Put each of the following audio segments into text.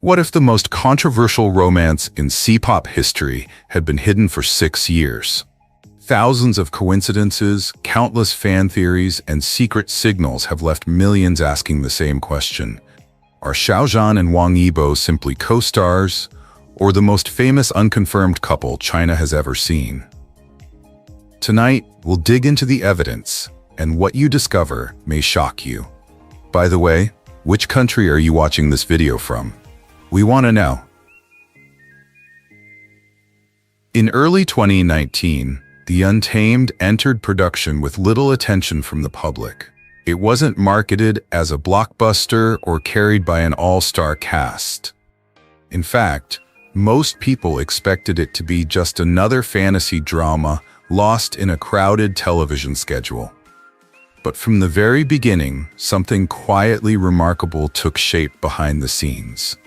What if the most controversial romance in C-pop history had been hidden for 6 years? Thousands of coincidences, countless fan theories, and secret signals have left millions asking the same question. Are Xiaozhan and Wang Yibo simply co-stars, or the most famous unconfirmed couple China has ever seen? Tonight, we'll dig into the evidence, and what you discover may shock you. By the way, which country are you watching this video from? We want to know. In early 2019, the Untamed entered production with little attention from the public. It wasn't marketed as a blockbuster or carried by an all-star cast. In fact, most people expected it to be just another fantasy drama lost in a crowded television schedule. But from the very beginning, something quietly remarkable took shape behind the scenes.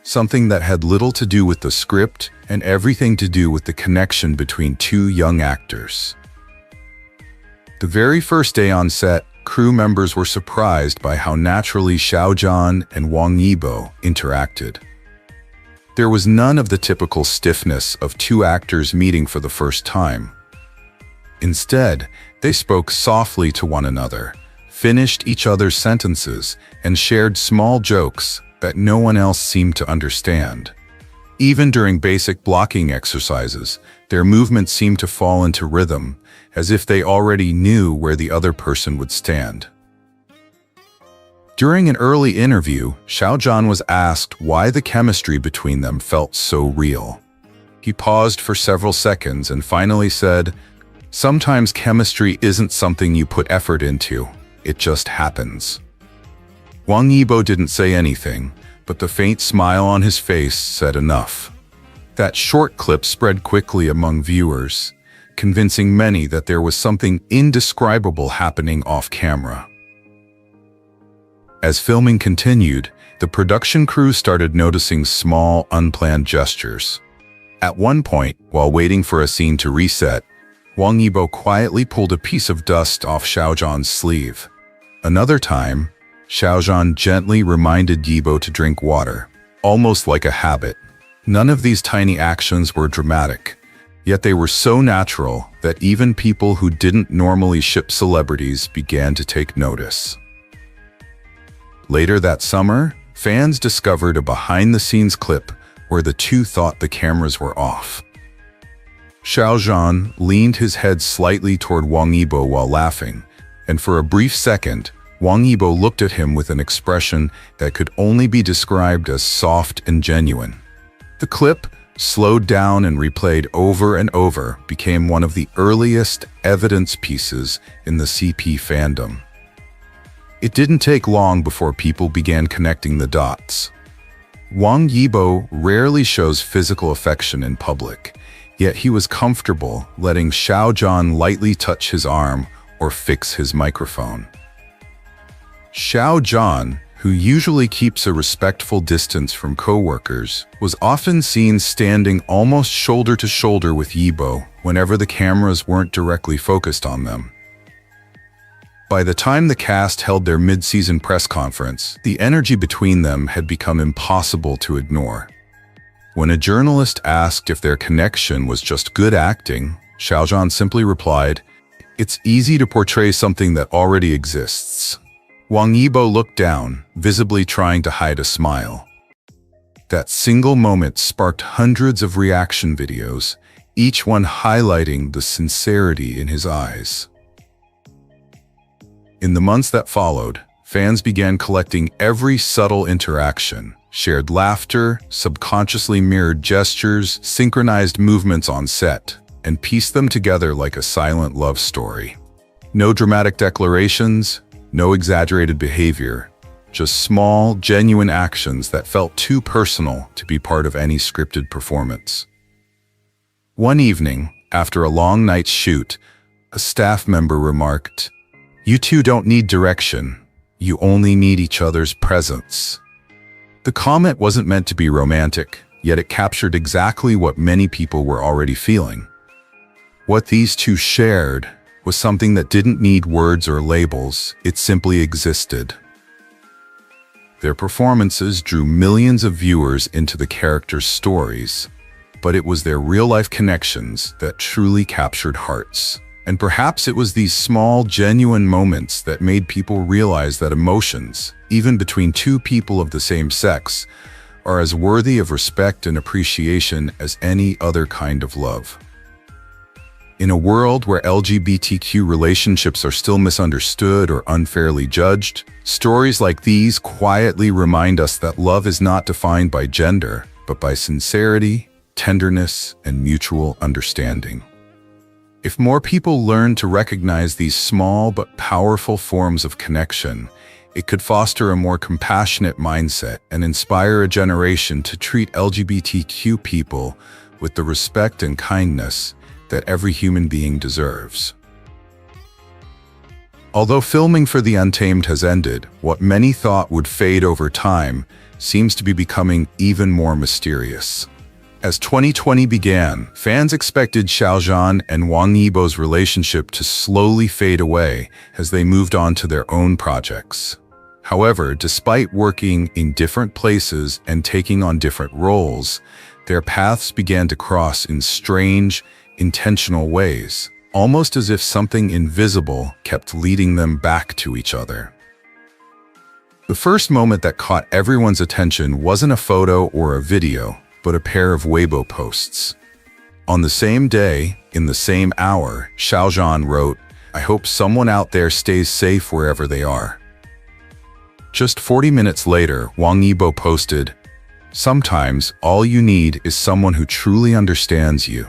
Something that had little to do with the script and everything to do with the connection between two young actors. The very first day on set, crew members were surprised by how naturally Xiaozhan and Wang Yibo interacted. There was none of the typical stiffness of two actors meeting for the first time. Instead, they spoke softly to one another, finished each other's sentences, and shared small jokes that no one else seemed to understand. Even during basic blocking exercises, their movements seemed to fall into rhythm, as if they already knew where the other person would stand. During an early interview, Xiaozhan was asked why the chemistry between them felt so real. He paused for several seconds and finally said, "Sometimes chemistry isn't something you put effort into, it just happens." Wang Yibo didn't say anything, but the faint smile on his face said enough. That short clip spread quickly among viewers, convincing many that there was something indescribable happening off-camera. As filming continued, the production crew started noticing small, unplanned gestures. At one point, while waiting for a scene to reset, Wang Yibo quietly pulled a piece of dust off Xiaozhan's sleeve. Another time, Xiaozhan gently reminded Yibo to drink water, almost like a habit. None of these tiny actions were dramatic, yet they were so natural that even people who didn't normally ship celebrities began to take notice. Later that summer, fans discovered a behind-the-scenes clip where the two thought the cameras were off. Xiaozhan leaned his head slightly toward Wang Yibo while laughing, and for a brief second, Wang Yibo looked at him with an expression that could only be described as soft and genuine. The clip, slowed down and replayed over and over, became one of the earliest evidence pieces in the CP fandom. It didn't take long before people began connecting the dots. Wang Yibo rarely shows physical affection in public, yet he was comfortable letting Xiaozhan lightly touch his arm or fix his microphone. Xiaozhan, who usually keeps a respectful distance from co-workers, was often seen standing almost shoulder to shoulder with Yibo whenever the cameras weren't directly focused on them. By the time the cast held their mid-season press conference, the energy between them had become impossible to ignore. When a journalist asked if their connection was just good acting, Xiaozhan simply replied, "It's easy to portray something that already exists." Wang Yibo looked down, visibly trying to hide a smile. That single moment sparked hundreds of reaction videos, each one highlighting the sincerity in his eyes. In the months that followed, fans began collecting every subtle interaction, shared laughter, subconsciously mirrored gestures, synchronized movements on set, and pieced them together like a silent love story. No dramatic declarations, no exaggerated behavior, just small, genuine actions that felt too personal to be part of any scripted performance. One evening, after a long night's shoot, a staff member remarked, "You two don't need direction, you only need each other's presence." The comment wasn't meant to be romantic, yet it captured exactly what many people were already feeling. What these two shared was something that didn't need words or labels, it simply existed. Their performances drew millions of viewers into the characters' stories, but it was their real-life connections that truly captured hearts. And perhaps it was these small, genuine moments that made people realize that emotions, even between two people of the same sex, are as worthy of respect and appreciation as any other kind of love. In a world where LGBTQ relationships are still misunderstood or unfairly judged, stories like these quietly remind us that love is not defined by gender, but by sincerity, tenderness, and mutual understanding. If more people learn to recognize these small but powerful forms of connection, it could foster a more compassionate mindset and inspire a generation to treat LGBTQ people with the respect and kindness that every human being deserves. Although filming for The Untamed has ended, what many thought would fade over time seems to be becoming even more mysterious. As 2020 began, fans expected Xiaozhan and Wang Yibo's relationship to slowly fade away as they moved on to their own projects. However, despite working in different places and taking on different roles, their paths began to cross in strange, intentional ways, almost as if something invisible kept leading them back to each other. The first moment that caught everyone's attention wasn't a photo or a video, but a pair of Weibo posts. On the same day, in the same hour, Xiaozhan wrote, "I hope someone out there stays safe wherever they are." Just 40 minutes later, Wang Yibo posted, "Sometimes all you need is someone who truly understands you."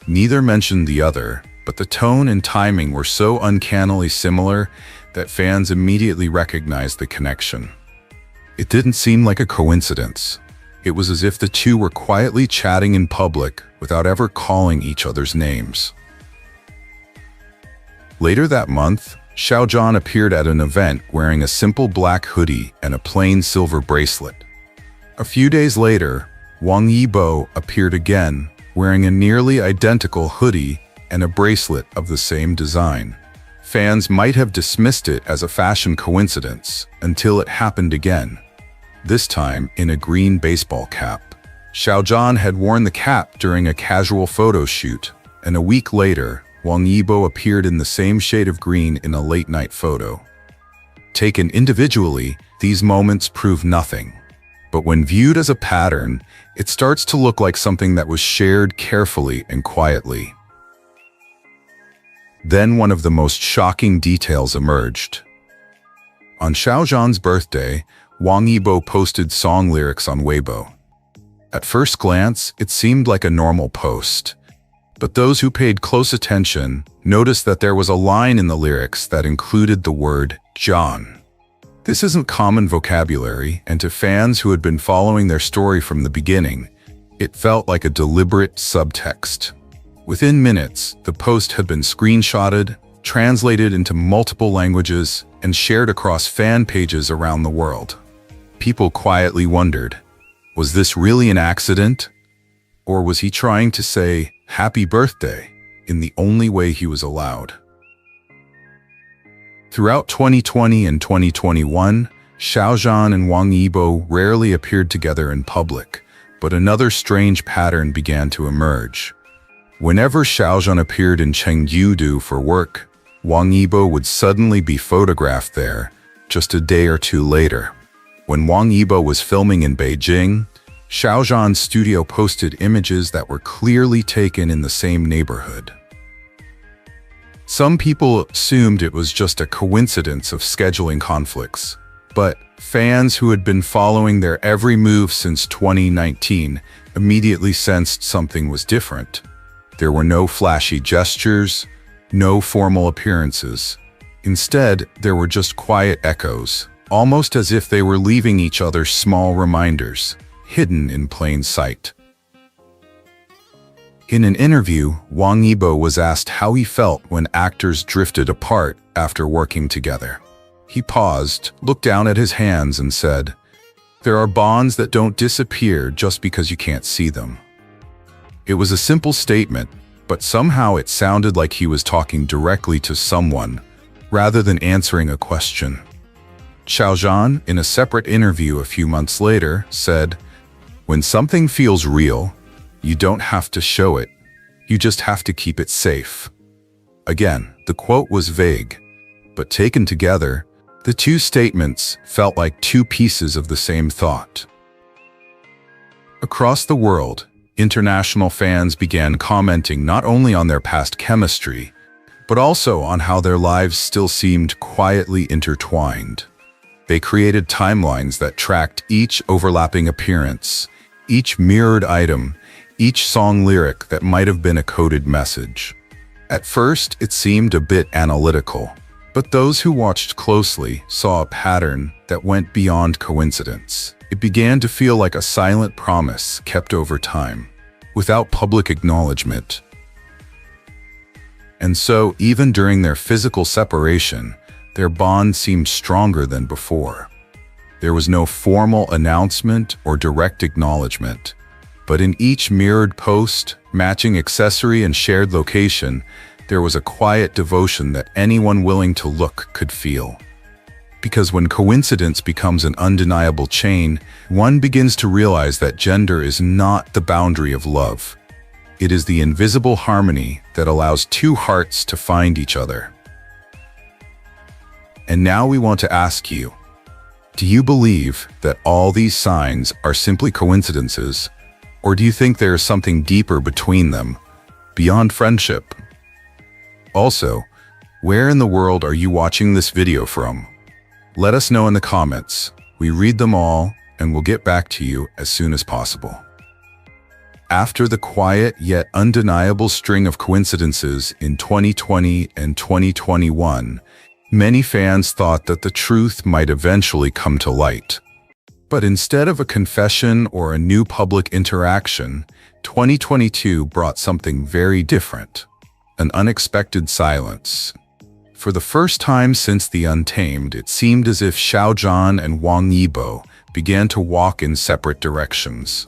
Neither mentioned the other, but the tone and timing were so uncannily similar that fans immediately recognized the connection. It didn't seem like a coincidence. It was as if the two were quietly chatting in public without ever calling each other's names. Later that month, Xiaozhan appeared at an event wearing a simple black hoodie and a plain silver bracelet. A few days later, Wang Yibo appeared again, wearing a nearly identical hoodie and a bracelet of the same design. Fans might have dismissed it as a fashion coincidence until it happened again, this time in a green baseball cap. Xiaozhan had worn the cap during a casual photo shoot, and a week later, Wang Yibo appeared in the same shade of green in a late-night photo. Taken individually, these moments prove nothing. But when viewed as a pattern, it starts to look like something that was shared carefully and quietly. Then one of the most shocking details emerged. On Xiaozhan's birthday, Wang Yibo posted song lyrics on Weibo. At first glance, it seemed like a normal post. But those who paid close attention noticed that there was a line in the lyrics that included the word John. This isn't common vocabulary, and to fans who had been following their story from the beginning, it felt like a deliberate subtext. Within minutes, the post had been screenshotted, translated into multiple languages, and shared across fan pages around the world. People quietly wondered, was this really an accident? Or was he trying to say, "Happy birthday," in the only way he was allowed? Throughout 2020 and 2021, Xiaozhan and Wang Yibo rarely appeared together in public, but another strange pattern began to emerge. Whenever Xiaozhan appeared in Chengdu for work, Wang Yibo would suddenly be photographed there, just a day or two later. When Wang Yibo was filming in Beijing, Xiaozhan's studio posted images that were clearly taken in the same neighborhood. Some people assumed it was just a coincidence of scheduling conflicts, but fans who had been following their every move since 2019 immediately sensed something was different. There were no flashy gestures, no formal appearances. Instead, there were just quiet echoes, almost as if they were leaving each other small reminders, hidden in plain sight. In an interview, Wang Yibo was asked how he felt when actors drifted apart after working together. He paused, looked down at his hands and said, "There are bonds that don't disappear just because you can't see them." It was a simple statement, but somehow it sounded like he was talking directly to someone, rather than answering a question. Xiaozhan, in a separate interview a few months later, said, "When something feels real, you don't have to show it. You just have to keep it safe." Again, the quote was vague, but taken together, the two statements felt like two pieces of the same thought. Across the world, international fans began commenting not only on their past chemistry, but also on how their lives still seemed quietly intertwined. They created timelines that tracked each overlapping appearance, each mirrored item, each song lyric that might have been a coded message. At first, it seemed a bit analytical, but those who watched closely saw a pattern that went beyond coincidence. It began to feel like a silent promise kept over time, without public acknowledgement. And so, even during their physical separation, their bond seemed stronger than before. There was no formal announcement or direct acknowledgement, but in each mirrored post, matching accessory and shared location, there was a quiet devotion that anyone willing to look could feel. Because when coincidence becomes an undeniable chain, one begins to realize that gender is not the boundary of love. It is the invisible harmony that allows two hearts to find each other. And now we want to ask you, do you believe that all these signs are simply coincidences, or do you think there is something deeper between them, beyond friendship? Also, where in the world are you watching this video from? Let us know in the comments. We read them all, and we'll get back to you as soon as possible. After the quiet yet undeniable string of coincidences in 2020 and 2021, many fans thought that the truth might eventually come to light. But instead of a confession or a new public interaction, 2022 brought something very different: an unexpected silence. For the first time since the Untamed, it seemed as if Xiaozhan and Wang Yibo began to walk in separate directions.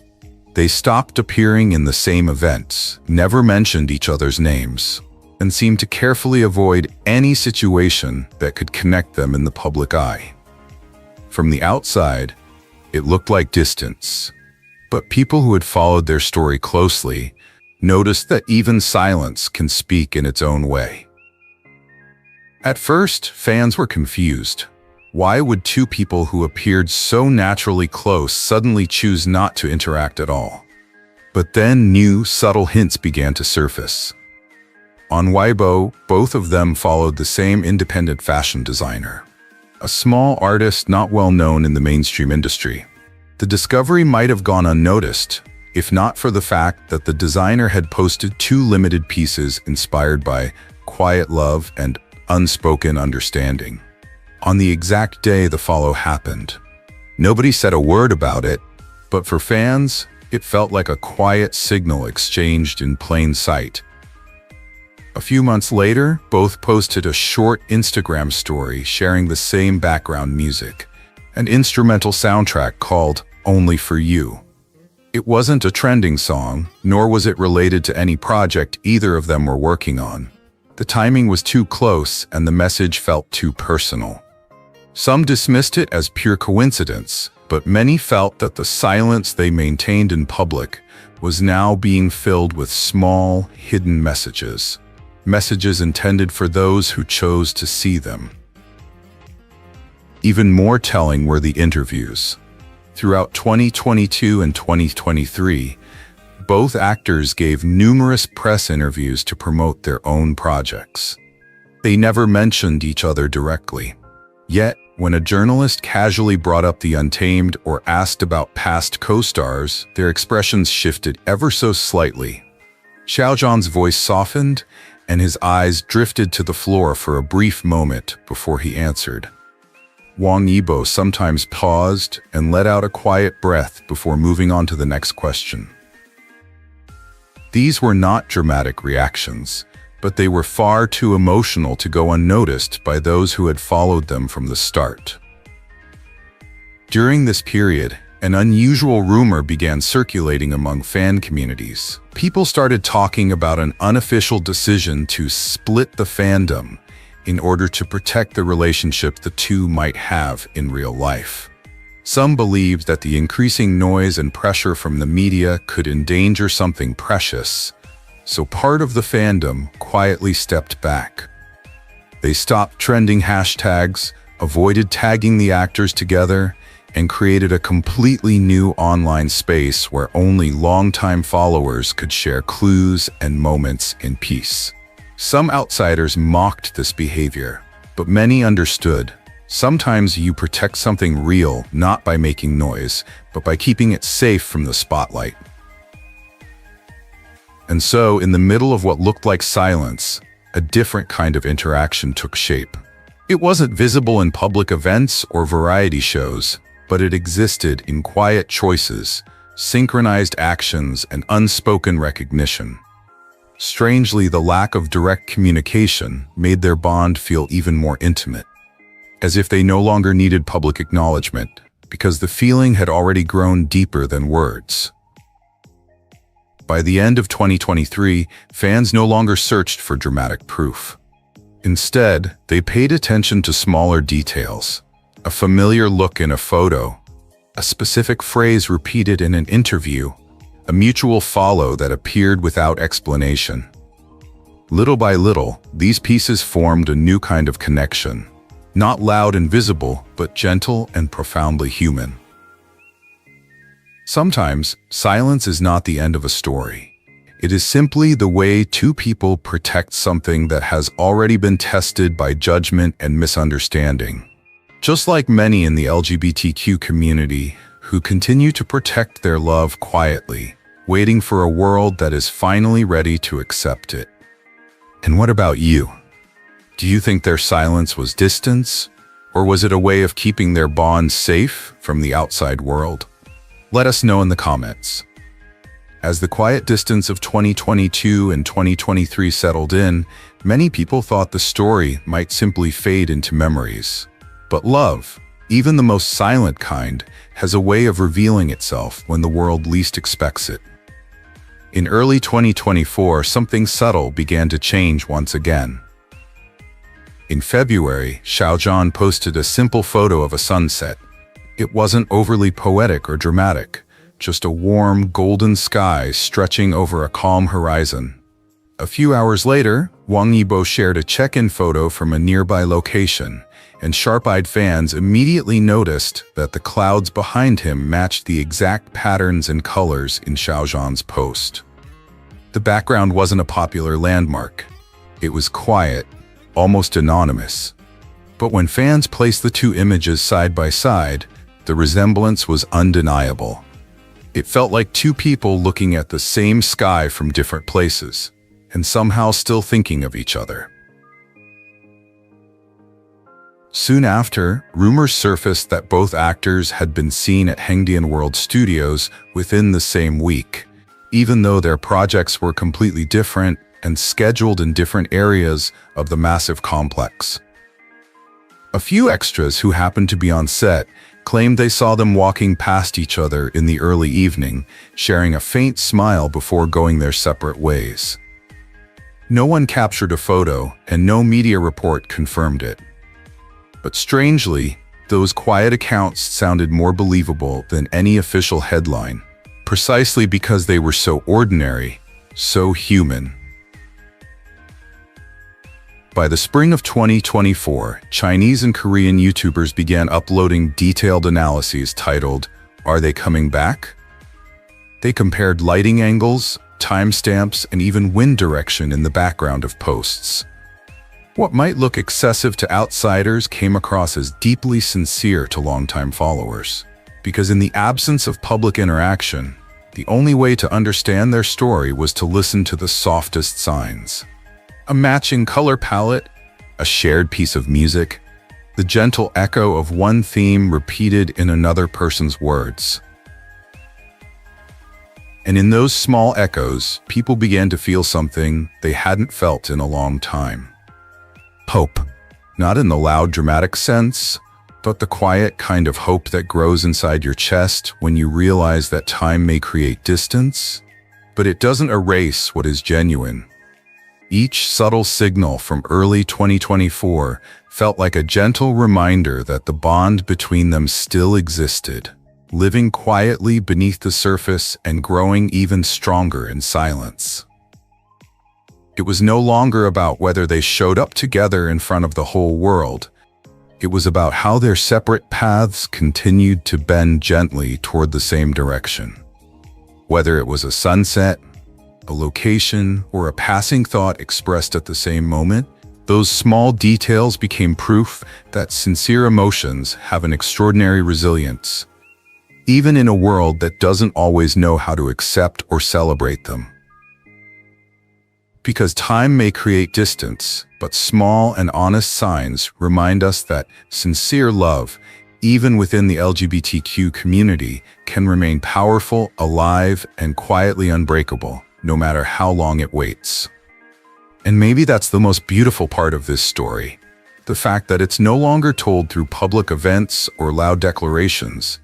They stopped appearing in the same events, never mentioned each other's names, and seemed to carefully avoid any situation that could connect them in the public eye. From the outside, it looked like distance, but people who had followed their story closely noticed that even silence can speak in its own way. At first, fans were confused. Why would two people who appeared so naturally close suddenly choose not to interact at all? But then new, subtle hints began to surface. On Weibo, both of them followed the same independent fashion designer, a small artist not well known in the mainstream industry. The discovery might have gone unnoticed, if not for the fact that the designer had posted two limited pieces inspired by quiet love and unspoken understanding. On the exact day the follow happened. Nobody said a word about it, but for fans, it felt like a quiet signal exchanged in plain sight. A few months later, both posted a short Instagram story sharing the same background music, an instrumental soundtrack called "Only for You." It wasn't a trending song, nor was it related to any project either of them were working on. The timing was too close and the message felt too personal. Some dismissed it as pure coincidence, but many felt that the silence they maintained in public was now being filled with small, hidden messages. Messages intended for those who chose to see them. Even more telling were the interviews. Throughout 2022 and 2023, both actors gave numerous press interviews to promote their own projects. They never mentioned each other directly. Yet, when a journalist casually brought up the Untamed or asked about past co-stars, their expressions shifted ever so slightly. Xiaozhan's voice softened, and his eyes drifted to the floor for a brief moment before he answered. Wang Yibo sometimes paused and let out a quiet breath before moving on to the next question. These were not dramatic reactions, but they were far too emotional to go unnoticed by those who had followed them from the start. During this period, an unusual rumor began circulating among fan communities. People started talking about an unofficial decision to split the fandom, in order to protect the relationship the two might have in real life. Some believed that the increasing noise and pressure from the media could endanger something precious, so part of the fandom quietly stepped back. They stopped trending hashtags, avoided tagging the actors together, and created a completely new online space where only longtime followers could share clues and moments in peace. Some outsiders mocked this behavior, but many understood. Sometimes you protect something real not by making noise, but by keeping it safe from the spotlight. And so, in the middle of what looked like silence, a different kind of interaction took shape. It wasn't visible in public events or variety shows, but it existed in quiet choices, synchronized actions, and unspoken recognition. Strangely, the lack of direct communication made their bond feel even more intimate, as if they no longer needed public acknowledgement, because the feeling had already grown deeper than words. By the end of 2023, fans no longer searched for dramatic proof. Instead, they paid attention to smaller details: a familiar look in a photo, a specific phrase repeated in an interview, a mutual follow that appeared without explanation. Little by little, these pieces formed a new kind of connection, not loud and visible, but gentle and profoundly human. Sometimes, silence is not the end of a story. It is simply the way two people protect something that has already been tested by judgment and misunderstanding. Just like many in the LGBTQ community who continue to protect their love quietly, waiting for a world that is finally ready to accept it. And what about you? Do you think their silence was distance, or was it a way of keeping their bond safe from the outside world? Let us know in the comments. As the quiet distance of 2022 and 2023 settled in, many people thought the story might simply fade into memories. But love, even the most silent kind, has a way of revealing itself when the world least expects it. In early 2024, something subtle began to change once again. In February, Xiaozhan posted a simple photo of a sunset. It wasn't overly poetic or dramatic, just a warm, golden sky stretching over a calm horizon. A few hours later, Wang Yibo shared a check-in photo from a nearby location, and sharp-eyed fans immediately noticed that the clouds behind him matched the exact patterns and colors in Xiaozhan's post. The background wasn't a popular landmark. It was quiet, almost anonymous. But when fans placed the two images side by side, the resemblance was undeniable. It felt like two people looking at the same sky from different places, and somehow still thinking of each other. Soon after, rumors surfaced that both actors had been seen at Hengdian World Studios within the same week, even though their projects were completely different and scheduled in different areas of the massive complex. A few extras who happened to be on set claimed they saw them walking past each other in the early evening, sharing a faint smile before going their separate ways. No one captured a photo, and no media report confirmed it. But strangely, those quiet accounts sounded more believable than any official headline, precisely because they were so ordinary, so human. By the spring of 2024, Chinese and Korean YouTubers began uploading detailed analyses titled, "Are They Coming Back?" They compared lighting angles, timestamps, and even wind direction in the background of posts. What might look excessive to outsiders came across as deeply sincere to longtime followers, because in the absence of public interaction, the only way to understand their story was to listen to the softest signs. A matching color palette, a shared piece of music, the gentle echo of one theme repeated in another person's words. And in those small echoes, people began to feel something they hadn't felt in a long time. Hope. Not in the loud, dramatic sense, but the quiet kind of hope that grows inside your chest when you realize that time may create distance, but it doesn't erase what is genuine. Each subtle signal from early 2024 felt like a gentle reminder that the bond between them still existed, living quietly beneath the surface and growing even stronger in silence. It was no longer about whether they showed up together in front of the whole world. It was about how their separate paths continued to bend gently toward the same direction. Whether it was a sunset, a location, or a passing thought expressed at the same moment, those small details became proof that sincere emotions have an extraordinary resilience, even in a world that doesn't always know how to accept or celebrate them. Because time may create distance, but small and honest signs remind us that sincere love, even within the LGBTQ community, can remain powerful, alive, and quietly unbreakable, no matter how long it waits. And maybe that's the most beautiful part of this story, the fact that it's no longer told through public events or loud declarations,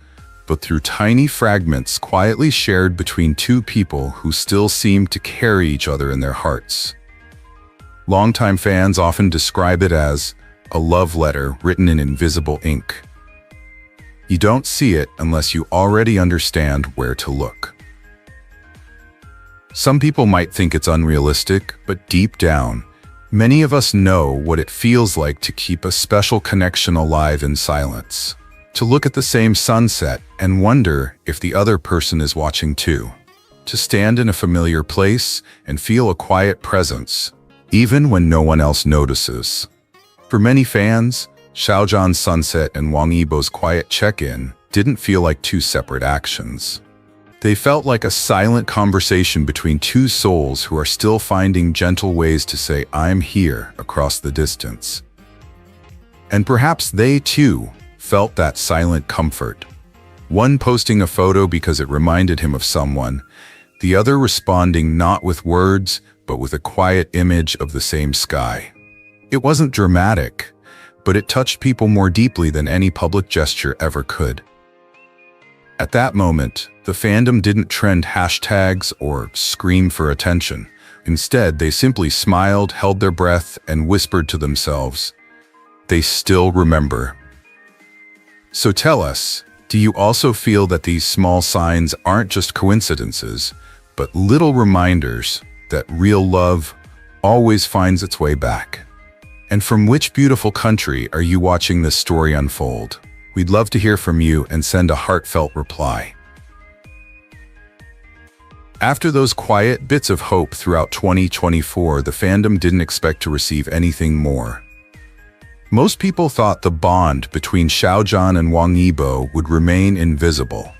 but through tiny fragments quietly shared between two people who still seem to carry each other in their hearts. Longtime fans often describe it as a love letter written in invisible ink. You don't see it unless you already understand where to look. Some people might think it's unrealistic, but deep down, many of us know what it feels like to keep a special connection alive in silence. To look at the same sunset and wonder if the other person is watching too. To stand in a familiar place and feel a quiet presence, even when no one else notices. For many fans, Xiaozhan's sunset and Wang Yibo's quiet check-in didn't feel like two separate actions. They felt like a silent conversation between two souls who are still finding gentle ways to say, "I'm here," across the distance. And perhaps they, too, felt that silent comfort. One posting a photo because it reminded him of someone, the other responding not with words, but with a quiet image of the same sky. It wasn't dramatic, but it touched people more deeply than any public gesture ever could. At that moment, the fandom didn't trend hashtags or scream for attention. Instead, they simply smiled, held their breath, and whispered to themselves, "They still remember." So tell us, do you also feel that these small signs aren't just coincidences, but little reminders that real love always finds its way back? And from which beautiful country are you watching this story unfold? We'd love to hear from you and send a heartfelt reply. After those quiet bits of hope throughout 2024, the fandom didn't expect to receive anything more. Most people thought the bond between Xiaozhan and Wang Yibo would remain invisible,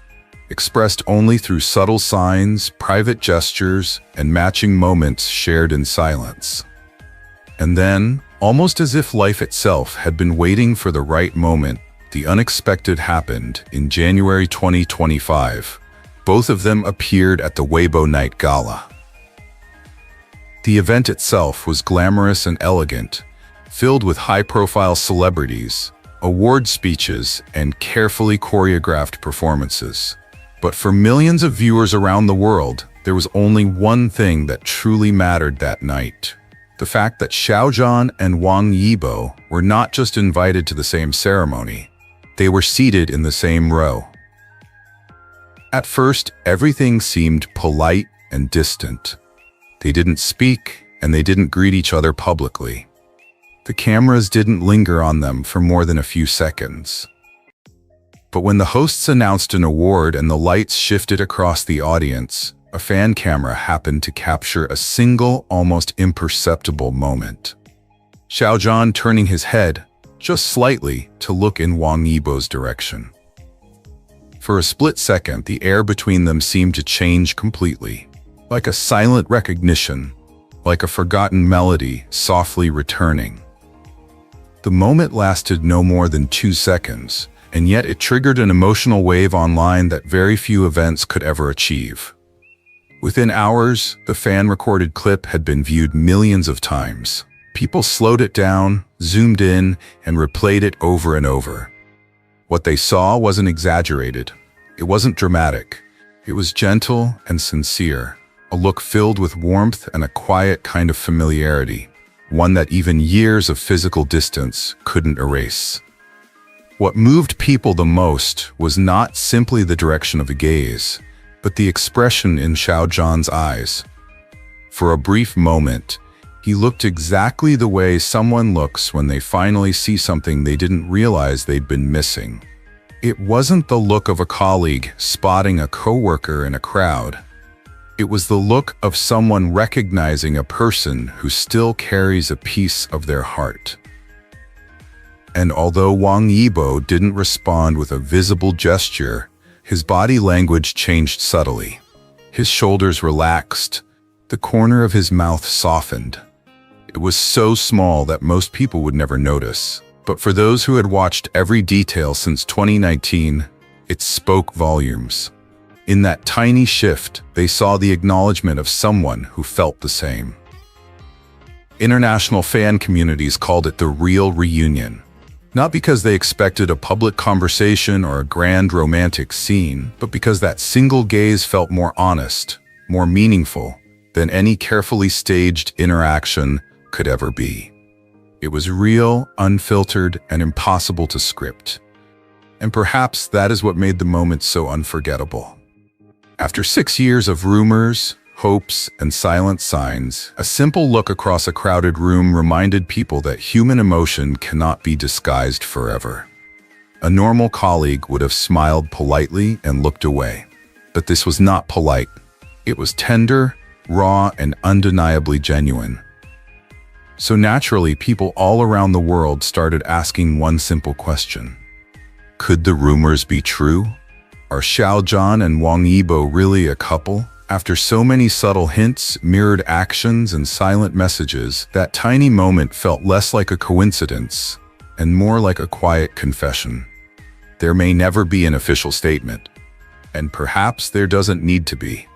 expressed only through subtle signs, private gestures, and matching moments shared in silence. And then, almost as if life itself had been waiting for the right moment, the unexpected happened in January 2025. Both of them appeared at the Weibo Night Gala. The event itself was glamorous and elegant, filled with high-profile celebrities, award speeches, and carefully choreographed performances. But for millions of viewers around the world, there was only one thing that truly mattered that night. The fact that Xiaozhan and Wang Yibo were not just invited to the same ceremony, they were seated in the same row. At first, everything seemed polite and distant. They didn't speak, and they didn't greet each other publicly. The cameras didn't linger on them for more than a few seconds. But when the hosts announced an award and the lights shifted across the audience, a fan camera happened to capture a single, almost imperceptible moment. Xiaozhan turning his head, just slightly, to look in Wang Yibo's direction. For a split second, the air between them seemed to change completely, like a silent recognition, like a forgotten melody softly returning. The moment lasted no more than 2 seconds, and yet it triggered an emotional wave online that very few events could ever achieve. Within hours, the fan-recorded clip had been viewed millions of times. People slowed it down, zoomed in, and replayed it over and over. What they saw wasn't exaggerated. It wasn't dramatic. It was gentle and sincere. a look filled with warmth and a quiet kind of familiarity, one that even years of physical distance couldn't erase. What moved people the most was not simply the direction of the gaze, but the expression in Xiao Zhan's eyes. For a brief moment, he looked exactly the way someone looks when they finally see something they didn't realize they'd been missing. It wasn't the look of a colleague spotting a coworker in a crowd. It was the look of someone recognizing a person who still carries a piece of their heart. And although Wang Yibo didn't respond with a visible gesture, his body language changed subtly. His shoulders relaxed, the corner of his mouth softened. It was so small that most people would never notice, but for those who had watched every detail since 2019, it spoke volumes. In that tiny shift, they saw the acknowledgement of someone who felt the same. International fan communities called it the real reunion. Not because they expected a public conversation or a grand romantic scene, but because that single gaze felt more honest, more meaningful than any carefully staged interaction could ever be. It was real, unfiltered, and impossible to script. And perhaps that is what made the moment so unforgettable. After 6 years of rumors, hopes, and silent signs, a simple look across a crowded room reminded people that human emotion cannot be disguised forever. A normal colleague would have smiled politely and looked away. But this was not polite. It was tender, raw, and undeniably genuine. So naturally, people all around the world started asking one simple question. Could the rumors be true? Are Xiao Zhan and Wang Yibo really a couple? After so many subtle hints, mirrored actions, and silent messages, that tiny moment felt less like a coincidence and more like a quiet confession. There may never be an official statement, and perhaps there doesn't need to be.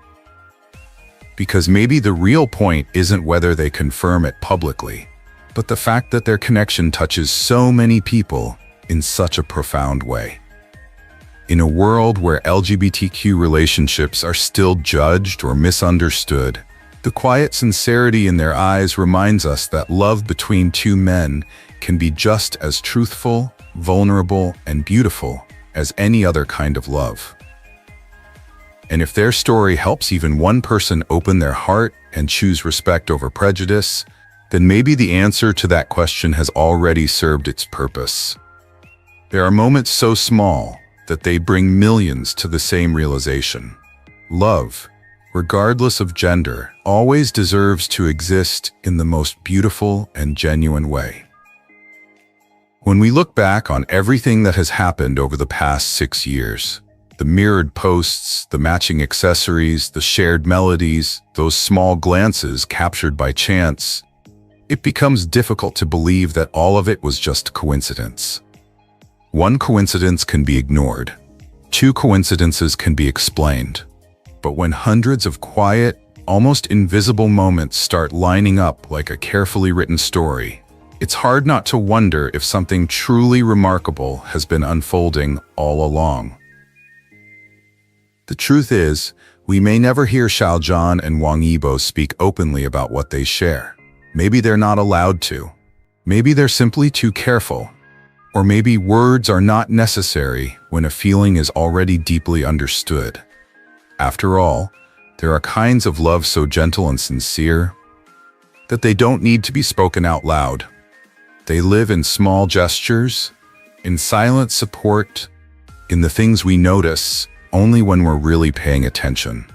Because maybe the real point isn't whether they confirm it publicly, but the fact that their connection touches so many people in such a profound way. In a world where LGBTQ relationships are still judged or misunderstood, the quiet sincerity in their eyes reminds us that love between two men can be just as truthful, vulnerable, and beautiful as any other kind of love. And if their story helps even one person open their heart and choose respect over prejudice, then maybe the answer to that question has already served its purpose. There are moments so small that they bring millions to the same realization. Love, regardless of gender, always deserves to exist in the most beautiful and genuine way. When we look back on everything that has happened over the past 6 years, the mirrored posts, the matching accessories, the shared melodies, those small glances captured by chance, it becomes difficult to believe that all of it was just coincidence. One coincidence can be ignored. 2 coincidences can be explained. But when hundreds of quiet, almost invisible moments start lining up like a carefully written story, it's hard not to wonder if something truly remarkable has been unfolding all along. The truth is, we may never hear Xiao Zhan and Wang Yibo speak openly about what they share. Maybe they're not allowed to. Maybe they're simply too careful. Or maybe words are not necessary when a feeling is already deeply understood. After all, there are kinds of love so gentle and sincere that they don't need to be spoken out loud. They live in small gestures, in silent support, in the things we notice only when we're really paying attention.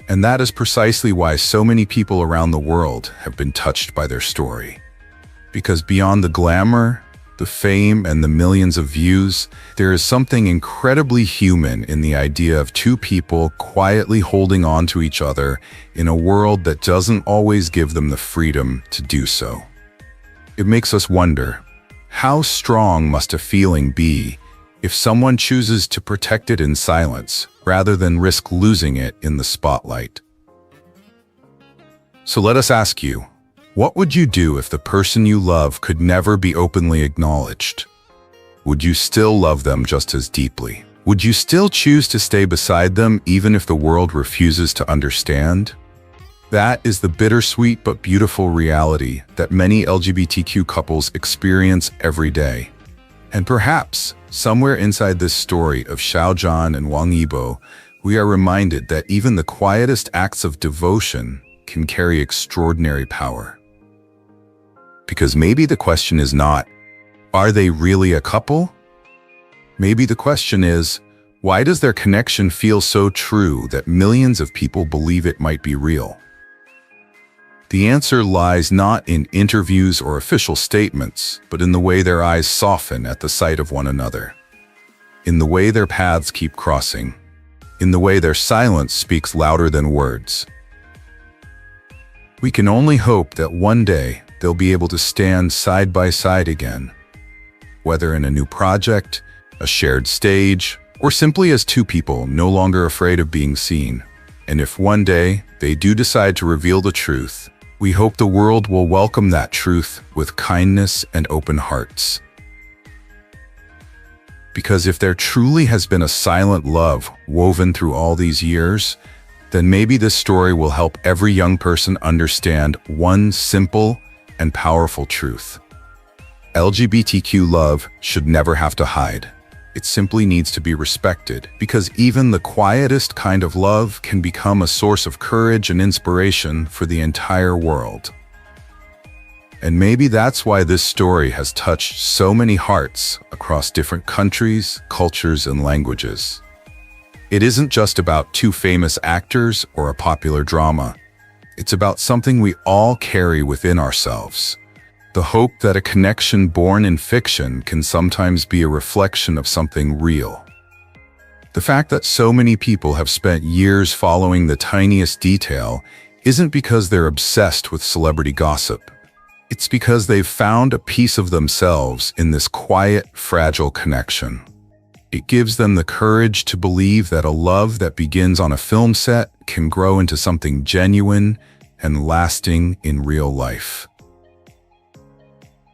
And that is precisely why so many people around the world have been touched by their story. Because beyond the glamour, the fame, and the millions of views, there is something incredibly human in the idea of 2 people quietly holding on to each other in a world that doesn't always give them the freedom to do so. It makes us wonder, how strong must a feeling be if someone chooses to protect it in silence rather than risk losing it in the spotlight? So let us ask you, what would you do if the person you love could never be openly acknowledged? Would you still love them just as deeply? Would you still choose to stay beside them even if the world refuses to understand? That is the bittersweet but beautiful reality that many LGBTQ couples experience every day. And perhaps, somewhere inside this story of Xiaozhan and Wang Yibo, we are reminded that even the quietest acts of devotion can carry extraordinary power. Because maybe the question is not, are they really a couple? Maybe the question is, why does their connection feel so true that millions of people believe it might be real? The answer lies not in interviews or official statements, but in the way their eyes soften at the sight of one another, in the way their paths keep crossing, in the way their silence speaks louder than words. We can only hope that one day they'll be able to stand side by side again, whether in a new project, a shared stage, or simply as two people no longer afraid of being seen. And if one day they do decide to reveal the truth, we hope the world will welcome that truth with kindness and open hearts. Because if there truly has been a silent love woven through all these years, then maybe this story will help every young person understand one simple and powerful truth. LGBTQ love should never have to hide. It simply needs to be respected, because even the quietest kind of love can become a source of courage and inspiration for the entire world. And maybe that's why this story has touched so many hearts across different countries, cultures, and languages. It isn't just about two famous actors or a popular drama. It's about something we all carry within ourselves. The hope that a connection born in fiction can sometimes be a reflection of something real. The fact that so many people have spent years following the tiniest detail isn't because they're obsessed with celebrity gossip. It's because they've found a piece of themselves in this quiet, fragile connection. It gives them the courage to believe that a love that begins on a film set can grow into something genuine and lasting in real life.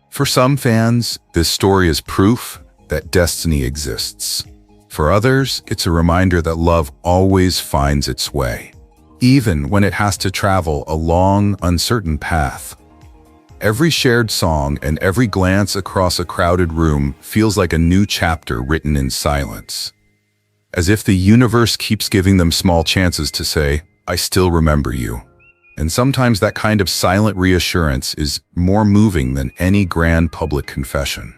For some fans, this story is proof that destiny exists. For others, it's a reminder that love always finds its way, even when it has to travel a long, uncertain path. Every shared song and every glance across a crowded room feels like a new chapter written in silence, as if the universe keeps giving them small chances to say, "I still remember you." And sometimes that kind of silent reassurance is more moving than any grand public confession.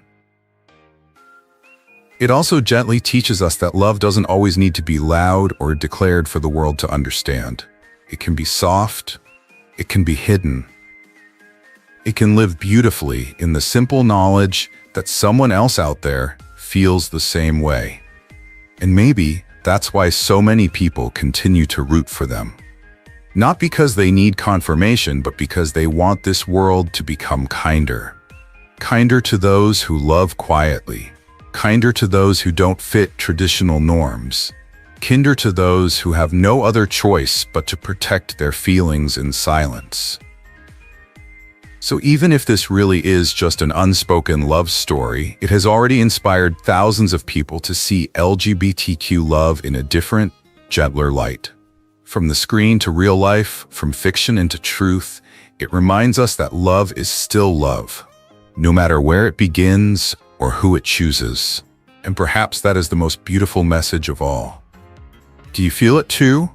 It also gently teaches us that love doesn't always need to be loud or declared for the world to understand. It can be soft, it can be hidden. It can live beautifully in the simple knowledge that someone else out there feels the same way. And maybe that's why so many people continue to root for them. Not because they need confirmation, but because they want this world to become kinder. Kinder to those who love quietly. Kinder to those who don't fit traditional norms. Kinder to those who have no other choice but to protect their feelings in silence. So even if this really is just an unspoken love story, it has already inspired thousands of people to see LGBTQ love in a different, gentler light. From the screen to real life, from fiction into truth, it reminds us that love is still love, no matter where it begins or who it chooses. And perhaps that is the most beautiful message of all. Do you feel it too?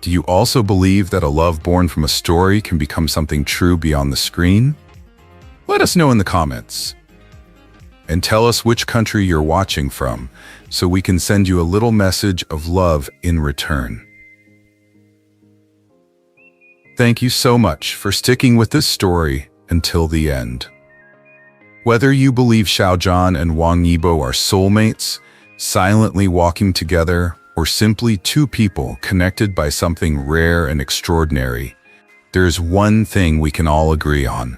Do you also believe that a love born from a story can become something true beyond the screen? Let us know in the comments. And tell us which country you're watching from, so we can send you a little message of love in return. Thank you so much for sticking with this story until the end. Whether you believe Xiaozhan and Wang Yibo are soulmates, silently walking together, or simply two people connected by something rare and extraordinary, there's one thing we can all agree on.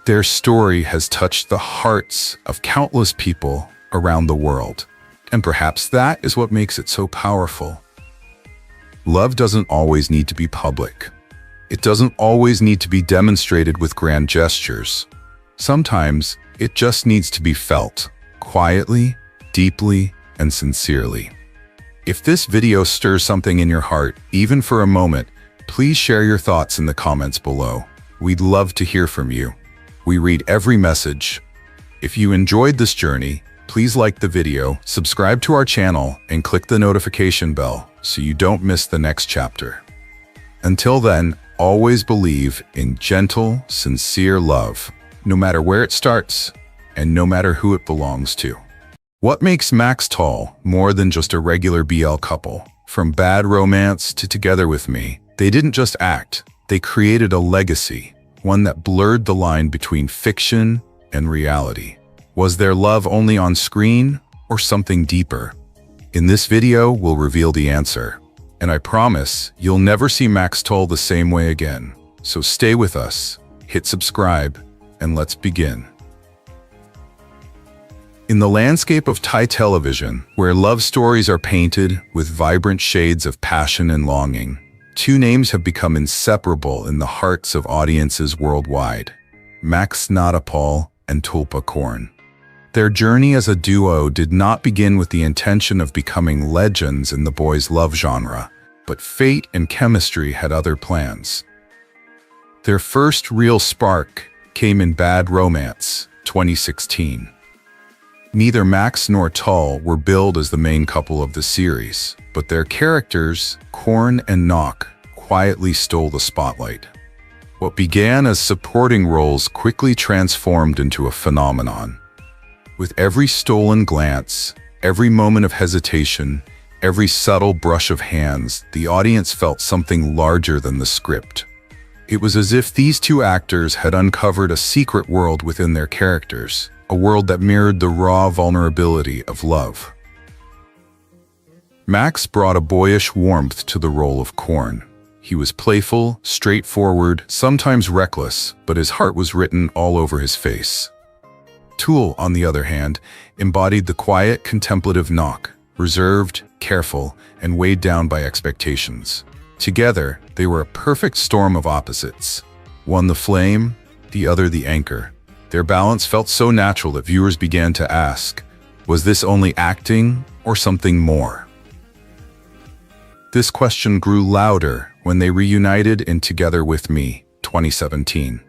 Their story has touched the hearts of countless people around the world. And perhaps that is what makes it so powerful. Love doesn't always need to be public. It doesn't always need to be demonstrated with grand gestures. Sometimes it just needs to be felt, quietly, deeply, and sincerely. If this video stirs something in your heart, even for a moment, please share your thoughts in the comments below. We'd love to hear from you. We read every message. If you enjoyed this journey, please like the video, subscribe to our channel, and click the notification bell so you don't miss the next chapter. Until then, always believe in gentle, sincere love, no matter where it starts and no matter who it belongs to. What makes Max Tul more than just a regular BL couple? From Bad Romance to Together With Me, they didn't just act, they created a legacy, one that blurred the line between fiction and reality. Was their love only on screen or something deeper? In this video, we'll reveal the answer. And I promise you'll never see Max Tul the same way again. So stay with us, hit subscribe, and let's begin. In the landscape of Thai television, where love stories are painted with vibrant shades of passion and longing, two names have become inseparable in the hearts of audiences worldwide: Max Nautapol and Tulpa Korn. Their journey as a duo did not begin with the intention of becoming legends in the boys' love genre, but fate and chemistry had other plans. Their first real spark came in Bad Romance, 2016. Neither Max nor Tul were billed as the main couple of the series, but their characters, Korn and Nok, quietly stole the spotlight. What began as supporting roles quickly transformed into a phenomenon. With every stolen glance, every moment of hesitation, every subtle brush of hands, the audience felt something larger than the script. It was as if these two actors had uncovered a secret world within their characters, a world that mirrored the raw vulnerability of love. Max brought a boyish warmth to the role of Korn. He was playful, straightforward, sometimes reckless, but his heart was written all over his face. Tul, on the other hand, embodied the quiet, contemplative Nok, reserved, careful, and weighed down by expectations. Together, they were a perfect storm of opposites. One the flame, the other the anchor. Their balance felt so natural that viewers began to ask, was this only acting or something more? This question grew louder when they reunited in Together With Me, 2017.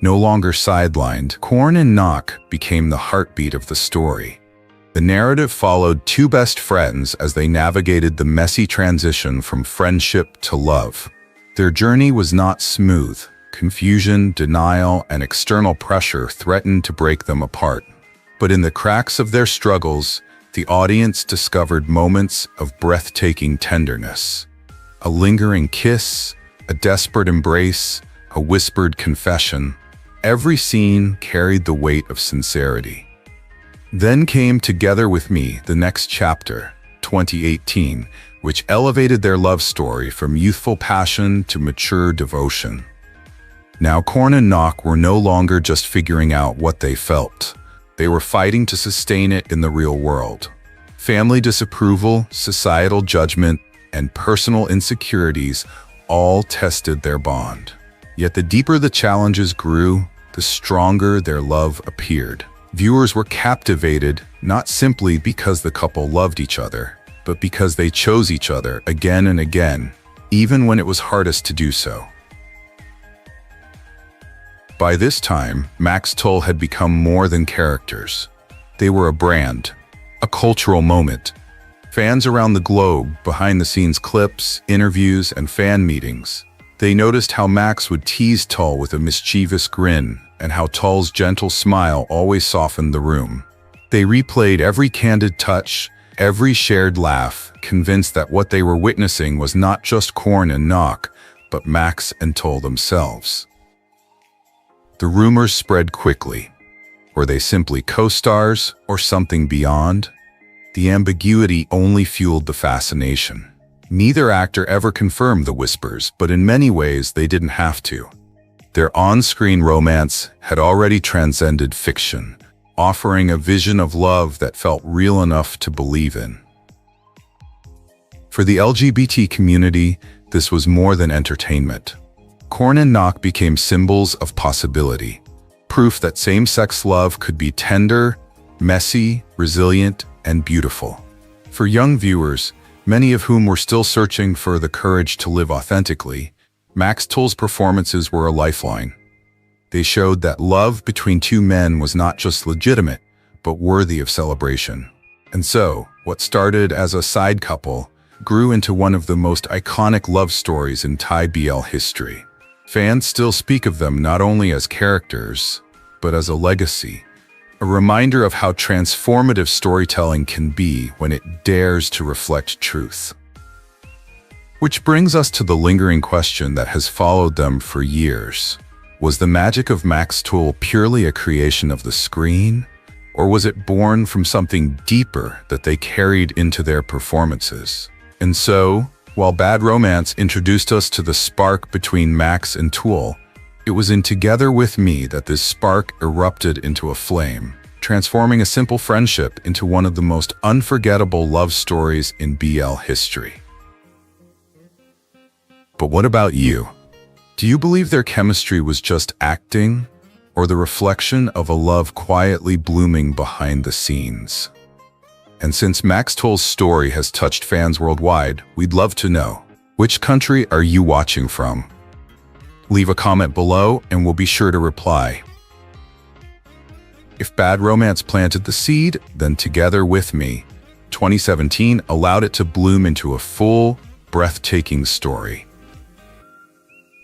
No longer sidelined, Korn and Nok became the heartbeat of the story. The narrative followed two best friends as they navigated the messy transition from friendship to love. Their journey was not smooth. Confusion, denial, and external pressure threatened to break them apart. But in the cracks of their struggles, the audience discovered moments of breathtaking tenderness. A lingering kiss, a desperate embrace, a whispered confession. Every scene carried the weight of sincerity. Then came Together With Me, the next chapter, 2018, which elevated their love story from youthful passion to mature devotion. Now Korn and Nok were no longer just figuring out what they felt. They were fighting to sustain it in the real world. Family disapproval, societal judgment, and personal insecurities all tested their bond. Yet the deeper the challenges grew, the stronger their love appeared. Viewers were captivated not simply because the couple loved each other, but because they chose each other again and again, even when it was hardest to do so. By this time, Max Tul had become more than characters. They were a brand, a cultural moment. Fans around the globe, behind-the-scenes clips, interviews, and fan meetings, they noticed how Max would tease Tul with a mischievous grin and how Tul's gentle smile always softened the room. They replayed every candid touch, every shared laugh, convinced that what they were witnessing was not just Korn and Nok, but Max and Tul themselves. The rumors spread quickly. Were they simply co-stars or something beyond? The ambiguity only fueled the fascination. Neither actor ever confirmed the whispers, but in many ways they didn't have to. Their on-screen romance had already transcended fiction, offering a vision of love that felt real enough to believe in. For the LGBT community, this was more than entertainment. Korn and Nok became symbols of possibility, proof that same-sex love could be tender, messy, resilient, and beautiful. For young viewers, many of whom were still searching for the courage to live authentically, Max Tul's performances were a lifeline. They showed that love between two men was not just legitimate, but worthy of celebration. And so, what started as a side couple grew into one of the most iconic love stories in Thai BL history. Fans still speak of them not only as characters, but as a legacy, a reminder of how transformative storytelling can be when it dares to reflect truth. Which brings us to the lingering question that has followed them for years. Was the magic of Max Tul purely a creation of the screen, or was it born from something deeper that they carried into their performances? And so, while Bad Romance introduced us to the spark between Max and Tul, it was in Together With Me that this spark erupted into a flame, transforming a simple friendship into one of the most unforgettable love stories in BL history. But what about you? Do you believe their chemistry was just acting, or the reflection of a love quietly blooming behind the scenes? And since Max Tul's story has touched fans worldwide, we'd love to know, which country are you watching from? Leave a comment below and we'll be sure to reply. If Bad Romance planted the seed, then Together With Me, 2017 allowed it to bloom into a full, breathtaking story.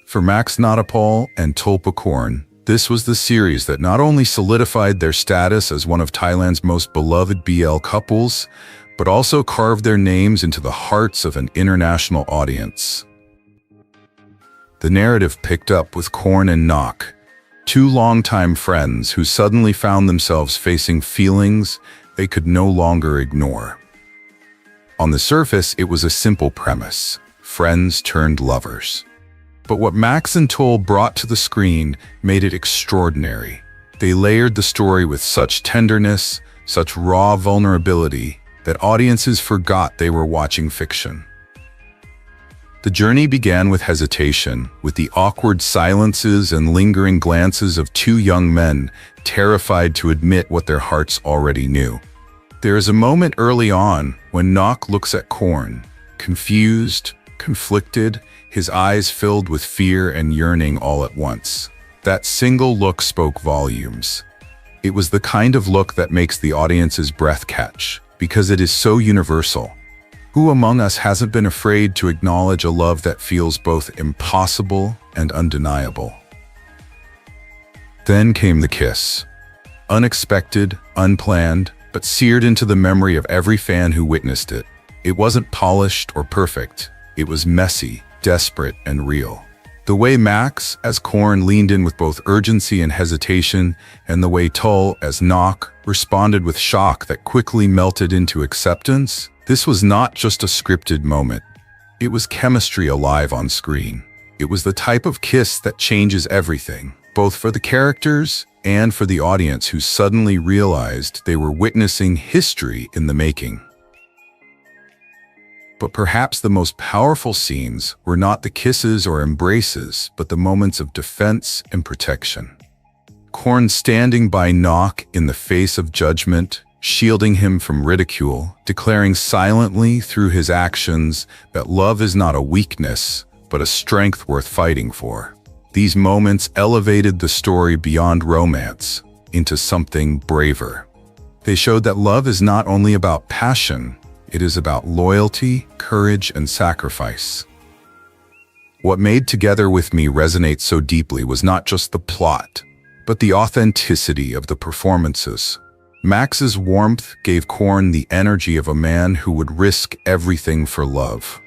For Max Natapol and Tulpakorn, this was the series that not only solidified their status as one of Thailand's most beloved BL couples, but also carved their names into the hearts of an international audience. The narrative picked up with Korn and Nok, two longtime friends who suddenly found themselves facing feelings they could no longer ignore. On the surface, it was a simple premise: friends turned lovers. But what Max and Tul brought to the screen made it extraordinary. They layered the story with such tenderness, such raw vulnerability, that audiences forgot they were watching fiction. The journey began with hesitation, with the awkward silences and lingering glances of two young men, terrified to admit what their hearts already knew. There is a moment early on when Nok looks at Korn, confused, conflicted, his eyes filled with fear and yearning all at once. That single look spoke volumes. It was the kind of look that makes the audience's breath catch, because it is so universal. Who among us hasn't been afraid to acknowledge a love that feels both impossible and undeniable? Then came the kiss. Unexpected, unplanned, but seared into the memory of every fan who witnessed it. It wasn't polished or perfect. It was messy, desperate, and real. The way Max, as Korn, leaned in with both urgency and hesitation, and the way Tul, as Nok, responded with shock that quickly melted into acceptance, this was not just a scripted moment. It was chemistry alive on screen. It was the type of kiss that changes everything, both for the characters and for the audience who suddenly realized they were witnessing history in the making. But perhaps the most powerful scenes were not the kisses or embraces, but the moments of defense and protection. Korn standing by Nok in the face of judgment, shielding him from ridicule, declaring silently through his actions that love is not a weakness, but a strength worth fighting for. These moments elevated the story beyond romance into something braver. They showed that love is not only about passion, it is about loyalty, courage, and sacrifice. What made Together With Me resonate so deeply was not just the plot, but the authenticity of the performances. Max's warmth gave Korn the energy of a man who would risk everything for love,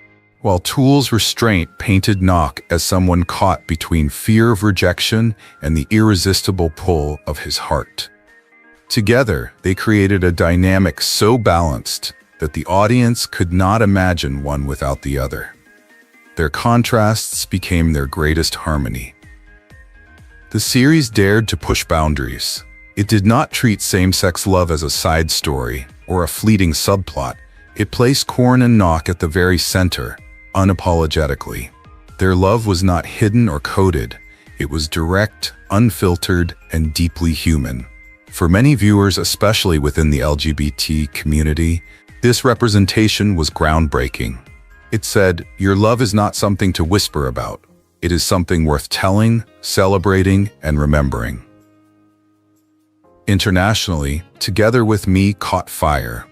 while Tul's restraint painted Nok as someone caught between fear of rejection and the irresistible pull of his heart. Together, they created a dynamic so balanced that the audience could not imagine one without the other. Their contrasts became their greatest harmony. The series dared to push boundaries. It did not treat same-sex love as a side story or a fleeting subplot. It placed Korn and Nok at the very center, unapologetically. Their love was not hidden or coded. It was direct, unfiltered, and deeply human. For many viewers, especially within the LGBT community, This representation was groundbreaking. It said, your love is not something to whisper about. It is something worth telling, celebrating, and remembering. Internationally, Together with Me caught fire.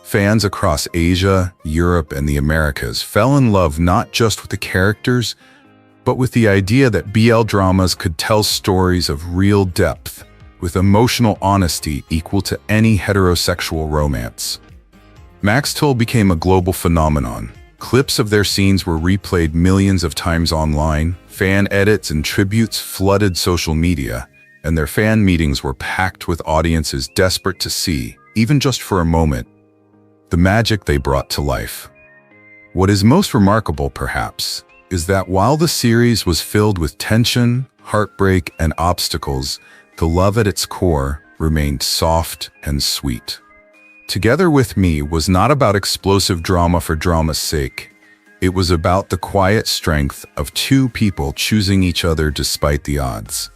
Fans across Asia, Europe, and the Americas fell in love not just with the characters, but with the idea that BL dramas could tell stories of real depth, with emotional honesty equal to any heterosexual romance. Max Tul became a global phenomenon. Clips of their scenes were replayed millions of times online, fan edits and tributes flooded social media, and their fan meetings were packed with audiences desperate to see, even just for a moment, the magic they brought to life. What is most remarkable, perhaps, is that while the series was filled with tension, heartbreak, and obstacles, the love at its core remained soft and sweet. Together with Me was not about explosive drama for drama's sake. It was about the quiet strength of two people choosing each other despite the odds.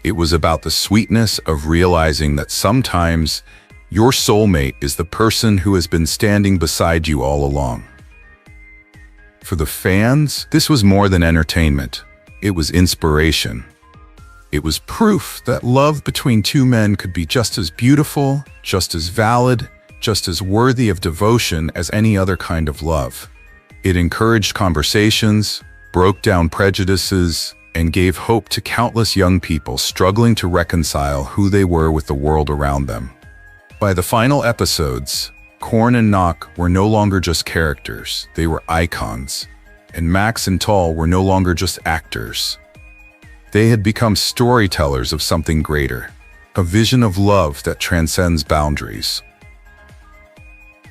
It was about the sweetness of realizing that sometimes your soulmate is the person who has been standing beside you all along. For the fans, this was more than entertainment. It was inspiration. It was proof that love between two men could be just as beautiful, just as valid, just as worthy of devotion as any other kind of love. It encouraged conversations, broke down prejudices, and gave hope to countless young people struggling to reconcile who they were with the world around them. By the final episodes, Korn and Nock were no longer just characters, they were icons, and Max and Tul were no longer just actors. They had become storytellers of something greater, a vision of love that transcends boundaries.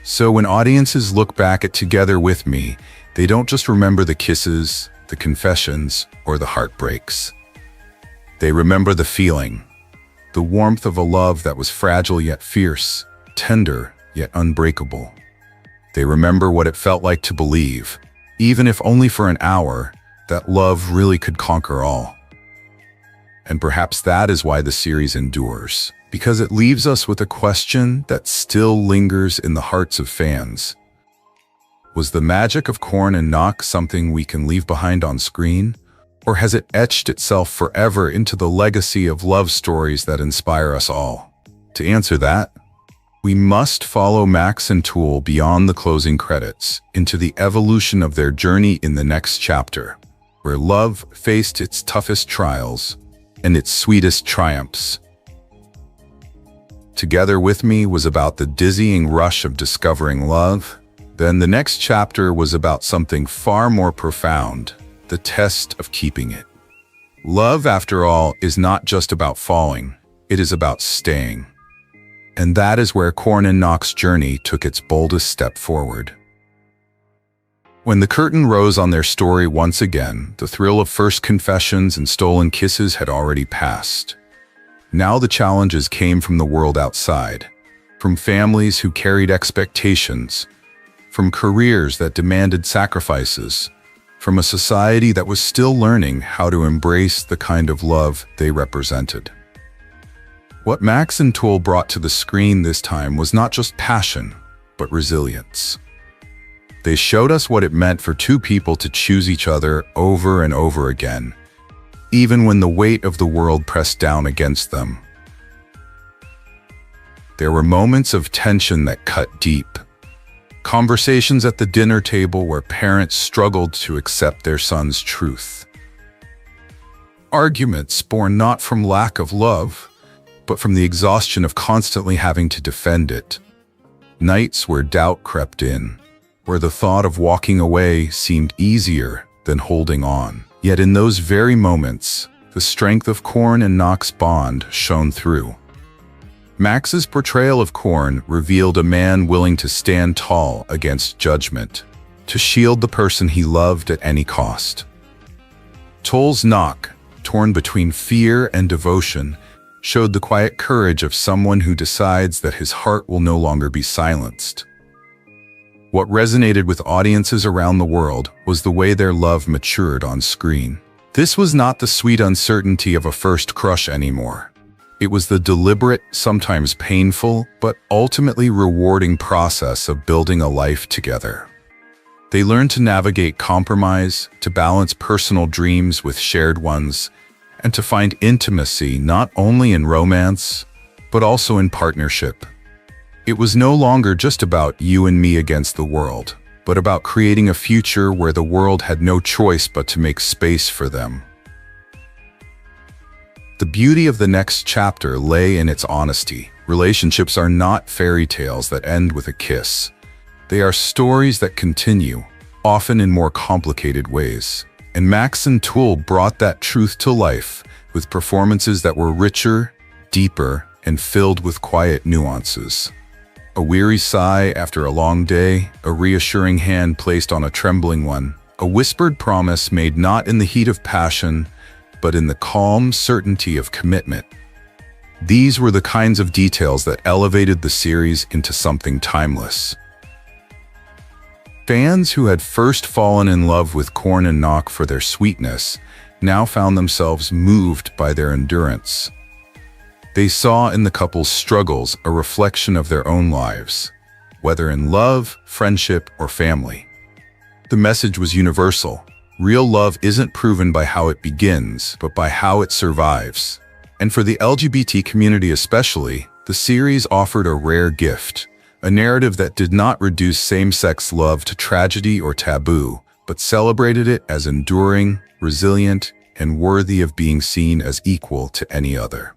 So when audiences look back at Together with Me, they don't just remember the kisses, the confessions, or the heartbreaks. They remember the feeling, the warmth of a love that was fragile yet fierce, tender yet unbreakable. They remember what it felt like to believe, even if only for an hour, that love really could conquer all. And perhaps that is why the series endures, because it leaves us with a question that still lingers in the hearts of fans. Was the magic of Korn and Nock something we can leave behind on screen, or has it etched itself forever into the legacy of love stories that inspire us all? To answer that, we must follow Max and Tul beyond the closing credits, into the evolution of their journey in the next chapter, where love faced its toughest trials and its sweetest triumphs. Together with Me was about the dizzying rush of discovering love. Then the next chapter was about something far more profound, the test of keeping it. Love, after all, is not just about falling, it is about staying. And that is where Korn and Nock's journey took its boldest step forward. When the curtain rose on their story once again, the thrill of first confessions and stolen kisses had already passed. Now the challenges came from the world outside, from families who carried expectations, from careers that demanded sacrifices, from a society that was still learning how to embrace the kind of love they represented. What Max and Tul brought to the screen this time was not just passion, but resilience. They showed us what it meant for two people to choose each other over and over again, even when the weight of the world pressed down against them. There were moments of tension that cut deep. Conversations at the dinner table where parents struggled to accept their son's truth. Arguments born not from lack of love, but from the exhaustion of constantly having to defend it. Nights where doubt crept in, where the thought of walking away seemed easier than holding on. Yet in those very moments, the strength of Korn and Nock's bond shone through. Max's portrayal of Korn revealed a man willing to stand tall against judgment, to shield the person he loved at any cost. Tul's Nock, torn between fear and devotion, showed the quiet courage of someone who decides that his heart will no longer be silenced. What resonated with audiences around the world was the way their love matured on screen. This was not the sweet uncertainty of a first crush anymore. It was the deliberate, sometimes painful, but ultimately rewarding process of building a life together. They learned to navigate compromise, to balance personal dreams with shared ones, and to find intimacy not only in romance, but also in partnership. It was no longer just about you and me against the world, but about creating a future where the world had no choice but to make space for them. The beauty of the next chapter lay in its honesty. Relationships are not fairy tales that end with a kiss. They are stories that continue, often in more complicated ways. And Max and Tul brought that truth to life with performances that were richer, deeper, and filled with quiet nuances. A weary sigh after a long day, a reassuring hand placed on a trembling one, a whispered promise made not in the heat of passion, but in the calm certainty of commitment. These were the kinds of details that elevated the series into something timeless. Fans who had first fallen in love with Korn and Knock for their sweetness now found themselves moved by their endurance. They saw in the couple's struggles a reflection of their own lives, whether in love, friendship, or family. The message was universal. Real love isn't proven by how it begins, but by how it survives. And for the LGBT community especially, the series offered a rare gift, a narrative that did not reduce same-sex love to tragedy or taboo, but celebrated it as enduring, resilient, and worthy of being seen as equal to any other.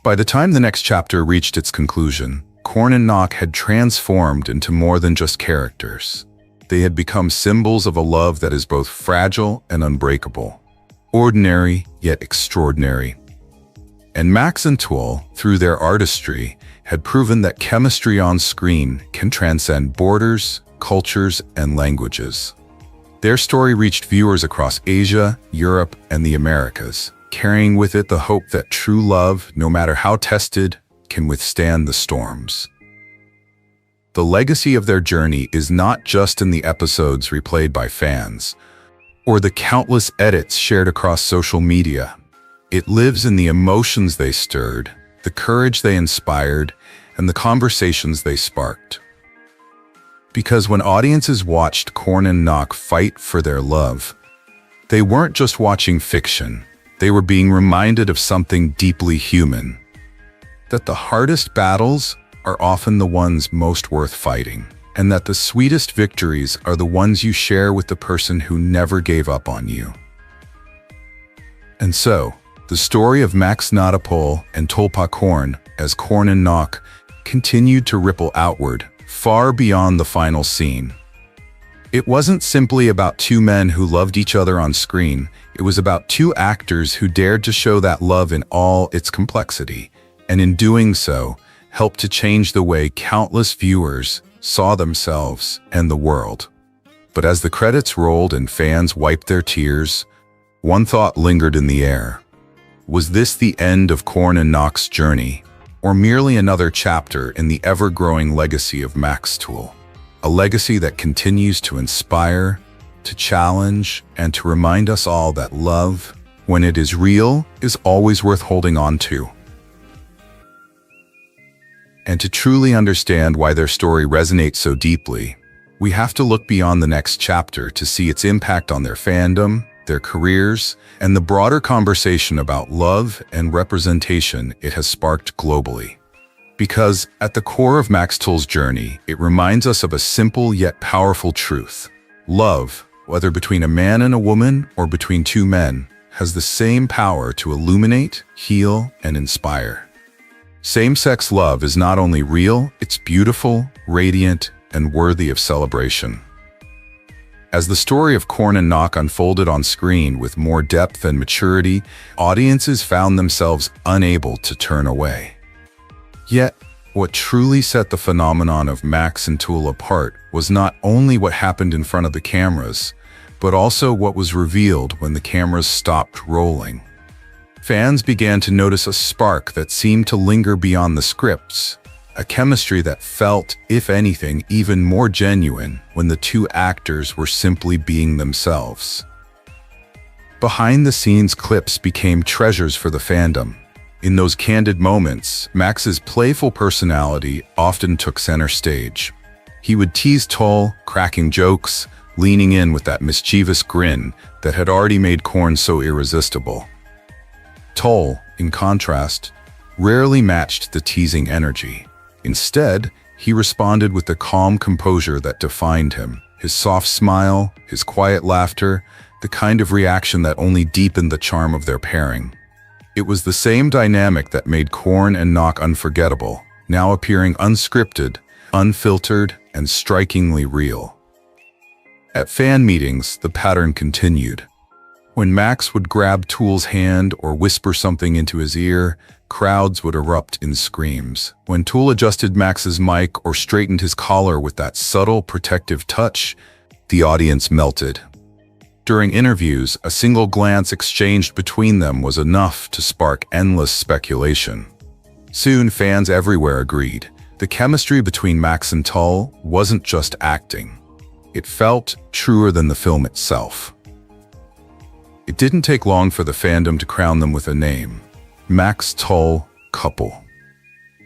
By the time the next chapter reached its conclusion, Korn and Knock had transformed into more than just characters. They had become symbols of a love that is both fragile and unbreakable, ordinary yet extraordinary. And Max and Tul, through their artistry, had proven that chemistry on screen can transcend borders, cultures, and languages. Their story reached viewers across Asia, Europe, and the Americas, carrying with it the hope that true love, no matter how tested, can withstand the storms. The legacy of their journey is not just in the episodes replayed by fans, or the countless edits shared across social media. It lives in the emotions they stirred, the courage they inspired, and the conversations they sparked. Because when audiences watched Korn and Knock fight for their love, they weren't just watching fiction, they were being reminded of something deeply human. That the hardest battles are often the ones most worth fighting, and that the sweetest victories are the ones you share with the person who never gave up on you. And so, the story of Max Nadapol and Tul Korn as Korn and Knock continued to ripple outward, far beyond the final scene. It wasn't simply about two men who loved each other on screen, it was about two actors who dared to show that love in all its complexity, and in doing so, helped to change the way countless viewers saw themselves and the world. But as the credits rolled and fans wiped their tears, one thought lingered in the air. Was this the end of Korn and Knock's journey, or merely another chapter in the ever-growing legacy of Max Tul? A legacy that continues to inspire, to challenge, and to remind us all that love, when it is real, is always worth holding on to. And to truly understand why their story resonates so deeply, we have to look beyond the next chapter to see its impact on their fandom, their careers, and the broader conversation about love and representation it has sparked globally. Because at the core of Max Tul's journey, it reminds us of a simple yet powerful truth. Love, whether between a man and a woman or between two men, has the same power to illuminate, heal, and inspire. Same-sex love is not only real, it's beautiful, radiant, and worthy of celebration. As the story of Korn and Knock unfolded on screen with more depth and maturity, audiences found themselves unable to turn away. Yet, what truly set the phenomenon of Max and Tul apart was not only what happened in front of the cameras, but also what was revealed when the cameras stopped rolling. Fans began to notice a spark that seemed to linger beyond the scripts, a chemistry that felt, if anything, even more genuine when the two actors were simply being themselves. Behind-the-scenes clips became treasures for the fandom, In those candid moments, Max's playful personality often took center stage. He would tease Tul, cracking jokes, leaning in with that mischievous grin that had already made Korn so irresistible. Tul, in contrast, rarely matched the teasing energy. Instead, he responded with the calm composure that defined him. His soft smile, his quiet laughter, the kind of reaction that only deepened the charm of their pairing. It was the same dynamic that made Korn and Knock unforgettable, now appearing unscripted, unfiltered, and strikingly real. At fan meetings, the pattern continued. When Max would grab Tul's hand or whisper something into his ear, crowds would erupt in screams. When Tul adjusted Max's mic or straightened his collar with that subtle, protective touch, the audience melted. During interviews, a single glance exchanged between them was enough to spark endless speculation. Soon, fans everywhere agreed. The chemistry between Max and Tul wasn't just acting. It felt truer than the film itself. It didn't take long for the fandom to crown them with a name: Max-Tul couple.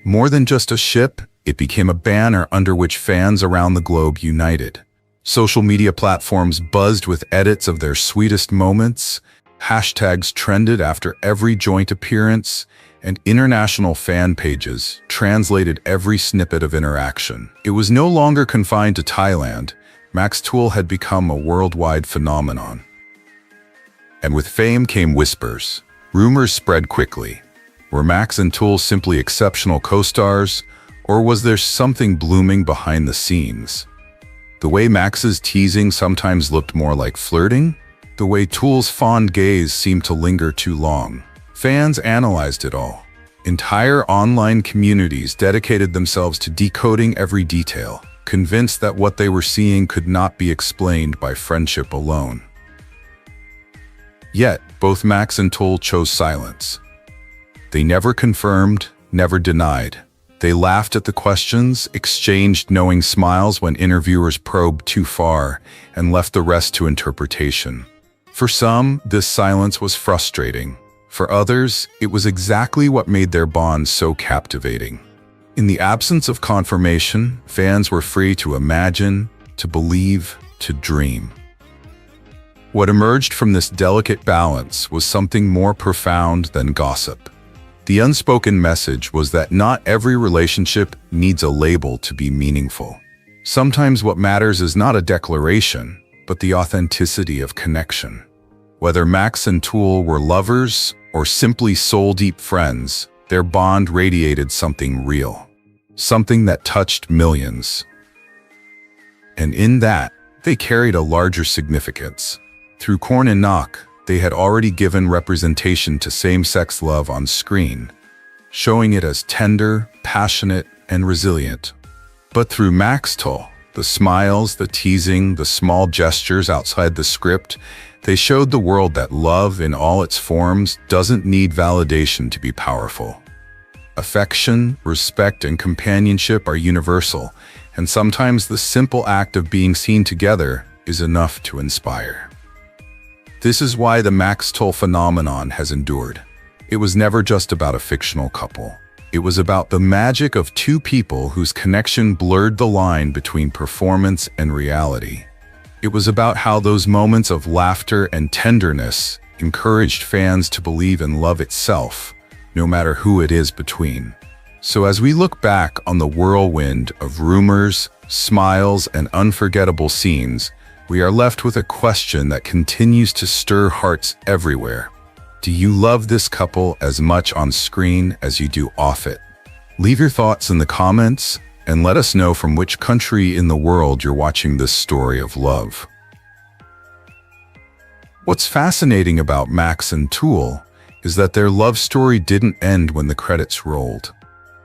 More than just a ship, it became a banner under which fans around the globe united. Social media platforms buzzed with edits of their sweetest moments, hashtags trended after every joint appearance, and international fan pages translated every snippet of interaction. It was no longer confined to Thailand. Max-Tul had become a worldwide phenomenon. And with fame came whispers. Rumors spread quickly. Were Max and Tul simply exceptional co-stars, or was there something blooming behind the scenes? The way Max's teasing sometimes looked more like flirting, the way Tul's fond gaze seemed to linger too long. Fans analyzed it all. Entire online communities dedicated themselves to decoding every detail, convinced that what they were seeing could not be explained by friendship alone. Yet, both Max and Tul chose silence. They never confirmed, never denied. They laughed at the questions, exchanged knowing smiles when interviewers probed too far, and left the rest to interpretation. For some, this silence was frustrating. For others, it was exactly what made their bond so captivating. In the absence of confirmation, fans were free to imagine, to believe, to dream. What emerged from this delicate balance was something more profound than gossip. The unspoken message was that not every relationship needs a label to be meaningful. Sometimes what matters is not a declaration, but the authenticity of connection. Whether Max and Tul were lovers or simply soul-deep friends, their bond radiated something real, something that touched millions. And in that, they carried a larger significance. Through Korn and Knock, they had already given representation to same-sex love on screen, showing it as tender, passionate, and resilient. But through Max-Tul, the smiles, the teasing, the small gestures outside the script, they showed the world that love in all its forms doesn't need validation to be powerful. Affection, respect, and companionship are universal, and sometimes the simple act of being seen together is enough to inspire. This is why the Max-Tul phenomenon has endured. It was never just about a fictional couple. It was about the magic of two people whose connection blurred the line between performance and reality. It was about how those moments of laughter and tenderness encouraged fans to believe in love itself, no matter who it is between. So as we look back on the whirlwind of rumors, smiles, and unforgettable scenes, we are left with a question that continues to stir hearts everywhere. Do you love this couple as much on screen as you do off it? Leave your thoughts in the comments and let us know from which country in the world you're watching this story of love. What's fascinating about Max and Tul is that their love story didn't end when the credits rolled.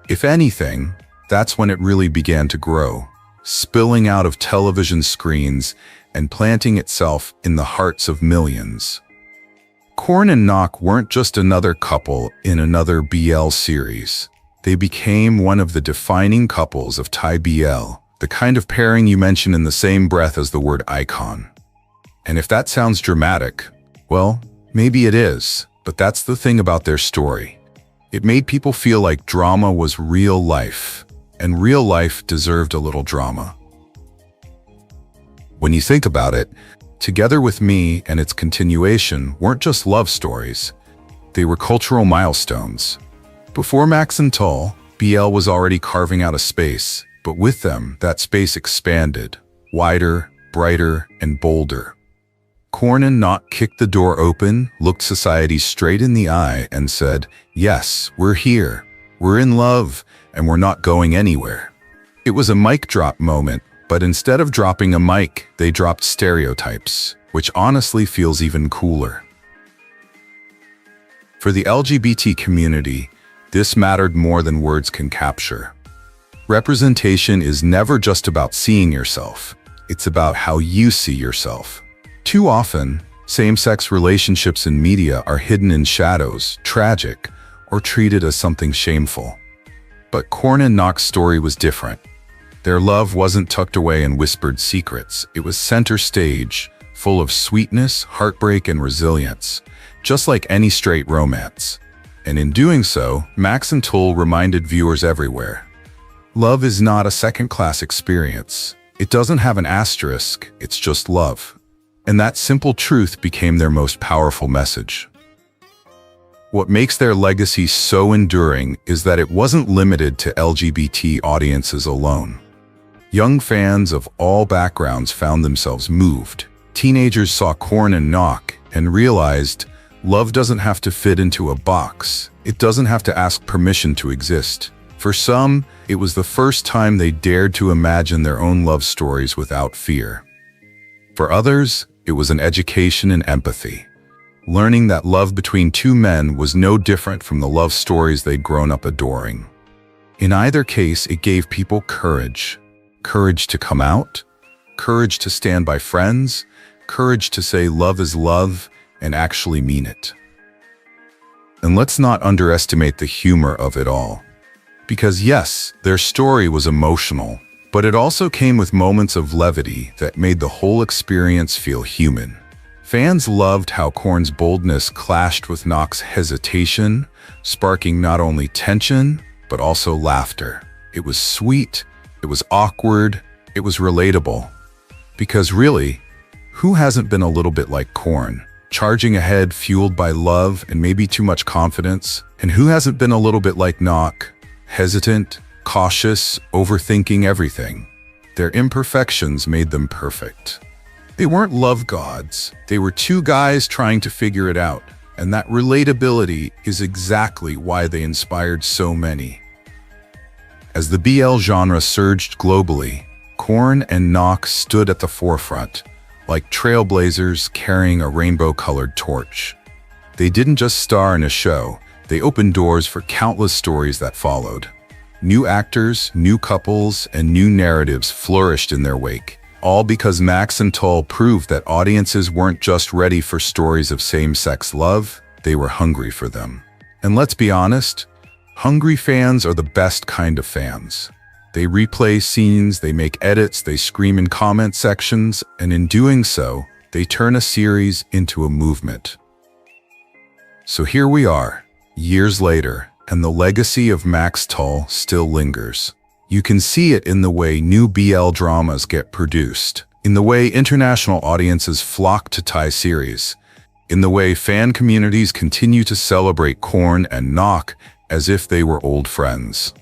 If anything, that's when it really began to grow, spilling out of television screens and planting itself in the hearts of millions. Korn and Knock weren't just another couple in another BL series. They became one of the defining couples of Thai BL, the kind of pairing you mention in the same breath as the word icon. And if that sounds dramatic, well, maybe it is, but that's the thing about their story. It made people feel like drama was real life, and real life deserved a little drama. When you think about it, Together with Me and its continuation weren't just love stories. They were cultural milestones. Before Max and Tul, BL was already carving out a space, but with them, that space expanded, wider, brighter, and bolder. Korn and Knock kicked the door open, looked society straight in the eye, and said, "Yes, we're here. We're in love, and we're not going anywhere." It was a mic drop moment, but instead of dropping a mic, they dropped stereotypes, which honestly feels even cooler. For the LGBT community, this mattered more than words can capture. Representation is never just about seeing yourself. It's about how you see yourself. Too often, same-sex relationships in media are hidden in shadows, tragic, or treated as something shameful. But Korn and Knock's story was different. Their love wasn't tucked away in whispered secrets. It was center stage, full of sweetness, heartbreak, and resilience, just like any straight romance. And in doing so, Max and Tul reminded viewers everywhere. Love is not a second-class experience. It doesn't have an asterisk, it's just love. And that simple truth became their most powerful message. What makes their legacy so enduring is that it wasn't limited to LGBT audiences alone. Young fans of all backgrounds found themselves moved. Teenagers saw Korn and Knock and realized love doesn't have to fit into a box. It doesn't have to ask permission to exist. For some, it was the first time they dared to imagine their own love stories without fear. For others, it was an education in empathy, learning that love between two men was no different from the love stories they'd grown up adoring. In either case, it gave people courage. Courage to come out, courage to stand by friends, courage to say love is love and actually mean it. And let's not underestimate the humor of it all. Because yes, their story was emotional, but it also came with moments of levity that made the whole experience feel human. Fans loved how Korn's boldness clashed with Knock's hesitation, sparking not only tension, but also laughter. It was sweet, it was awkward, it was relatable. Because really, who hasn't been a little bit like Korn, charging ahead fueled by love and maybe too much confidence? And who hasn't been a little bit like Knock, hesitant, cautious, overthinking everything? Their imperfections made them perfect. They weren't love gods, they were two guys trying to figure it out, and that relatability is exactly why they inspired so many. As the BL genre surged globally, Korn and Knock stood at the forefront, like trailblazers carrying a rainbow-colored torch. They didn't just star in a show, they opened doors for countless stories that followed. New actors, new couples, and new narratives flourished in their wake, all because Max and Tul proved that audiences weren't just ready for stories of same-sex love, they were hungry for them. And let's be honest, hungry fans are the best kind of fans. They replay scenes, they make edits, they scream in comment sections, and in doing so, they turn a series into a movement. So here we are, years later, and the legacy of Max Tul still lingers. You can see it in the way new BL dramas get produced, in the way international audiences flock to Thai series, in the way fan communities continue to celebrate Korn and Knock as if they were old friends.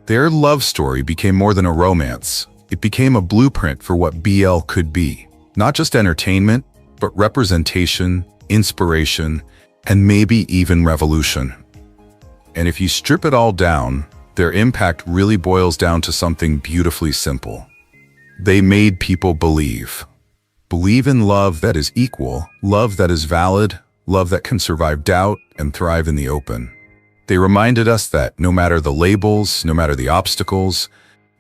Their love story became more than a romance. It became a blueprint for what BL could be. Not just entertainment, but representation, inspiration, and maybe even revolution. And if you strip it all down, their impact really boils down to something beautifully simple. They made people believe. Believe in love that is equal, love that is valid, love that can survive doubt and thrive in the open. They reminded us that no matter the labels, no matter the obstacles,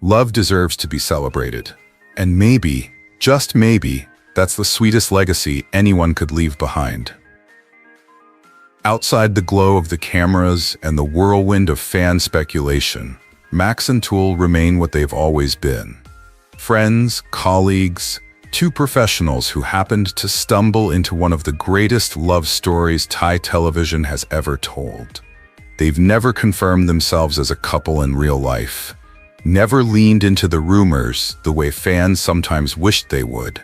love deserves to be celebrated. And maybe, just maybe, that's the sweetest legacy anyone could leave behind. Outside the glow of the cameras and the whirlwind of fan speculation, Max and Tul remain what they've always been. Friends, colleagues, two professionals who happened to stumble into one of the greatest love stories Thai television has ever told. They've never confirmed themselves as a couple in real life, never leaned into the rumors the way fans sometimes wished they would.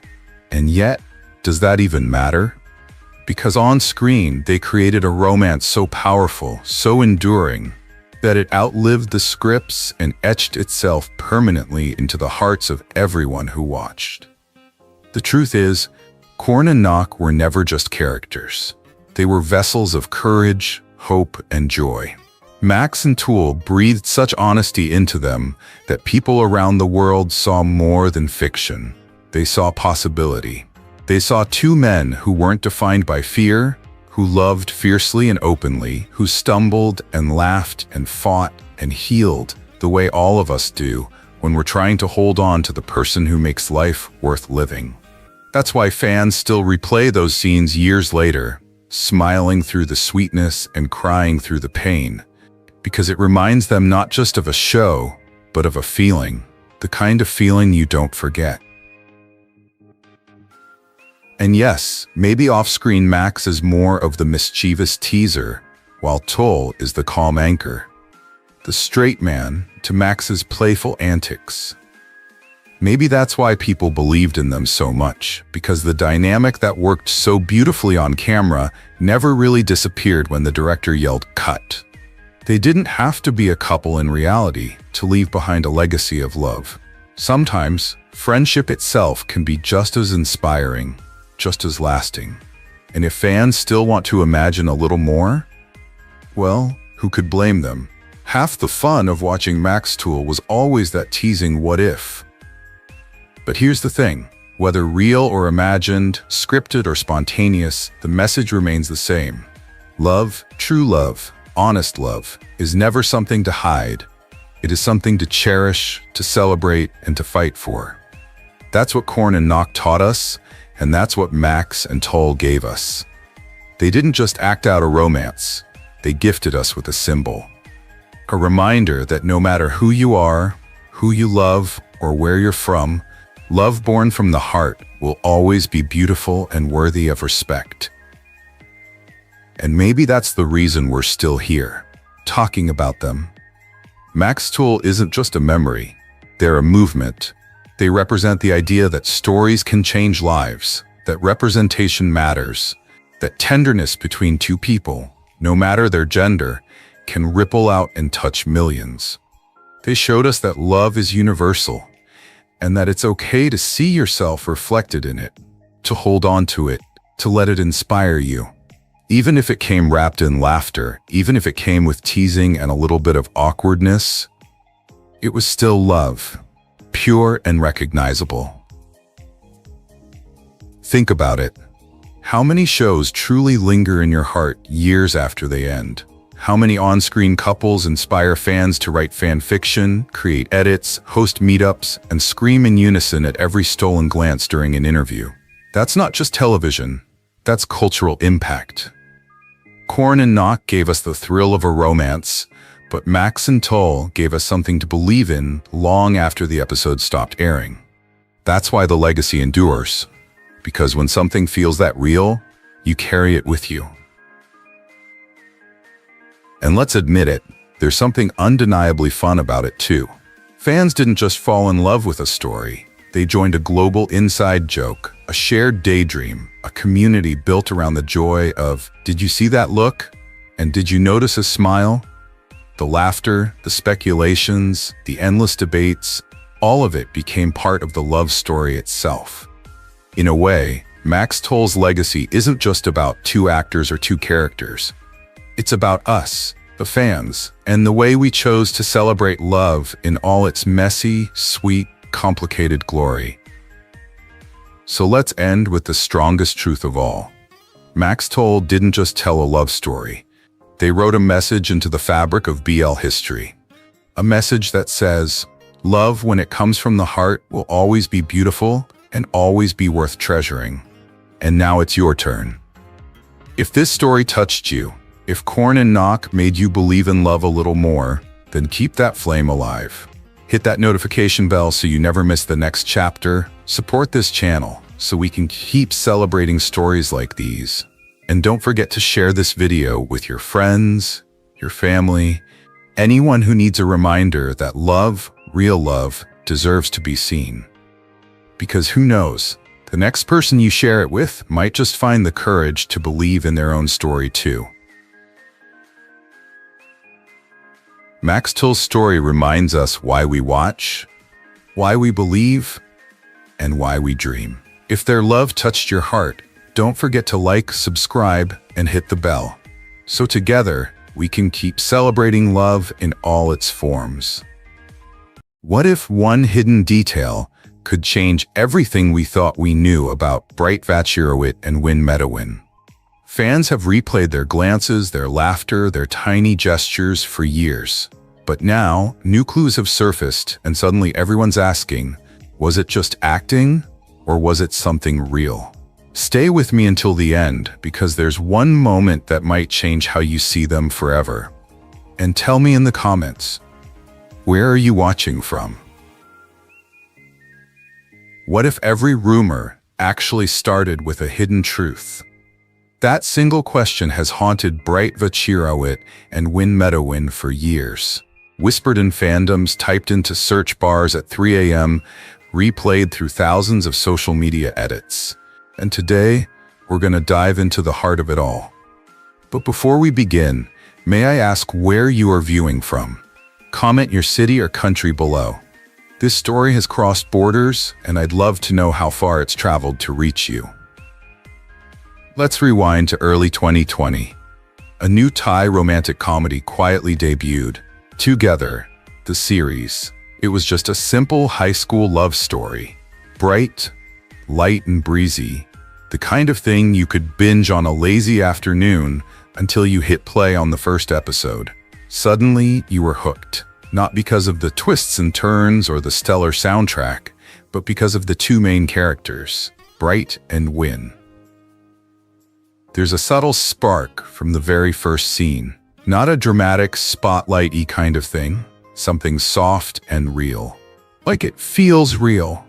And yet, does that even matter? Because on screen, they created a romance so powerful, so enduring, that it outlived the scripts and etched itself permanently into the hearts of everyone who watched. The truth is, Corn and Knock were never just characters. They were vessels of courage, hope, and joy. Max and Tul breathed such honesty into them that people around the world saw more than fiction. They saw possibility. They saw two men who weren't defined by fear, who loved fiercely and openly, who stumbled and laughed and fought and healed the way all of us do when we're trying to hold on to the person who makes life worth living. That's why fans still replay those scenes years later, smiling through the sweetness and crying through the pain, because it reminds them not just of a show, but of a feeling, the kind of feeling you don't forget. And yes, maybe off-screen Max is more of the mischievous teaser, while Tul is the calm anchor, the straight man to Max's playful antics. Maybe that's why people believed in them so much, because the dynamic that worked so beautifully on camera never really disappeared when the director yelled "cut." They didn't have to be a couple in reality to leave behind a legacy of love. Sometimes, friendship itself can be just as inspiring, just as lasting. And if fans still want to imagine a little more, well, who could blame them? Half the fun of watching Max Tul was always that teasing what if. But here's the thing, whether real or imagined, scripted or spontaneous, the message remains the same. Love, true love, honest love, is never something to hide. It is something to cherish, to celebrate, and to fight for. That's what Corn and Knock taught us, and that's what Max and Tul gave us. They didn't just act out a romance, they gifted us with a symbol. A reminder that no matter who you are, who you love, or where you're from, love born from the heart will always be beautiful and worthy of respect. And maybe that's the reason we're still here, talking about them. Max Tul isn't just a memory, they're a movement. They represent the idea that stories can change lives, that representation matters, that tenderness between two people, no matter their gender, can ripple out and touch millions. They showed us that love is universal, and that it's okay to see yourself reflected in it, to hold on to it, to let it inspire you. Even if it came wrapped in laughter, even if it came with teasing and a little bit of awkwardness, it was still love, pure and recognizable. Think about it. How many shows truly linger in your heart years after they end? How many on-screen couples inspire fans to write fan fiction, create edits, host meetups, and scream in unison at every stolen glance during an interview? That's not just television, that's cultural impact. Corn and Knock gave us the thrill of a romance, but Max and Tul gave us something to believe in long after the episode stopped airing. That's why the legacy endures, because when something feels that real, you carry it with you. And let's admit it, there's something undeniably fun about it too. Fans didn't just fall in love with a story, they joined a global inside joke, a shared daydream, a community built around the joy of, "Did you see that look? And did you notice a smile?" The laughter, the speculations, the endless debates, all of it became part of the love story itself. In a way, Max Tul's legacy isn't just about two actors or two characters. It's about us, the fans, and the way we chose to celebrate love in all its messy, sweet, complicated glory. So let's end with the strongest truth of all. Max Tul didn't just tell a love story. They wrote a message into the fabric of BL history. A message that says, love when it comes from the heart will always be beautiful and always be worth treasuring. And now it's your turn. If this story touched you, if Corn and Knock made you believe in love a little more, then keep that flame alive. Hit that notification bell so you never miss the next chapter. Support this channel so we can keep celebrating stories like these. And don't forget to share this video with your friends, your family, anyone who needs a reminder that love, real love, deserves to be seen. Because who knows, the next person you share it with might just find the courage to believe in their own story too. Max Tul's story reminds us why we watch, why we believe, and why we dream. If their love touched your heart, don't forget to like, subscribe, and hit the bell, so together we can keep celebrating love in all its forms. What if one hidden detail could change everything we thought we knew about Bright Vachirowit and Win Medawin? Fans have replayed their glances, their laughter, their tiny gestures for years. But now, new clues have surfaced, and suddenly everyone's asking, was it just acting, or was it something real? Stay with me until the end, because there's one moment that might change how you see them forever. And tell me in the comments, where are you watching from? What if every rumor actually started with a hidden truth? That single question has haunted Bright Vachirowit and Win Medawin for years. Whispered in fandoms, typed into search bars at 3 a.m., replayed through thousands of social media edits. And today, we're going to dive into the heart of it all. But before we begin, may I ask where you are viewing from? Comment your city or country below. This story has crossed borders, and I'd love to know how far it's traveled to reach you. Let's rewind to early 2020. A new Thai romantic comedy quietly debuted, Together, the series. It was just a simple high school love story. Bright, light and breezy. The kind of thing you could binge on a lazy afternoon until you hit play on the first episode. Suddenly, you were hooked. Not because of the twists and turns or the stellar soundtrack, but because of the two main characters, Bright and Win. There's a subtle spark from the very first scene. Not a dramatic, spotlight-y kind of thing. Something soft and real. Like it feels real.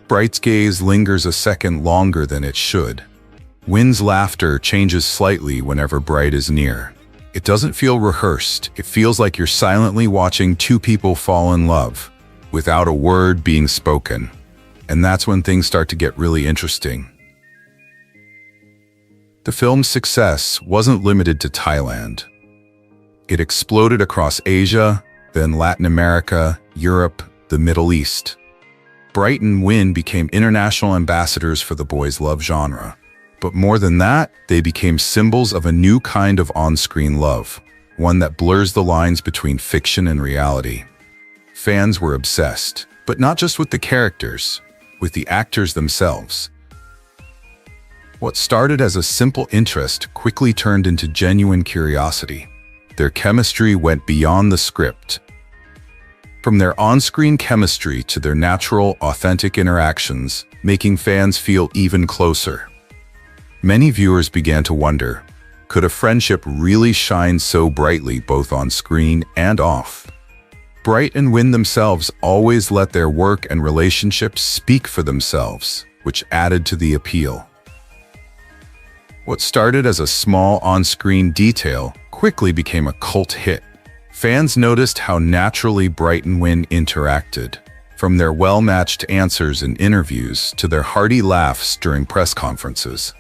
Bright's gaze lingers a second longer than it should. Win's laughter changes slightly whenever Bright is near. It doesn't feel rehearsed. It feels like you're silently watching two people fall in love, without a word being spoken. And that's when things start to get really interesting. The film's success wasn't limited to Thailand. It exploded across Asia, then Latin America, Europe, the Middle East. Bright and Win became international ambassadors for the boys' love genre. But more than that, they became symbols of a new kind of on-screen love, one that blurs the lines between fiction and reality. Fans were obsessed, but not just with the characters, with the actors themselves. What started as a simple interest quickly turned into genuine curiosity. Their chemistry went beyond the script. From their on-screen chemistry to their natural, authentic interactions, making fans feel even closer. Many viewers began to wonder, could a friendship really shine so brightly both on screen and off? Bright and Win themselves always let their work and relationships speak for themselves, which added to the appeal. What started as a small on-screen detail quickly became a cult hit. Fans noticed how naturally Bright and Win interacted, from their well-matched answers in interviews to their hearty laughs during press conferences.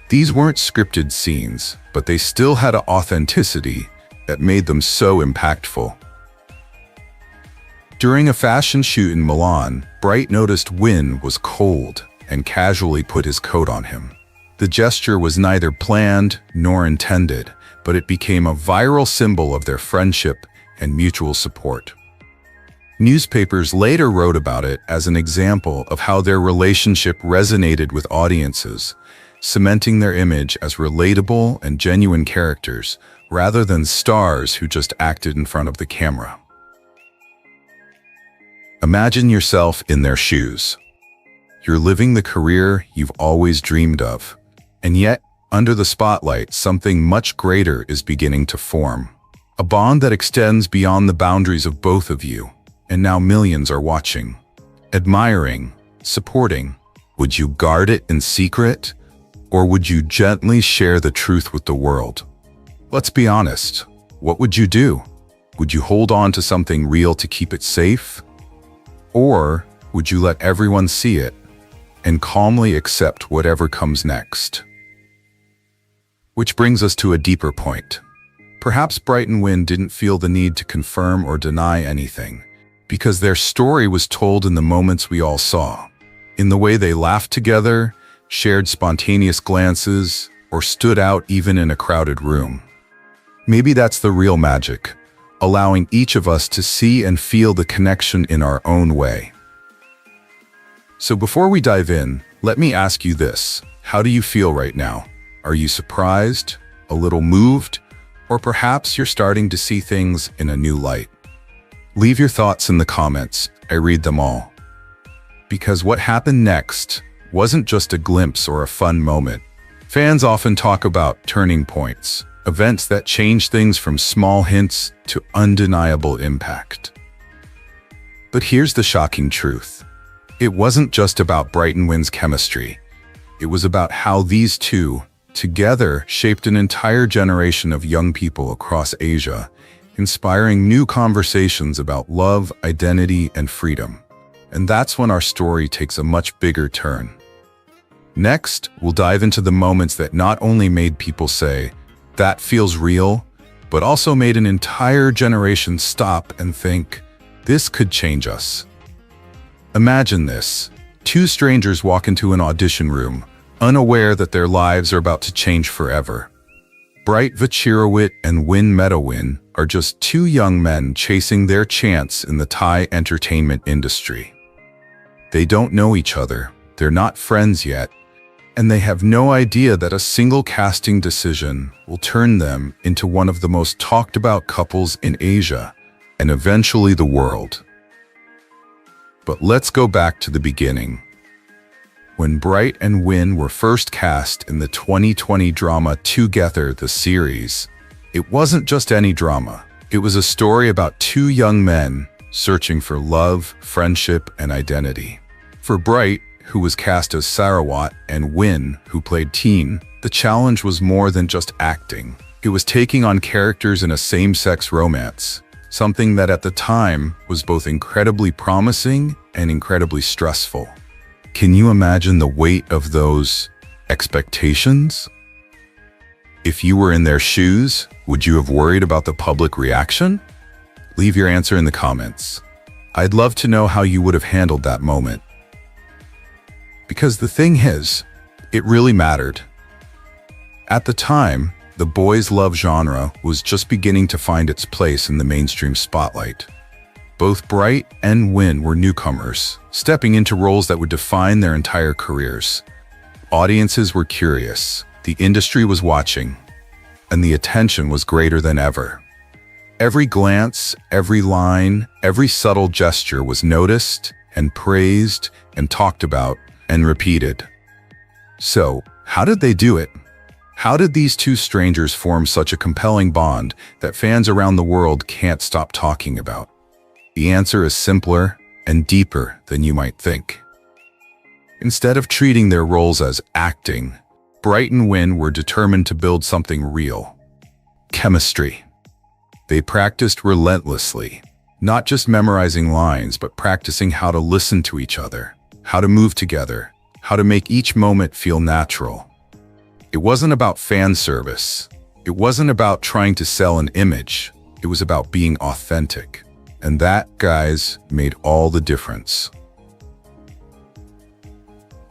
These weren't scripted scenes, but they still had an authenticity that made them so impactful. During a fashion shoot in Milan, Bright noticed Win was cold and casually put his coat on him. The gesture was neither planned nor intended, but it became a viral symbol of their friendship and mutual support. Newspapers later wrote about it as an example of how their relationship resonated with audiences, cementing their image as relatable and genuine characters rather than stars who just acted in front of the camera. Imagine yourself in their shoes. You're living the career you've always dreamed of, and yet, under the spotlight, something much greater is beginning to form. A bond that extends beyond the boundaries of both of you, and now millions are watching, admiring, supporting. Would you guard it in secret, or would you gently share the truth with the world? Let's be honest, what would you do? Would you hold on to something real to keep it safe? Or would you let everyone see it and calmly accept whatever comes next? Which brings us to a deeper point. Perhaps Bright and Win didn't feel the need to confirm or deny anything, because their story was told in the moments we all saw, in the way they laughed together, shared spontaneous glances, or stood out even in a crowded room. Maybe that's the real magic, allowing each of us to see and feel the connection in our own way. So before we dive in, let me ask you this. How do you feel right now? Are you surprised, a little moved, or perhaps you're starting to see things in a new light? Leave your thoughts in the comments. I read them all. Because what happened next wasn't just a glimpse or a fun moment. Fans often talk about turning points, events that change things from small hints to undeniable impact. But here's the shocking truth. It wasn't just about Bright and Win's chemistry. It was about how these two, together, shaped an entire generation of young people across Asia, inspiring new conversations about love, identity, and freedom. And that's when our story takes a much bigger turn. Next, we'll dive into the moments that not only made people say, "That feels real," but also made an entire generation stop and think, "This could change us." Imagine this. Two strangers walk into an audition room, unaware that their lives are about to change forever. Bright Vachirawit and Win Metawin are just two young men chasing their chance in the Thai entertainment industry. They don't know each other, they're not friends yet, and they have no idea that a single casting decision will turn them into one of the most talked about couples in Asia, and eventually the world. But let's go back to the beginning. When Bright and Win were first cast in the 2020 drama Together, the series, it wasn't just any drama. It was a story about two young men searching for love, friendship, and identity. For Bright, who was cast as Sarawat, and Win, who played Teen, the challenge was more than just acting. It was taking on characters in a same-sex romance, something that at the time was both incredibly promising and incredibly stressful. Can you imagine the weight of those expectations? If you were in their shoes, would you have worried about the public reaction? Leave your answer in the comments. I'd love to know how you would have handled that moment. Because the thing is, it really mattered. At the time, the boys' love genre was just beginning to find its place in the mainstream spotlight. Both Bright and Win were newcomers, stepping into roles that would define their entire careers. Audiences were curious, the industry was watching, and the attention was greater than ever. Every glance, every line, every subtle gesture was noticed and praised and talked about and repeated. So, how did they do it? How did these two strangers form such a compelling bond that fans around the world can't stop talking about? The answer is simpler and deeper than you might think. Instead of treating their roles as acting, Bright and Win were determined to build something real. Chemistry. They practiced relentlessly, not just memorizing lines, but practicing how to listen to each other, how to move together, how to make each moment feel natural. It wasn't about fan service. It wasn't about trying to sell an image. It was about being authentic. And that, guys, made all the difference.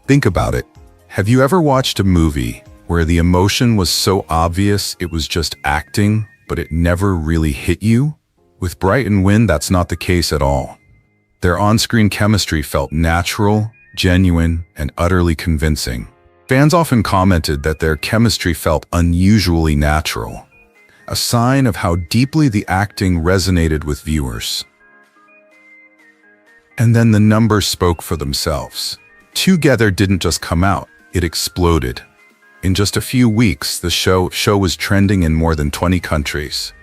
Think about it. Have you ever watched a movie where the emotion was so obvious it was just acting, but it never really hit you? With Bright and Win, that's not the case at all. Their on-screen chemistry felt natural, genuine, and utterly convincing. Fans often commented that their chemistry felt unusually natural, a sign of how deeply the acting resonated with viewers. And then the numbers spoke for themselves. Together didn't just come out, it exploded. In just a few weeks, the show was trending in more than 20 countries.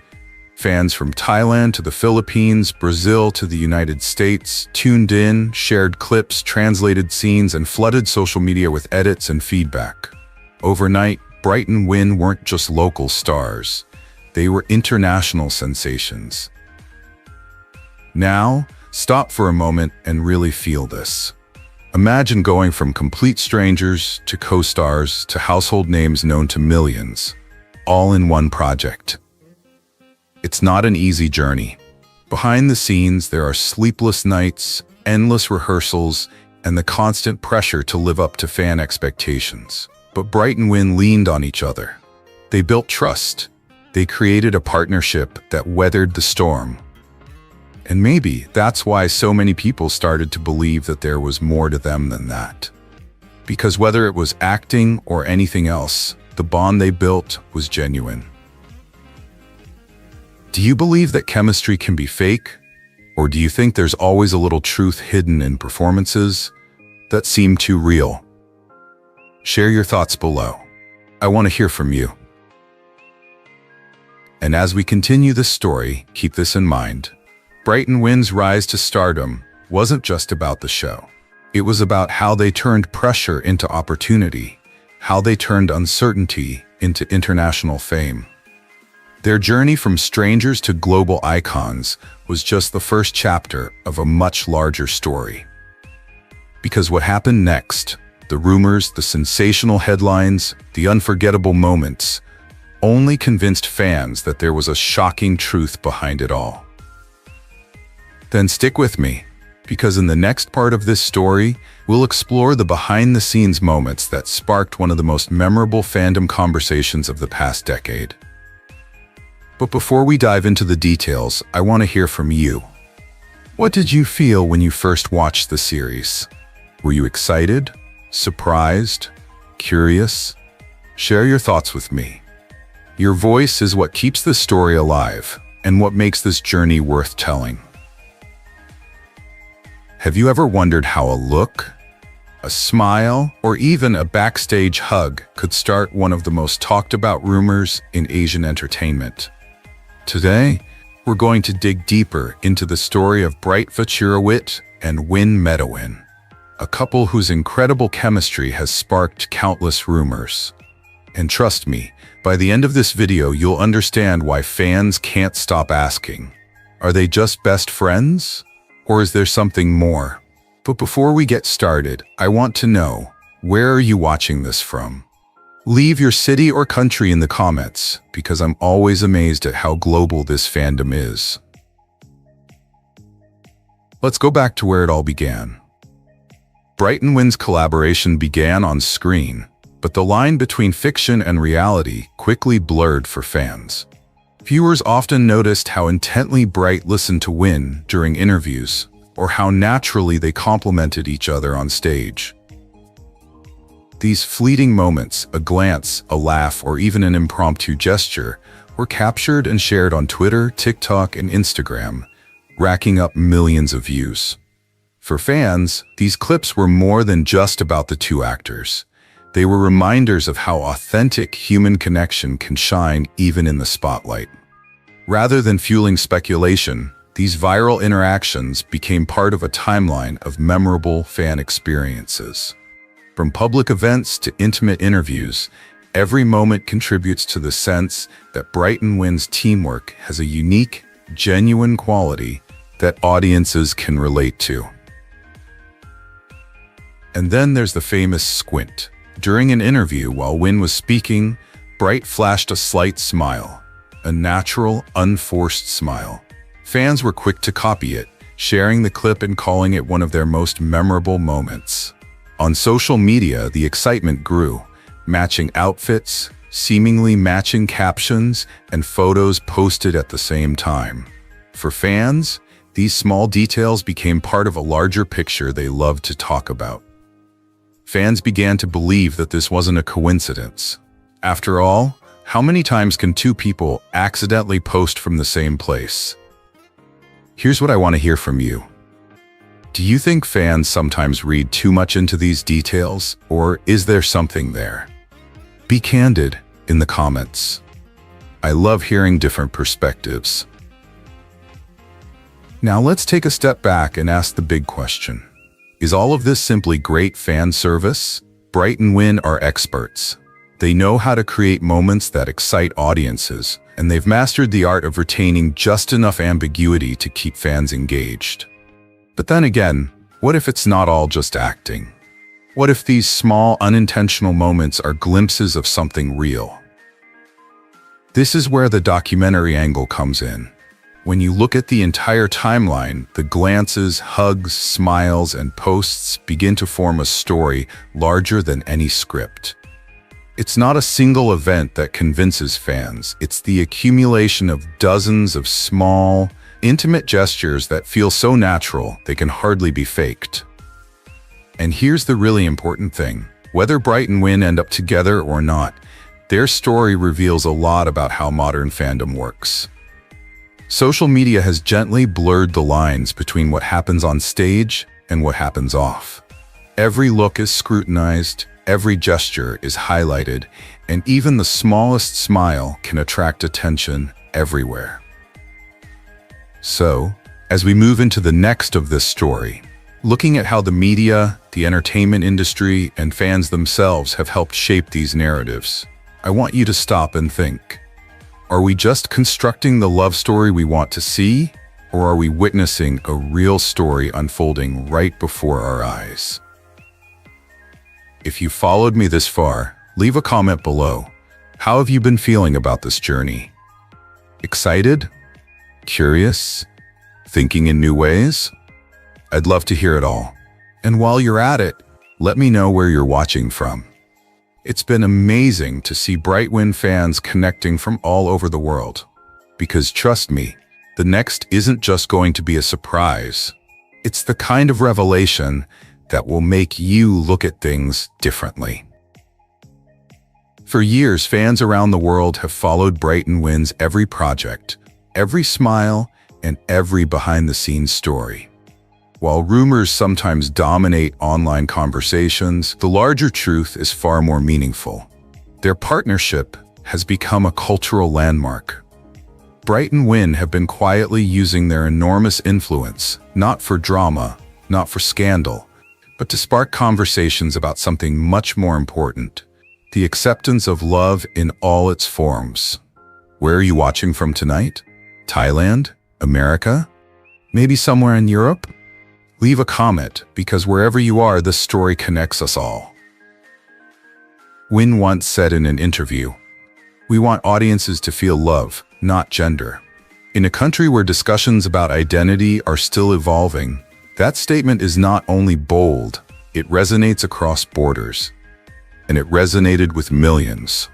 Fans from Thailand to the Philippines, Brazil to the United States tuned in, shared clips, translated scenes, and flooded social media with edits and feedback. Overnight, Bright and Win weren't just local stars. They were international sensations. Now, stop for a moment and really feel this. Imagine going from complete strangers to co-stars to household names known to millions, all in one project. It's not an easy journey. Behind the scenes, there are sleepless nights, endless rehearsals, and the constant pressure to live up to fan expectations. But Bright and Win leaned on each other. They built trust. They created a partnership that weathered the storm. And maybe that's why so many people started to believe that there was more to them than that. Because whether it was acting or anything else, the bond they built was genuine. Do you believe that chemistry can be fake? Or do you think there's always a little truth hidden in performances that seem too real? Share your thoughts below. I want to hear from you. And as we continue this story, keep this in mind. Bright and Win's rise to stardom wasn't just about the show. It was about how they turned pressure into opportunity, how they turned uncertainty into international fame. Their journey from strangers to global icons was just the first chapter of a much larger story. Because what happened next, the rumors, the sensational headlines, the unforgettable moments, only convinced fans that there was a shocking truth behind it all. Then stick with me, because in the next part of this story, we'll explore the behind-the-scenes moments that sparked one of the most memorable fandom conversations of the past decade. But before we dive into the details, I want to hear from you. What did you feel when you first watched the series? Were you excited? Surprised? Curious? Share your thoughts with me. Your voice is what keeps the story alive and what makes this journey worth telling. Have you ever wondered how a look, a smile, or even a backstage hug could start one of the most talked about rumors in Asian entertainment? Today, we're going to dig deeper into the story of Bright Vajrawit and Win Medawin, a couple whose incredible chemistry has sparked countless rumors. And trust me, by the end of this video, you'll understand why fans can't stop asking, are they just best friends? Or is there something more? But before we get started, I want to know, where are you watching this from? Leave your city or country in the comments, because I'm always amazed at how global this fandom is. Let's go back to where it all began. Bright and Win's collaboration began on screen, but the line between fiction and reality quickly blurred for fans. Viewers often noticed how intently Bright listened to Win during interviews, or how naturally they complimented each other on stage. These fleeting moments, a glance, a laugh, or even an impromptu gesture, were captured and shared on Twitter, TikTok, and Instagram, racking up millions of views. For fans, these clips were more than just about the two actors. They were reminders of how authentic human connection can shine even in the spotlight. Rather than fueling speculation, these viral interactions became part of a timeline of memorable fan experiences. From public events to intimate interviews, every moment contributes to the sense that Bright and Win's teamwork has a unique, genuine quality that audiences can relate to. And then there's the famous squint. During an interview while Win was speaking, Bright flashed a slight smile, a natural, unforced smile. Fans were quick to copy it, sharing the clip and calling it one of their most memorable moments. On social media, the excitement grew, matching outfits, seemingly matching captions, and photos posted at the same time. For fans, these small details became part of a larger picture they loved to talk about. Fans began to believe that this wasn't a coincidence. After all, how many times can two people accidentally post from the same place? Here's what I want to hear from you. Do you think fans sometimes read too much into these details, or is there something there? Be candid in the comments. I love hearing different perspectives. Now let's take a step back and ask the big question. Is all of this simply great fan service? Bright and Win are experts. They know how to create moments that excite audiences, and they've mastered the art of retaining just enough ambiguity to keep fans engaged. But then again, what if it's not all just acting? What if these small, unintentional moments are glimpses of something real? This is where the documentary angle comes in. When you look at the entire timeline, the glances, hugs, smiles, and posts begin to form a story larger than any script. It's not a single event that convinces fans. It's the accumulation of dozens of small, intimate gestures that feel so natural they can hardly be faked. And here's the really important thing. Whether Bright and Win end up together or not, their story reveals a lot about how modern fandom works. Social media has gently blurred the lines between what happens on stage and what happens off. Every look is scrutinized, every gesture is highlighted, and even the smallest smile can attract attention everywhere. So, as we move into the next of this story, looking at how the media, the entertainment industry, and fans themselves have helped shape these narratives, I want you to stop and think. Are we just constructing the love story we want to see, or are we witnessing a real story unfolding right before our eyes? If you followed me this far, leave a comment below. How have you been feeling about this journey? Excited? Curious? Thinking in new ways? I'd love to hear it all. And while you're at it, let me know where you're watching from. It's been amazing to see Brightwin fans connecting from all over the world. Because trust me, the next isn't just going to be a surprise. It's the kind of revelation that will make you look at things differently. For years, fans around the world have followed Bright and Win's every project, every smile, and every behind-the-scenes story. While rumors sometimes dominate online conversations, the larger truth is far more meaningful. Their partnership has become a cultural landmark. Bright and Win have been quietly using their enormous influence, not for drama, not for scandal, but to spark conversations about something much more important: the acceptance of love in all its forms. Where are you watching from tonight? Thailand? America? Maybe somewhere in Europe? Leave a comment, because wherever you are, this story connects us all. Win once said in an interview, "We want audiences to feel love, not gender." In a country where discussions about identity are still evolving, that statement is not only bold, it resonates across borders. And it resonated with millions.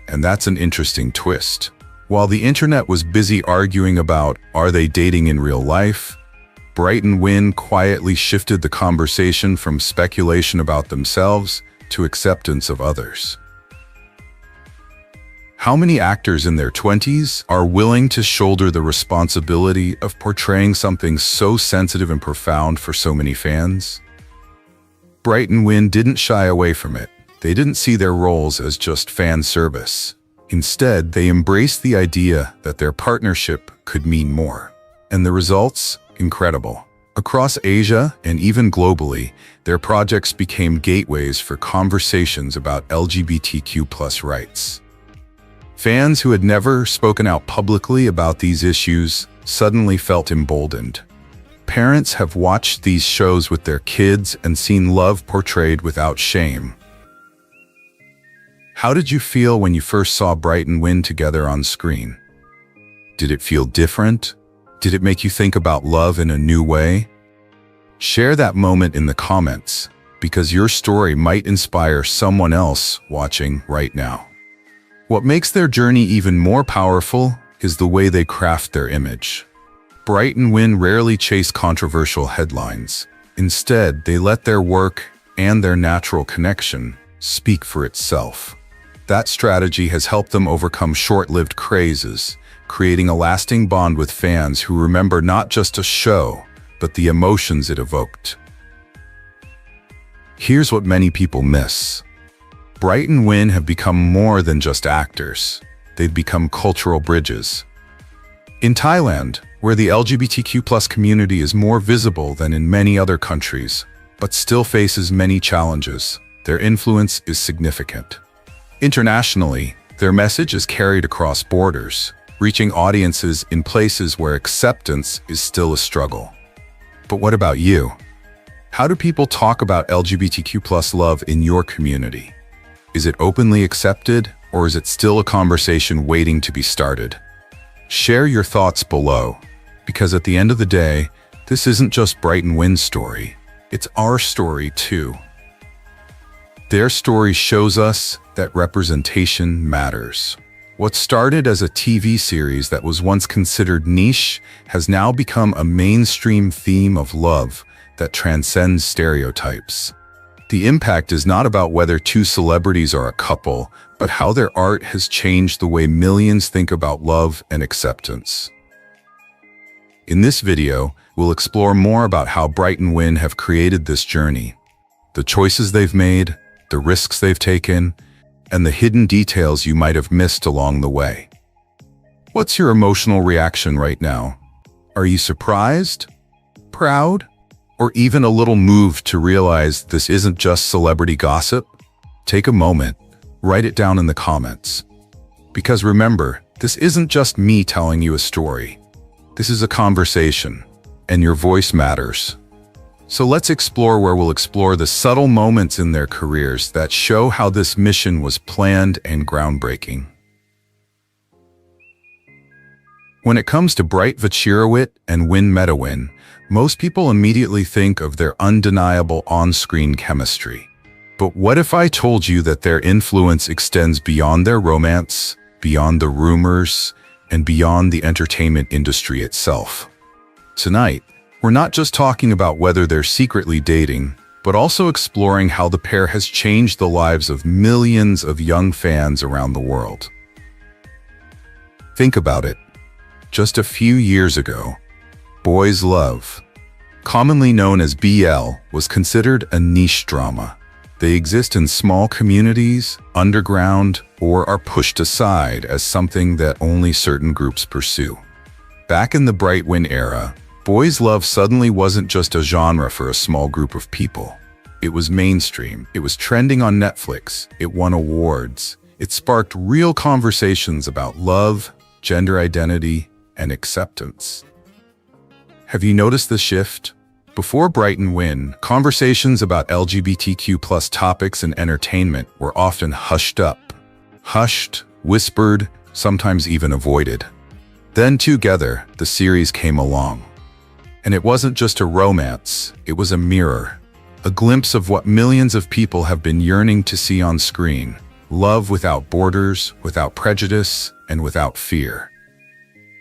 And that's an interesting twist. While the internet was busy arguing about, are they dating in real life? Bright and Win quietly shifted the conversation from speculation about themselves to acceptance of others. How many actors in their 20s are willing to shoulder the responsibility of portraying something so sensitive and profound for so many fans? Bright and Win didn't shy away from it. They didn't see their roles as just fan service. Instead, they embraced the idea that their partnership could mean more. And the results? Incredible. Across Asia and even globally, their projects became gateways for conversations about LGBTQ+ rights. Fans who had never spoken out publicly about these issues suddenly felt emboldened. Parents have watched these shows with their kids and seen love portrayed without shame. How did you feel when you first saw Bright and Win together on screen? Did it feel different? Did it make you think about love in a new way? Share that moment in the comments, because your story might inspire someone else watching right now. What makes their journey even more powerful is the way they craft their image. Bright and Win rarely chase controversial headlines. Instead, they let their work and their natural connection speak for itself. That strategy has helped them overcome short-lived crazes, creating a lasting bond with fans who remember not just a show, but the emotions it evoked. Here's what many people miss. Bright and Win have become more than just actors. They've become cultural bridges. In Thailand, where the LGBTQ+ community is more visible than in many other countries, but still faces many challenges, their influence is significant. Internationally, Their message is carried across borders, reaching audiences in places where acceptance is still a struggle. But what about you? How do people talk about LGBTQ+ love in your community? Is it openly accepted, or is it still a conversation waiting to be started? Share your thoughts below, because at the end of the day, this isn't just Bright and Wynn's story, it's our story too. Their story shows us that representation matters. What started as a TV series that was once considered niche has now become a mainstream theme of love that transcends stereotypes. The impact is not about whether two celebrities are a couple, but how their art has changed the way millions think about love and acceptance. In this video, we'll explore more about how Bright and Wynn have created this journey, the choices they've made, the risks they've taken, and the hidden details you might have missed along the way. What's your emotional reaction right now? Are you surprised, proud, or even a little moved to realize this isn't just celebrity gossip? Take a moment, write it down in the comments. Because remember, this isn't just me telling you a story. This is a conversation, and your voice matters. So let's explore where we'll explore the subtle moments in their careers that show how this mission was planned and groundbreaking. When it comes to Bright Vachirowit and Wynn Medawin, most people immediately think of their undeniable on-screen chemistry. But what if I told you that their influence extends beyond their romance, beyond the rumors, and beyond the entertainment industry itself? Tonight, we're not just talking about whether they're secretly dating, but also exploring how the pair has changed the lives of millions of young fans around the world. Think about it. Just a few years ago, Boys Love, commonly known as BL, was considered a niche drama. They exist in small communities, underground, or are pushed aside as something that only certain groups pursue. Back in the Bright Wynn era, Boys Love suddenly wasn't just a genre for a small group of people. It was mainstream, it was trending on Netflix, it won awards, it sparked real conversations about love, gender identity, and acceptance. Have you noticed the shift? Before Bright and Wynn, conversations about LGBTQ+ topics and entertainment were often hushed up. Hushed, whispered, sometimes even avoided. Then together, the series came along. And it wasn't just a romance, it was a mirror. A glimpse of what millions of people have been yearning to see on screen. Love without borders, without prejudice, and without fear.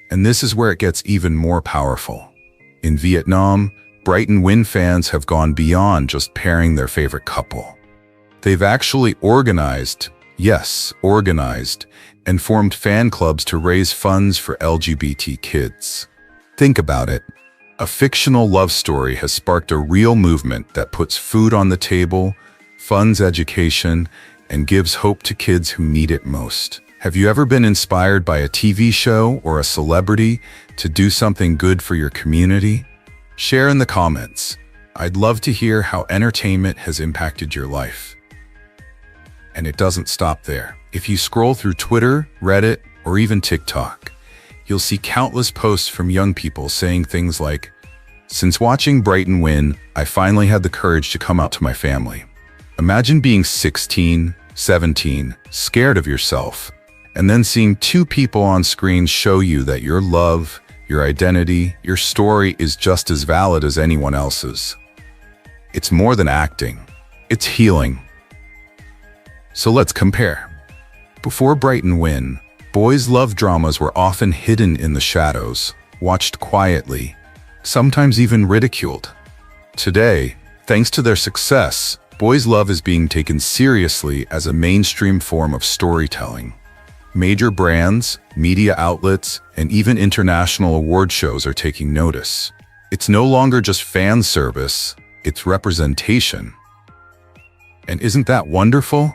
And this is where it gets even more powerful. In Vietnam, Bright and Wynn fans have gone beyond just pairing their favorite couple. They've actually organized, yes, organized, and formed fan clubs to raise funds for LGBT kids. Think about it. A fictional love story has sparked a real movement that puts food on the table, funds education, and gives hope to kids who need it most. Have you ever been inspired by a TV show or a celebrity to do something good for your community? Share in the comments. I'd love to hear how entertainment has impacted your life. And it doesn't stop there. If you scroll through Twitter, Reddit, or even TikTok, you'll see countless posts from young people saying things like, "Since watching Bright and Wynn, I finally had the courage to come out to my family." Imagine being 16, 17, scared of yourself, and then seeing two people on screen show you that your love, your identity, your story is just as valid as anyone else's. It's more than acting. It's healing. So let's compare. Before Bright and Wynn, boys' love dramas were often hidden in the shadows, watched quietly, sometimes even ridiculed. Today, thanks to their success, boys' love is being taken seriously as a mainstream form of storytelling. Major brands, media outlets, and even international award shows are taking notice. It's no longer just fan service, it's representation. And isn't that wonderful?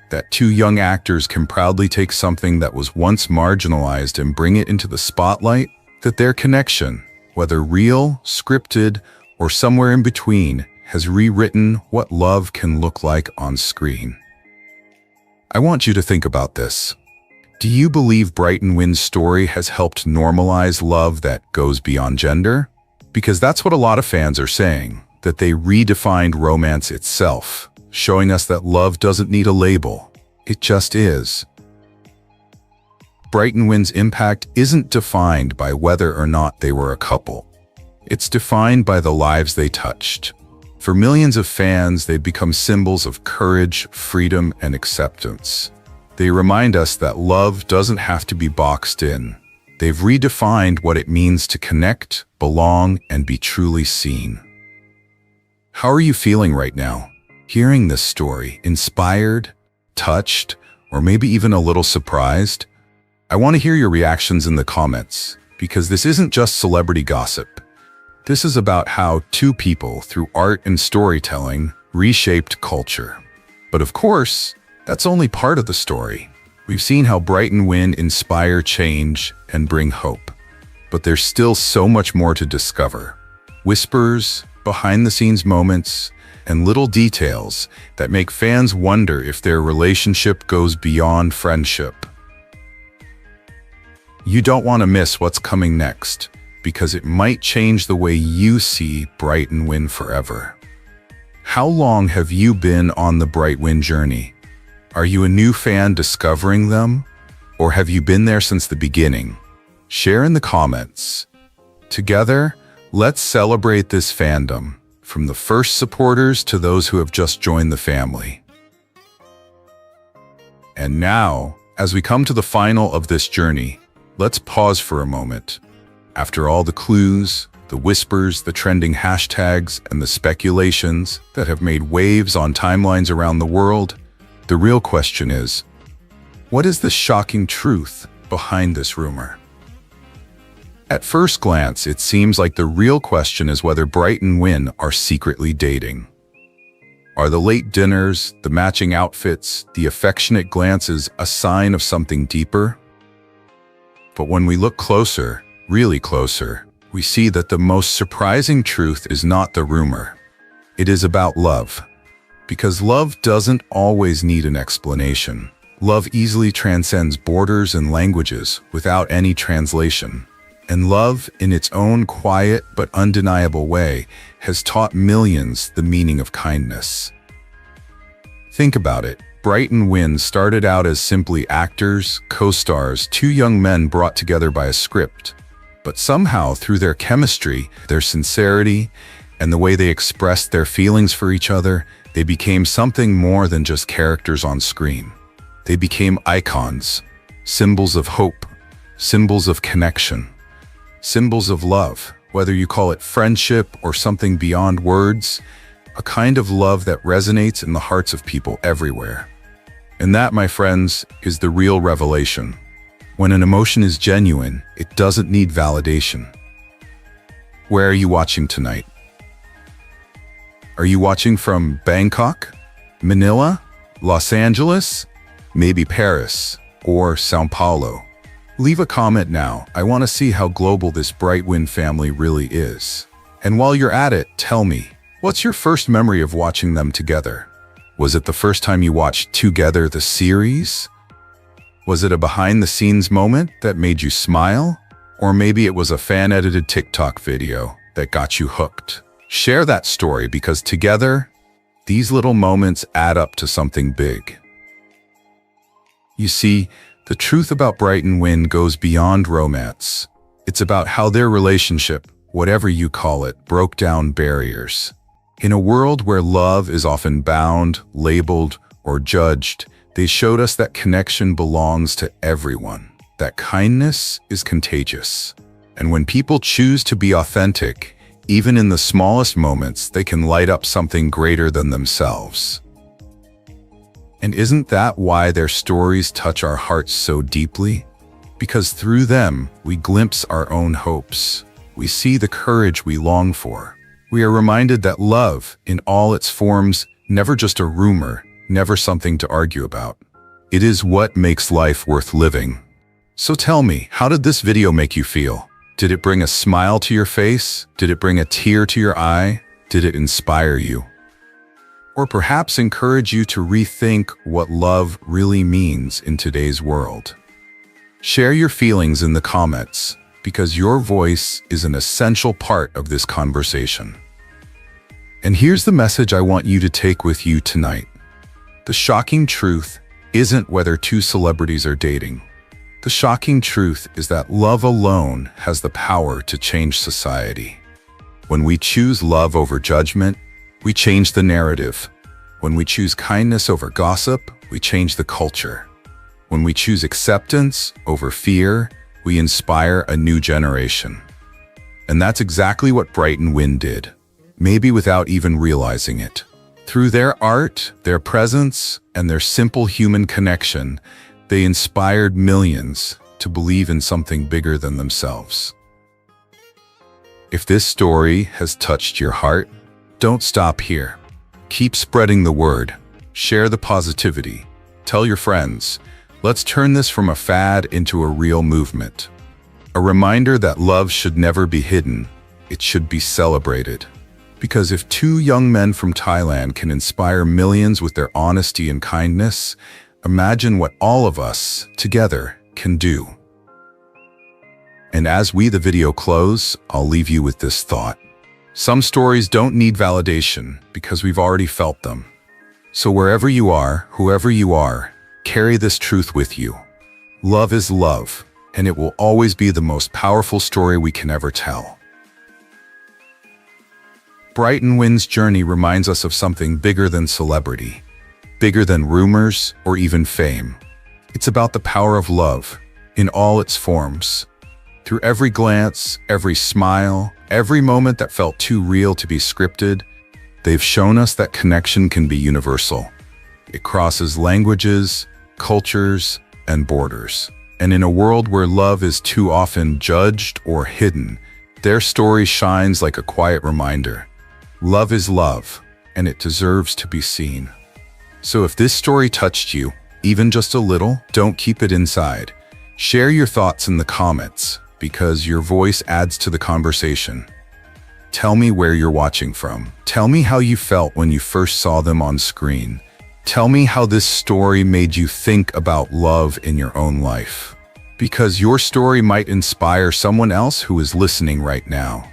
That two young actors can proudly take something that was once marginalized and bring it into the spotlight? That their connection, whether real, scripted, or somewhere in between, has rewritten what love can look like on screen. I want you to think about this. Do you believe Brighton Wind's story has helped normalize love that goes beyond gender? Because that's what a lot of fans are saying, that they redefined romance itself, showing us that love doesn't need a label. It just is. Brighton Wind's impact isn't defined by whether or not they were a couple. It's defined by the lives they touched. For millions of fans, they've become symbols of courage, freedom, and acceptance. They remind us that love doesn't have to be boxed in. They've redefined what it means to connect, belong, and be truly seen. How are you feeling right now? Hearing this story, inspired, touched, or maybe even a little surprised? I want to hear your reactions in the comments, because this isn't just celebrity gossip. This is about how two people, through art and storytelling, reshaped culture. But of course, that's only part of the story. We've seen how Brighton Wind inspire change and bring hope. But there's still so much more to discover. Whispers, behind-the-scenes moments, and little details that make fans wonder if their relationship goes beyond friendship. You don't want to miss what's coming next, because it might change the way you see Brighton Wind forever. How long have you been on the Bright Wind journey? Are you a new fan discovering them? Or have you been there since the beginning? Share in the comments. Together, let's celebrate this fandom, from the first supporters to those who have just joined the family. And now, as we come to the final of this journey, let's pause for a moment. After all the clues, the whispers, the trending hashtags, and the speculations that have made waves on timelines around the world, the real question is, what is the shocking truth behind this rumor? At first glance, it seems like the real question is whether Brighton Wind are secretly dating. Are the late dinners, the matching outfits, the affectionate glances a sign of something deeper? But when we look closer, really closer, we see that the most surprising truth is not the rumor. It is about love. Because love doesn't always need an explanation. Love easily transcends borders and languages without any translation. And love, in its own quiet but undeniable way, has taught millions the meaning of kindness. Think about it. Brighton Wind started out as simply actors, co-stars, two young men brought together by a script. But somehow, through their chemistry, their sincerity, and the way they expressed their feelings for each other, they became something more than just characters on screen. They became icons, symbols of hope, symbols of connection, symbols of love, whether you call it friendship or something beyond words, a kind of love that resonates in the hearts of people everywhere. And that, my friends, is the real revelation. When an emotion is genuine, it doesn't need validation. Where are you watching tonight? Are you watching from Bangkok, Manila, Los Angeles, maybe Paris, or Sao Paulo? Leave a comment now. I want to see how global this Bright Wind family really is. And while you're at it, tell me, what's your first memory of watching them together? Was it the first time you watched Together the series? Was it a behind-the-scenes moment that made you smile? Or maybe it was a fan-edited TikTok video that got you hooked. Share that story, because together, these little moments add up to something big. You see, the truth about Brighton Wind goes beyond romance. It's about how their relationship, whatever you call it, broke down barriers. In a world where love is often bound, labeled, or judged, they showed us that connection belongs to everyone, that kindness is contagious. And when people choose to be authentic, even in the smallest moments, they can light up something greater than themselves. And isn't that why their stories touch our hearts so deeply? Because through them, we glimpse our own hopes. We see the courage we long for. We are reminded that love, in all its forms, never just a rumor, never something to argue about. It is what makes life worth living. So tell me, how did this video make you feel? Did it bring a smile to your face? Did it bring a tear to your eye? Did it inspire you? Or perhaps encourage you to rethink what love really means in today's world? Share your feelings in the comments, because your voice is an essential part of this conversation. And here's the message I want you to take with you tonight. The shocking truth isn't whether two celebrities are dating. The shocking truth is that love alone has the power to change society. When we choose love over judgment, we change the narrative. When we choose kindness over gossip, we change the culture. When we choose acceptance over fear, we inspire a new generation. And that's exactly what Bright and Win did, maybe without even realizing it. Through their art, their presence, and their simple human connection, they inspired millions to believe in something bigger than themselves. If this story has touched your heart, don't stop here. Keep spreading the word. Share the positivity. Tell your friends. Let's turn this from a fad into a real movement. A reminder that love should never be hidden. It should be celebrated. Because if two young men from Thailand can inspire millions with their honesty and kindness, imagine what all of us, together, can do. And as we the video close, I'll leave you with this thought. Some stories don't need validation because we've already felt them. So wherever you are, whoever you are, carry this truth with you. Love is love, and it will always be the most powerful story we can ever tell. Bright and Win's journey reminds us of something bigger than celebrity, bigger than rumors or even fame. It's about the power of love in all its forms. Through every glance, every smile, every moment that felt too real to be scripted, they've shown us that connection can be universal. It crosses languages, cultures, and borders. And in a world where love is too often judged or hidden, their story shines like a quiet reminder. Love is love, and it deserves to be seen. So if this story touched you, even just a little, don't keep it inside. Share your thoughts in the comments, because your voice adds to the conversation. Tell me where you're watching from. Tell me how you felt when you first saw them on screen. Tell me how this story made you think about love in your own life. Because your story might inspire someone else who is listening right now.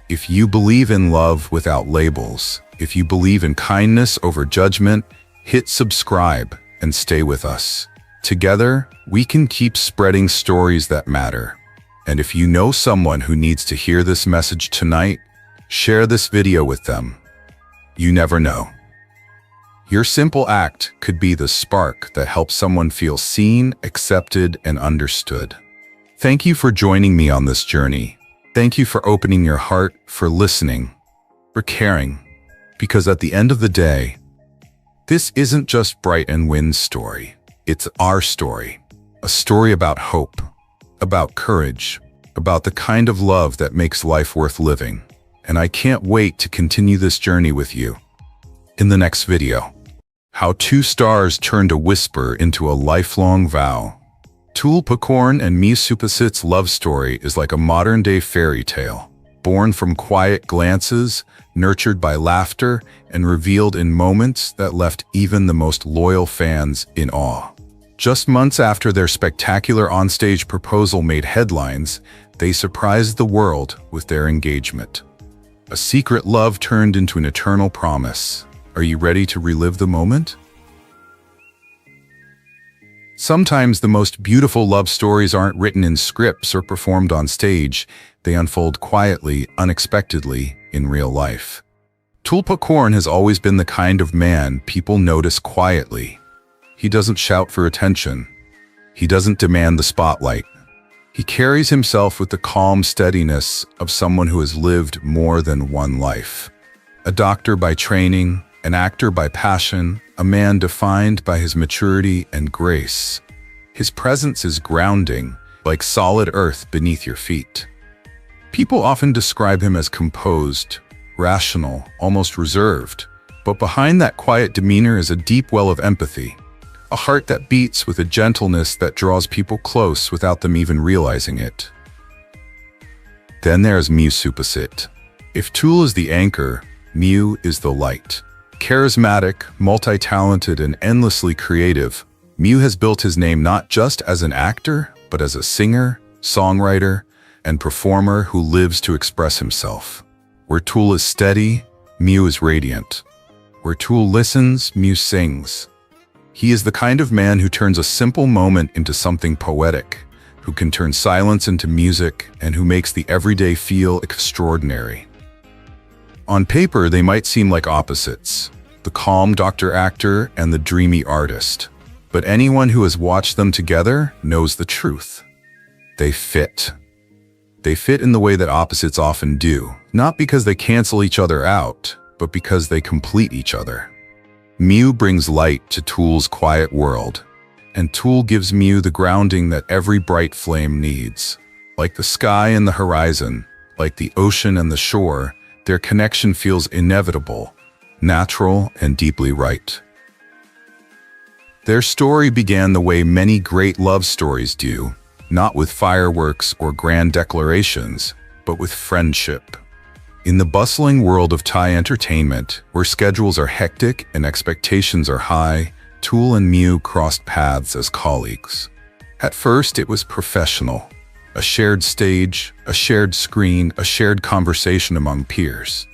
If you believe in love without labels, if you believe in kindness over judgment, hit subscribe and stay with us. Together, we can keep spreading stories that matter. And if you know someone who needs to hear this message tonight, share this video with them. You never know. Your simple act could be the spark that helps someone feel seen, accepted, and understood. Thank you for joining me on this journey. Thank you for opening your heart, for listening, for caring. Because at the end of the day, this isn't just Bright and Win's story. It's our story. A story about hope, about courage, about the kind of love that makes life worth living. And I can't wait to continue this journey with you. In the next video, how two stars turned a whisper into a lifelong vow. Tul and Mew's love story is like a modern-day fairy tale, born from quiet glances, nurtured by laughter, and revealed in moments that left even the most loyal fans in awe. Just months after their spectacular onstage proposal made headlines, they surprised the world with their engagement. A secret love turned into an eternal promise. Are you ready to relive the moment? Sometimes the most beautiful love stories aren't written in scripts or performed on stage. They unfold quietly, unexpectedly, in real life. Tul has always been the kind of man people notice quietly. He doesn't shout for attention. He doesn't demand the spotlight. He carries himself with the calm steadiness of someone who has lived more than one life. A doctor by training, an actor by passion, a man defined by his maturity and grace. His presence is grounding, like solid earth beneath your feet. People often describe him as composed, rational, almost reserved, but behind that quiet demeanor is a deep well of empathy, a heart that beats with a gentleness that draws people close without them even realizing it. Then there's Mew. If Tul is the anchor, Mew is the light. Charismatic, multi-talented, and endlessly creative, Mew has built his name not just as an actor, but as a singer, songwriter, and performer who lives to express himself. Where Tul is steady, Mew is radiant. Where Tul listens, Mew sings. He is the kind of man who turns a simple moment into something poetic, who can turn silence into music, and who makes the everyday feel extraordinary. On paper, they might seem like opposites, the calm doctor-actor and the dreamy artist. But anyone who has watched them together knows the truth. They fit. They fit in the way that opposites often do, not because they cancel each other out, but because they complete each other. Mew brings light to Tul's quiet world, and Tul gives Mew the grounding that every bright flame needs. Like the sky and the horizon, like the ocean and the shore, their connection feels inevitable, natural, and deeply right. Their story began the way many great love stories do, not with fireworks or grand declarations, but with friendship. In the bustling world of Thai entertainment, where schedules are hectic and expectations are high, Tul and Mew crossed paths as colleagues. At first, it was professional. A shared stage, a shared screen, a shared conversation among peers.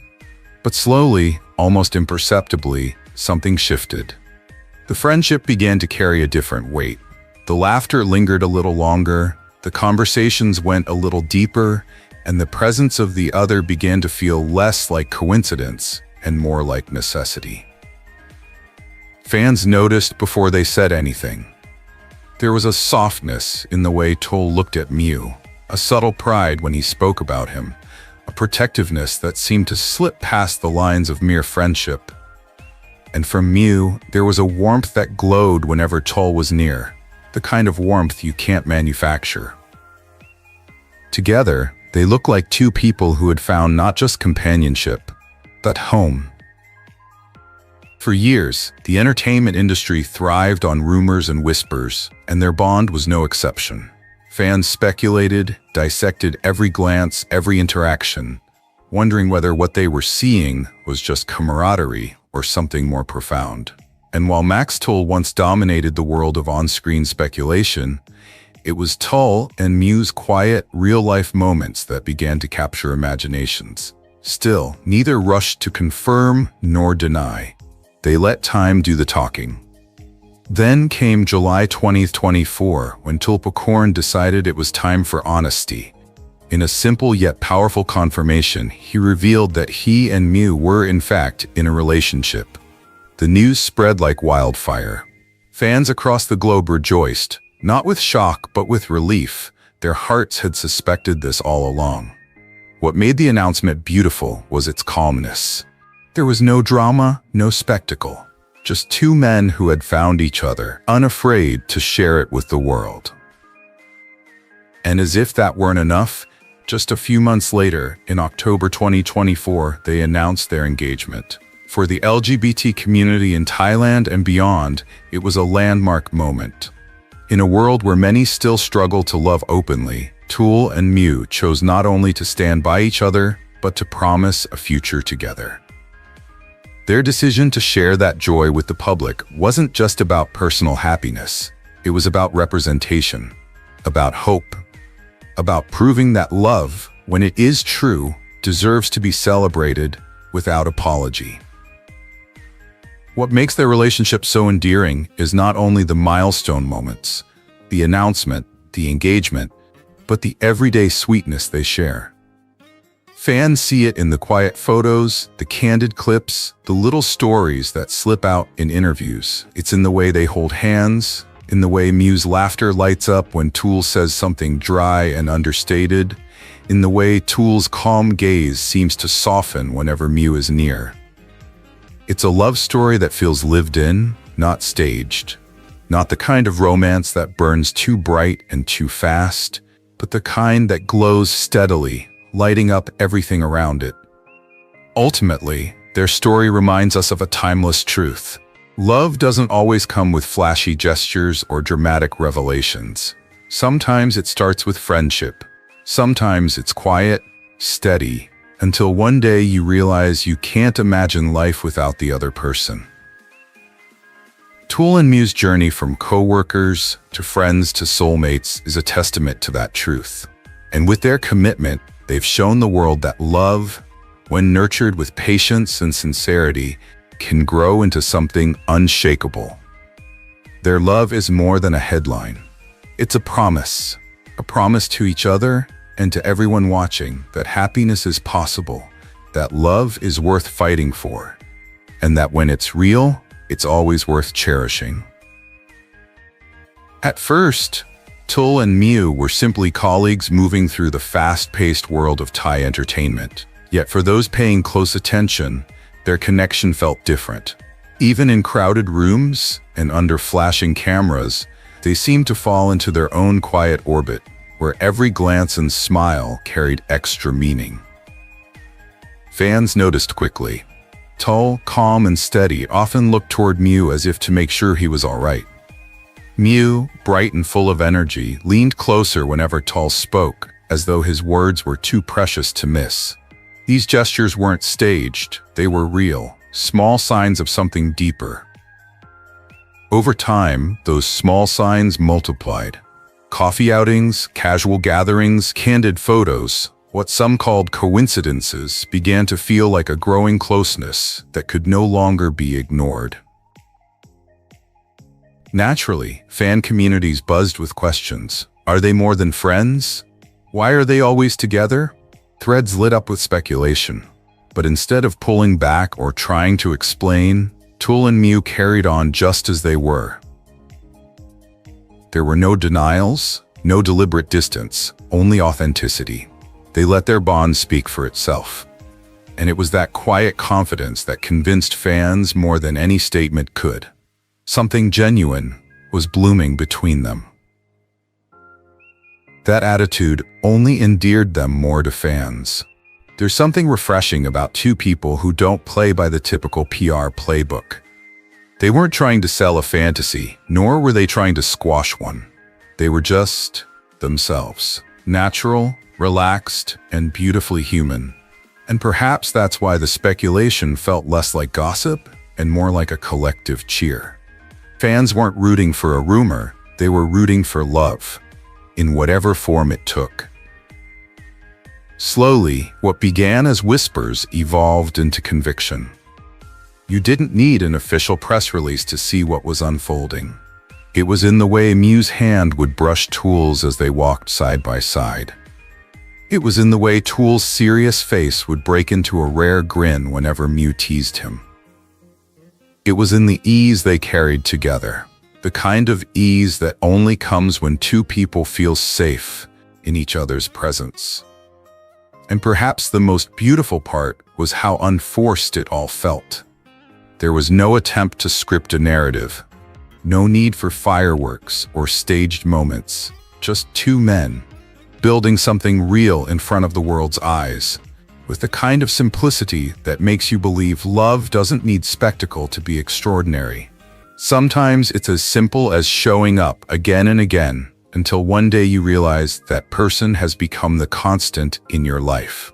But slowly, almost imperceptibly, something shifted. The friendship began to carry a different weight. The laughter lingered a little longer, the conversations went a little deeper, and the presence of the other began to feel less like coincidence and more like necessity. Fans noticed before they said anything. There was a softness in the way Tul looked at Mew, a subtle pride when he spoke about him, a protectiveness that seemed to slip past the lines of mere friendship. And from Mew, there was a warmth that glowed whenever Tul was near, the kind of warmth you can't manufacture. Together, they looked like two people who had found not just companionship, but home. For years, the entertainment industry thrived on rumors and whispers, and their bond was no exception. Fans speculated, dissected every glance, every interaction, wondering whether what they were seeing was just camaraderie or something more profound. And while Max Tul once dominated the world of on-screen speculation, it was Tul and Mew's quiet, real-life moments that began to capture imaginations. Still, neither rushed to confirm nor deny. They let time do the talking. Then came July 2024, when Tulpacorn decided it was time for honesty. In a simple yet powerful confirmation, he revealed that he and Mew were in fact in a relationship. The news spread like wildfire. Fans across the globe rejoiced, not with shock but with relief. Their hearts had suspected this all along. What made the announcement beautiful was its calmness. There was no drama, no spectacle. Just two men who had found each other, unafraid to share it with the world. And as if that weren't enough, just a few months later, in October 2024, they announced their engagement. For the LGBT community in Thailand and beyond, it was a landmark moment. In a world where many still struggle to love openly, Tul and Mew chose not only to stand by each other, but to promise a future together. Their decision to share that joy with the public wasn't just about personal happiness. It was about representation, about hope, about proving that love, when it is true, deserves to be celebrated without apology. What makes their relationship so endearing is not only the milestone moments, the announcement, the engagement, but the everyday sweetness they share. Fans see it in the quiet photos, the candid clips, the little stories that slip out in interviews. It's in the way they hold hands, in the way Mew's laughter lights up when Tul says something dry and understated, in the way Tul's calm gaze seems to soften whenever Mew is near. It's a love story that feels lived in, not staged. Not the kind of romance that burns too bright and too fast, but the kind that glows steadily, lighting up everything around it. Ultimately, their story reminds us of a timeless truth. Love doesn't always come with flashy gestures or dramatic revelations. Sometimes it starts with friendship. Sometimes it's quiet, steady, until one day you realize you can't imagine life without the other person. Tul and Mew's journey from co-workers to friends to soulmates is a testament to that truth. And with their commitment, they've shown the world that love, when nurtured with patience and sincerity, can grow into something unshakable. Their love is more than a headline. It's a promise to each other and to everyone watching that happiness is possible, that love is worth fighting for, and that when it's real, it's always worth cherishing. At first, Tul and Mew were simply colleagues moving through the fast-paced world of Thai entertainment. Yet for those paying close attention, their connection felt different. Even in crowded rooms and under flashing cameras, they seemed to fall into their own quiet orbit, where every glance and smile carried extra meaning. Fans noticed quickly. Tul, calm and steady, often looked toward Mew as if to make sure he was all right. Mew, bright and full of energy, leaned closer whenever Tul spoke, as though his words were too precious to miss. These gestures weren't staged, they were real, small signs of something deeper. Over time, those small signs multiplied. Coffee outings, casual gatherings, candid photos, what some called coincidences, began to feel like a growing closeness that could no longer be ignored. Naturally, fan communities buzzed with questions. Are they more than friends? Why are they always together? Threads lit up with speculation. But instead of pulling back or trying to explain, Tul and Mew carried on just as they were. There were no denials, no deliberate distance, only authenticity. They let their bond speak for itself. And it was that quiet confidence that convinced fans more than any statement could. Something genuine was blooming between them. That attitude only endeared them more to fans. There's something refreshing about two people who don't play by the typical PR playbook. They weren't trying to sell a fantasy, nor were they trying to squash one. They were just themselves, natural, relaxed, and beautifully human. And perhaps that's why the speculation felt less like gossip and more like a collective cheer. Fans weren't rooting for a rumor, they were rooting for love, in whatever form it took. Slowly, what began as whispers evolved into conviction. You didn't need an official press release to see what was unfolding. It was in the way Mew's hand would brush Tul's as they walked side by side. It was in the way Tul's serious face would break into a rare grin whenever Mew teased him. It was in the ease they carried together, the kind of ease that only comes when two people feel safe in each other's presence. And perhaps the most beautiful part was how unforced it all felt. There was no attempt to script a narrative, no need for fireworks or staged moments, just two men building something real in front of the world's eyes, with the kind of simplicity that makes you believe love doesn't need spectacle to be extraordinary. Sometimes it's as simple as showing up again and again until one day you realize that person has become the constant in your life.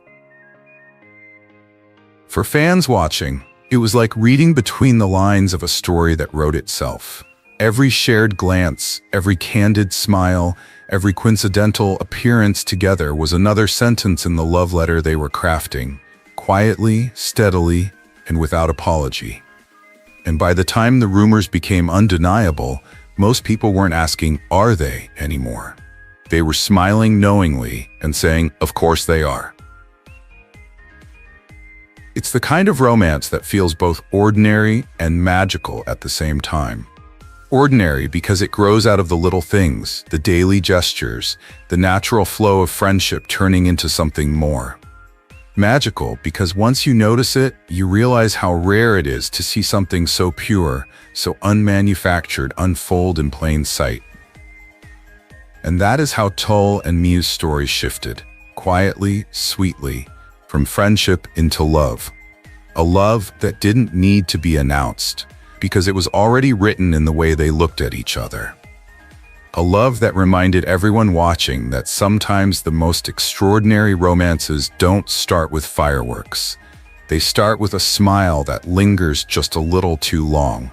For fans watching, it was like reading between the lines of a story that wrote itself. Every shared glance, every candid smile, every coincidental appearance together was another sentence in the love letter they were crafting, quietly, steadily, and without apology. And by the time the rumors became undeniable, most people weren't asking, "Are they?" anymore. They were smiling knowingly and saying, "Of course they are." It's the kind of romance that feels both ordinary and magical at the same time. Ordinary because it grows out of the little things, the daily gestures, the natural flow of friendship turning into something more. Magical because once you notice it, you realize how rare it is to see something so pure, so unmanufactured unfold in plain sight. And that is how Tul and Mew's story shifted, quietly, sweetly, from friendship into love. A love that didn't need to be announced, because it was already written in the way they looked at each other. A love that reminded everyone watching that sometimes the most extraordinary romances don't start with fireworks. They start with a smile that lingers just a little too long.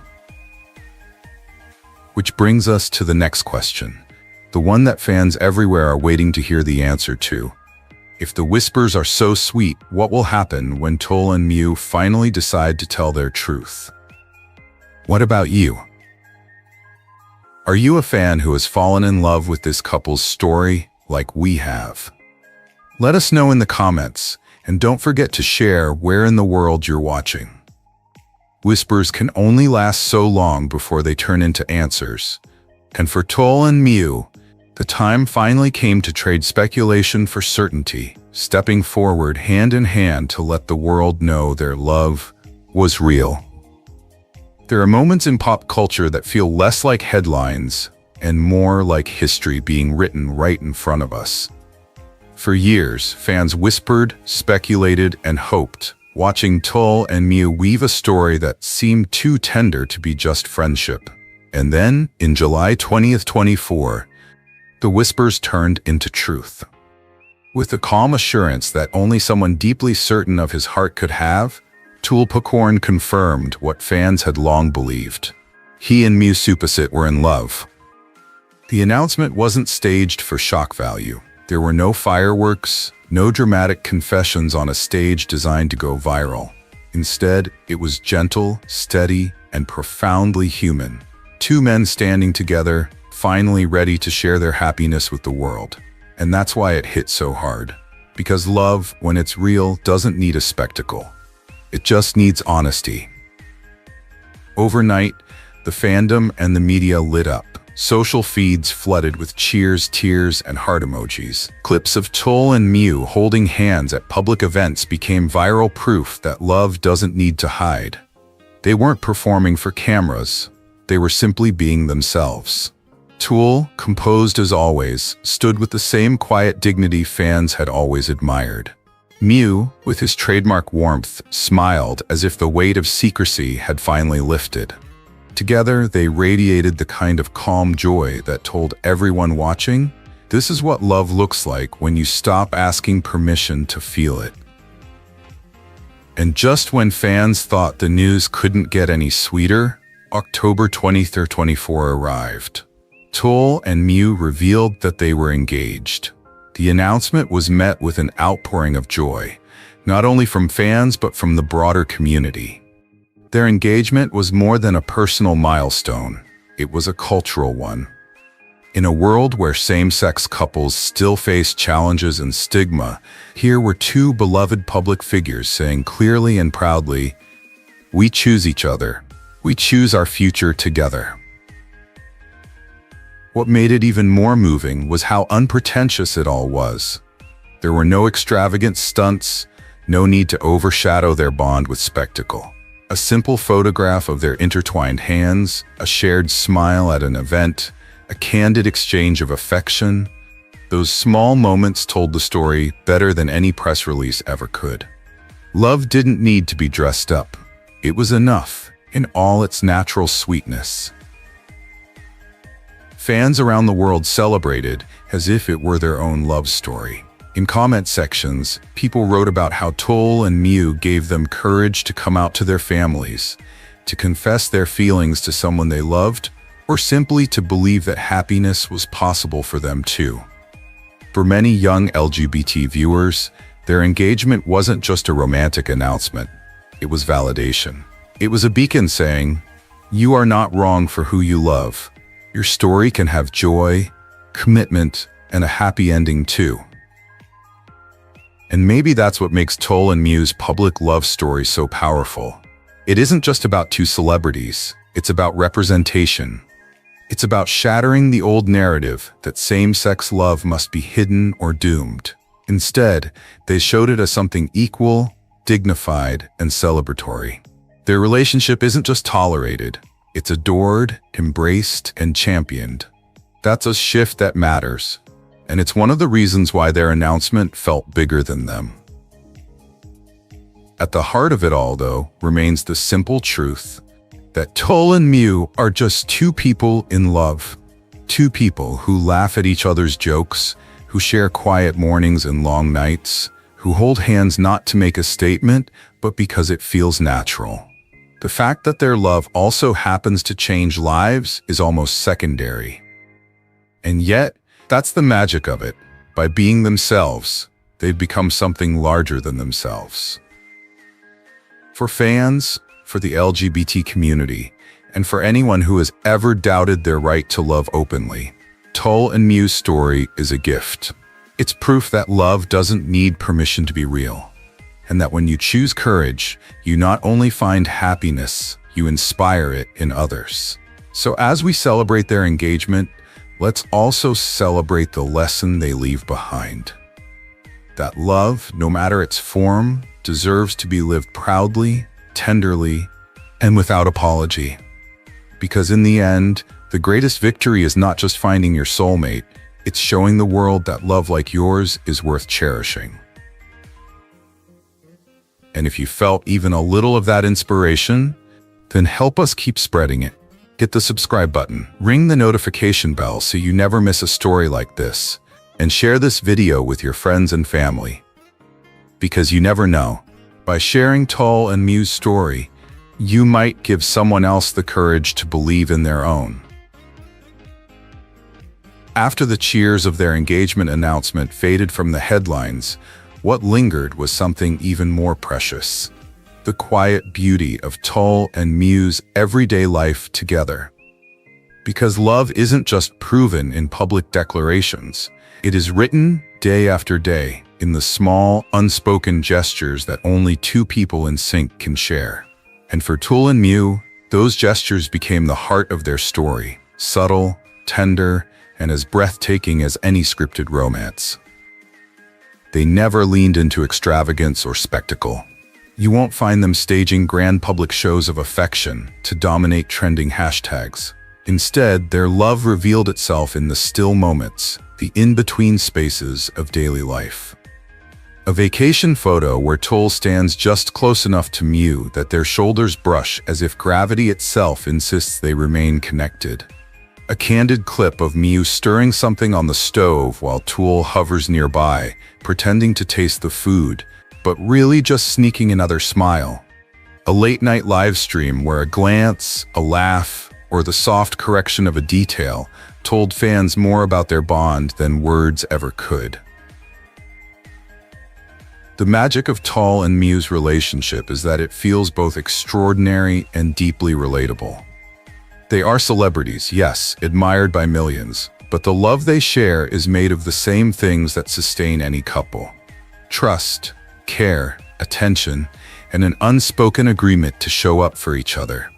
Which brings us to the next question, the one that fans everywhere are waiting to hear the answer to. If the whispers are so sweet, what will happen when Tul and Mew finally decide to tell their truth? What about you? Are you a fan who has fallen in love with this couple's story like we have? Let us know in the comments, and don't forget to share where in the world you're watching. Whispers can only last so long before they turn into answers. And for Tul and Mew, the time finally came to trade speculation for certainty, stepping forward hand in hand to let the world know their love was real. There are moments in pop culture that feel less like headlines and more like history being written right in front of us. For years, fans whispered, speculated, and hoped, watching Tul and Mew weave a story that seemed too tender to be just friendship. And then, in July 2024, the whispers turned into truth. With the calm assurance that only someone deeply certain of his heart could have, Tul confirmed what fans had long believed. He and Mew were in love. The announcement wasn't staged for shock value. There were no fireworks, no dramatic confessions on a stage designed to go viral. Instead, it was gentle, steady, and profoundly human. Two men standing together, finally ready to share their happiness with the world. And that's why it hit so hard. Because love, when it's real, doesn't need a spectacle. It just needs honesty. Overnight, the fandom and the media lit up. Social feeds flooded with cheers, tears, and heart emojis. Clips of Tul and Mew holding hands at public events became viral proof that love doesn't need to hide. They weren't performing for cameras. They were simply being themselves. Tul, composed as always, stood with the same quiet dignity fans had always admired. Mew, with his trademark warmth, smiled as if the weight of secrecy had finally lifted. Together, they radiated the kind of calm joy that told everyone watching, this is what love looks like when you stop asking permission to feel it. And just when fans thought the news couldn't get any sweeter, October 23, 2024 arrived. Tul and Mew revealed that they were engaged. The announcement was met with an outpouring of joy, not only from fans but from the broader community. Their engagement was more than a personal milestone, it was a cultural one. In a world where same-sex couples still face challenges and stigma, here were two beloved public figures saying clearly and proudly, "We choose each other. We choose our future together." What made it even more moving was how unpretentious it all was. There were no extravagant stunts, no need to overshadow their bond with spectacle. A simple photograph of their intertwined hands, a shared smile at an event, a candid exchange of affection. Those small moments told the story better than any press release ever could. Love didn't need to be dressed up. It was enough, in all its natural sweetness. Fans around the world celebrated as if it were their own love story. In comment sections, people wrote about how Tul and Mew gave them courage to come out to their families, to confess their feelings to someone they loved, or simply to believe that happiness was possible for them too. For many young LGBT viewers, their engagement wasn't just a romantic announcement, it was validation. It was a beacon saying, "You are not wrong for who you love. Your story can have joy, commitment, and a happy ending too." And maybe that's what makes Tul and Mew's public love story so powerful. It isn't just about two celebrities, it's about representation. It's about shattering the old narrative that same-sex love must be hidden or doomed. Instead, they showed it as something equal, dignified, and celebratory. Their relationship isn't just tolerated, it's adored, embraced, and championed. That's a shift that matters. And it's one of the reasons why their announcement felt bigger than them. At the heart of it all, though, remains the simple truth that Tul and Mew are just two people in love. Two people who laugh at each other's jokes, who share quiet mornings and long nights, who hold hands not to make a statement, but because it feels natural. The fact that their love also happens to change lives is almost secondary. And yet, that's the magic of it. By being themselves, they've become something larger than themselves. For fans, for the LGBT community, and for anyone who has ever doubted their right to love openly, Tul and Mew's story is a gift. It's proof that love doesn't need permission to be real, and that when you choose courage, you not only find happiness, you inspire it in others. So as we celebrate their engagement, let's also celebrate the lesson they leave behind. That love, no matter its form, deserves to be lived proudly, tenderly, and without apology. Because in the end, the greatest victory is not just finding your soulmate, it's showing the world that love like yours is worth cherishing. And if you felt even a little of that inspiration, then help us keep spreading it. Hit the subscribe button, ring the notification bell so you never miss a story like this, and share this video with your friends and family. Because you never know, by sharing Tul and Mew's story, you might give someone else the courage to believe in their own. After the cheers of their engagement announcement faded from the headlines, what lingered was something even more precious: the quiet beauty of Tul and Mew's everyday life together. Because love isn't just proven in public declarations, it is written day after day in the small, unspoken gestures that only two people in sync can share. And for Tul and Mew, those gestures became the heart of their story, subtle, tender, and as breathtaking as any scripted romance. They never leaned into extravagance or spectacle. You won't find them staging grand public shows of affection to dominate trending hashtags. Instead, their love revealed itself in the still moments, the in-between spaces of daily life. A vacation photo where Tul stands just close enough to Mew that their shoulders brush as if gravity itself insists they remain connected. A candid clip of Mew stirring something on the stove while Tul hovers nearby, pretending to taste the food, but really just sneaking another smile. A late-night live stream where a glance, a laugh, or the soft correction of a detail told fans more about their bond than words ever could. The magic of Tul and Mew's relationship is that it feels both extraordinary and deeply relatable. They are celebrities, yes, admired by millions, but the love they share is made of the same things that sustain any couple: trust, care, attention, and an unspoken agreement to show up for each other.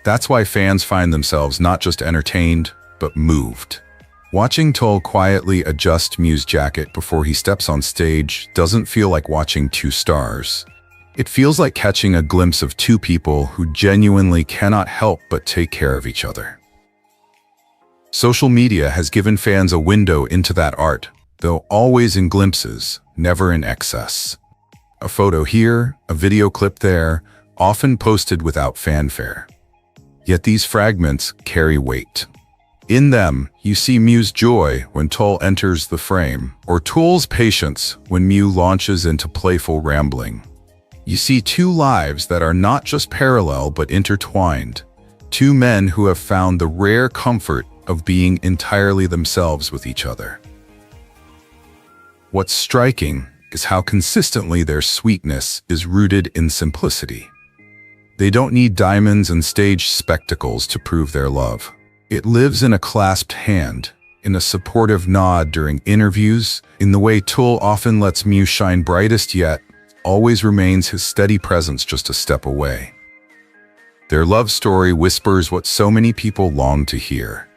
That's why fans find themselves not just entertained, but moved. Watching Tul quietly adjust Mew's jacket before he steps on stage doesn't feel like watching two stars. It feels like catching a glimpse of two people who genuinely cannot help but take care of each other. Social media has given fans a window into that art, though always in glimpses, never in excess. A photo here, a video clip there, often posted without fanfare. Yet these fragments carry weight. In them, you see Mew's joy when Tul enters the frame, or Tul's patience when Mew launches into playful rambling. You see two lives that are not just parallel but intertwined, two men who have found the rare comfort of being entirely themselves with each other. What's striking is how consistently their sweetness is rooted in simplicity. They don't need diamonds and stage spectacles to prove their love. It lives in a clasped hand, in a supportive nod during interviews, in the way Tul often lets Mew shine brightest yet always remains his steady presence just a step away. Their love story whispers what so many people long to hear: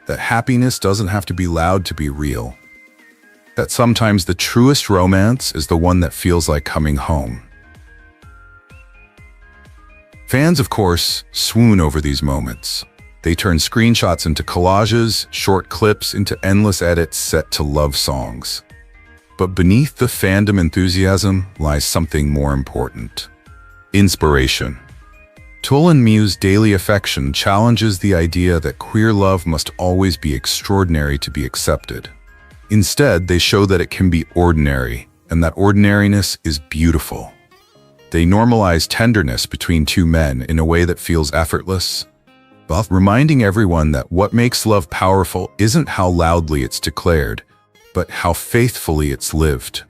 that happiness doesn't have to be loud to be real. That sometimes the truest romance is the one that feels like coming home. Fans, of course, swoon over these moments. They turn screenshots into collages, short clips into endless edits set to love songs. But beneath the fandom enthusiasm lies something more important: inspiration. Tul and Mew's daily affection challenges the idea that queer love must always be extraordinary to be accepted. Instead, they show that it can be ordinary, and that ordinariness is beautiful. They normalize tenderness between two men in a way that feels effortless, while reminding everyone that what makes love powerful isn't how loudly it's declared, but how faithfully it's lived.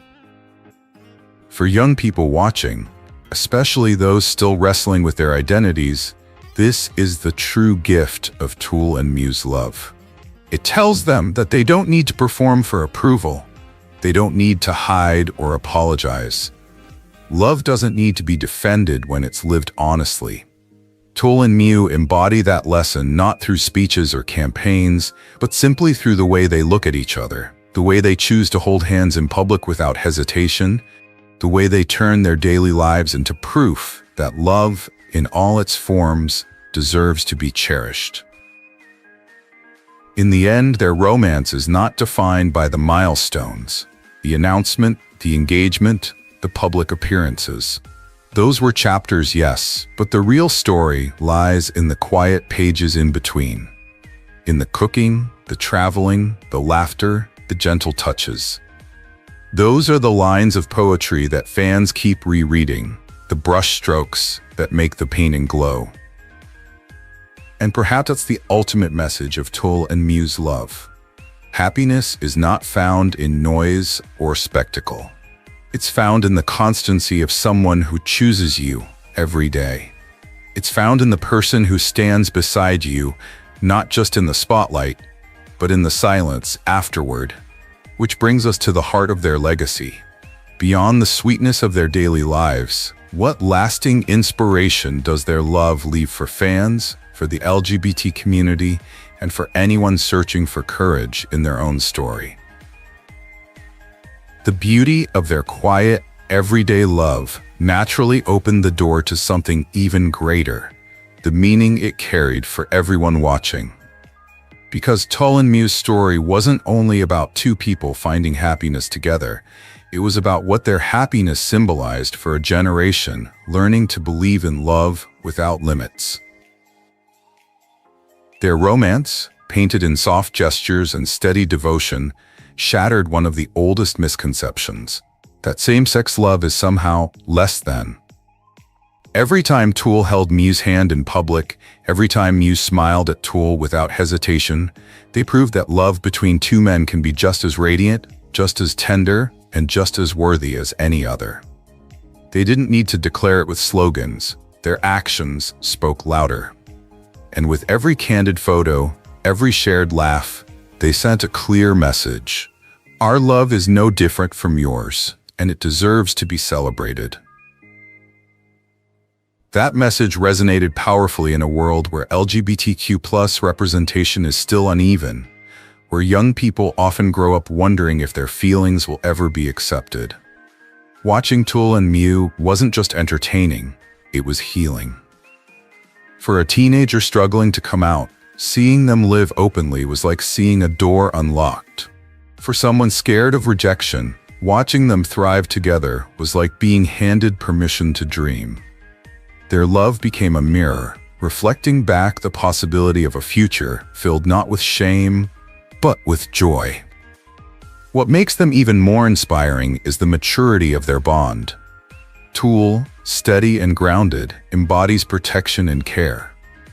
For young people watching, especially those still wrestling with their identities, this is the true gift of Tul and Mew's love. It tells them that they don't need to perform for approval. They don't need to hide or apologize. Love doesn't need to be defended when it's lived honestly. Tul and Mew embody that lesson not through speeches or campaigns, but simply through the way they look at each other, the way they choose to hold hands in public without hesitation, the way they turn their daily lives into proof that love, in all its forms, deserves to be cherished. In the end, their romance is not defined by the milestones, the announcement, the engagement, the public appearances. Those were chapters, yes, but the real story lies in the quiet pages in between. In the cooking, the traveling, the laughter, the gentle touches. Those are the lines of poetry that fans keep rereading, the brushstrokes that make the painting glow. And perhaps that's the ultimate message of Tul and Mew's love. Happiness is not found in noise or spectacle. It's found in the constancy of someone who chooses you every day. It's found in the person who stands beside you, not just in the spotlight, but in the silence afterward. Which brings us to the heart of their legacy. Beyond the sweetness of their daily lives, what lasting inspiration does their love leave for fans, for the LGBT community, and for anyone searching for courage in their own story? The beauty of their quiet, everyday love naturally opened the door to something even greater, the meaning it carried for everyone watching. Because Tul and Mew's story wasn't only about two people finding happiness together, it was about what their happiness symbolized for a generation learning to believe in love without limits. Their romance, painted in soft gestures and steady devotion, shattered one of the oldest misconceptions, that same-sex love is somehow less than. Every time Tul held Mew's hand in public, every time Mew smiled at Tul without hesitation, they proved that love between two men can be just as radiant, just as tender, and just as worthy as any other. They didn't need to declare it with slogans. Their actions spoke louder. And with every candid photo, every shared laugh, they sent a clear message. Our love is no different from yours, and it deserves to be celebrated. That message resonated powerfully in a world where LGBTQ+ representation is still uneven, where young people often grow up wondering if their feelings will ever be accepted. Watching Tul and Mew wasn't just entertaining, it was healing. For a teenager struggling to come out, seeing them live openly was like seeing a door unlocked. For someone scared of rejection, watching them thrive together was like being handed permission to dream. Their love became a mirror, reflecting back the possibility of a future filled not with shame, but with joy. What makes them even more inspiring is the maturity of their bond. Tul, steady and grounded, embodies protection and care.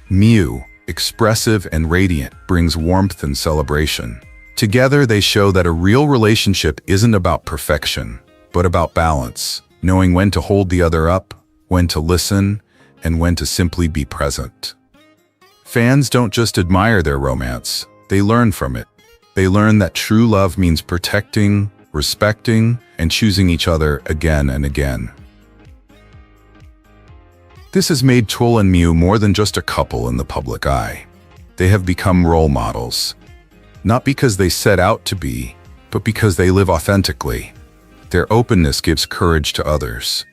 Mew, expressive and radiant, brings warmth and celebration. Together, they show that a real relationship isn't about perfection, but about balance, knowing when to hold the other up, when to listen, and when to simply be present. Fans don't just admire their romance, they learn from it. They learn that true love means protecting, respecting, and choosing each other again and again. This has made Tul and Mew more than just a couple in the public eye. They have become role models. Not because they set out to be, but because they live authentically. Their openness gives courage to others.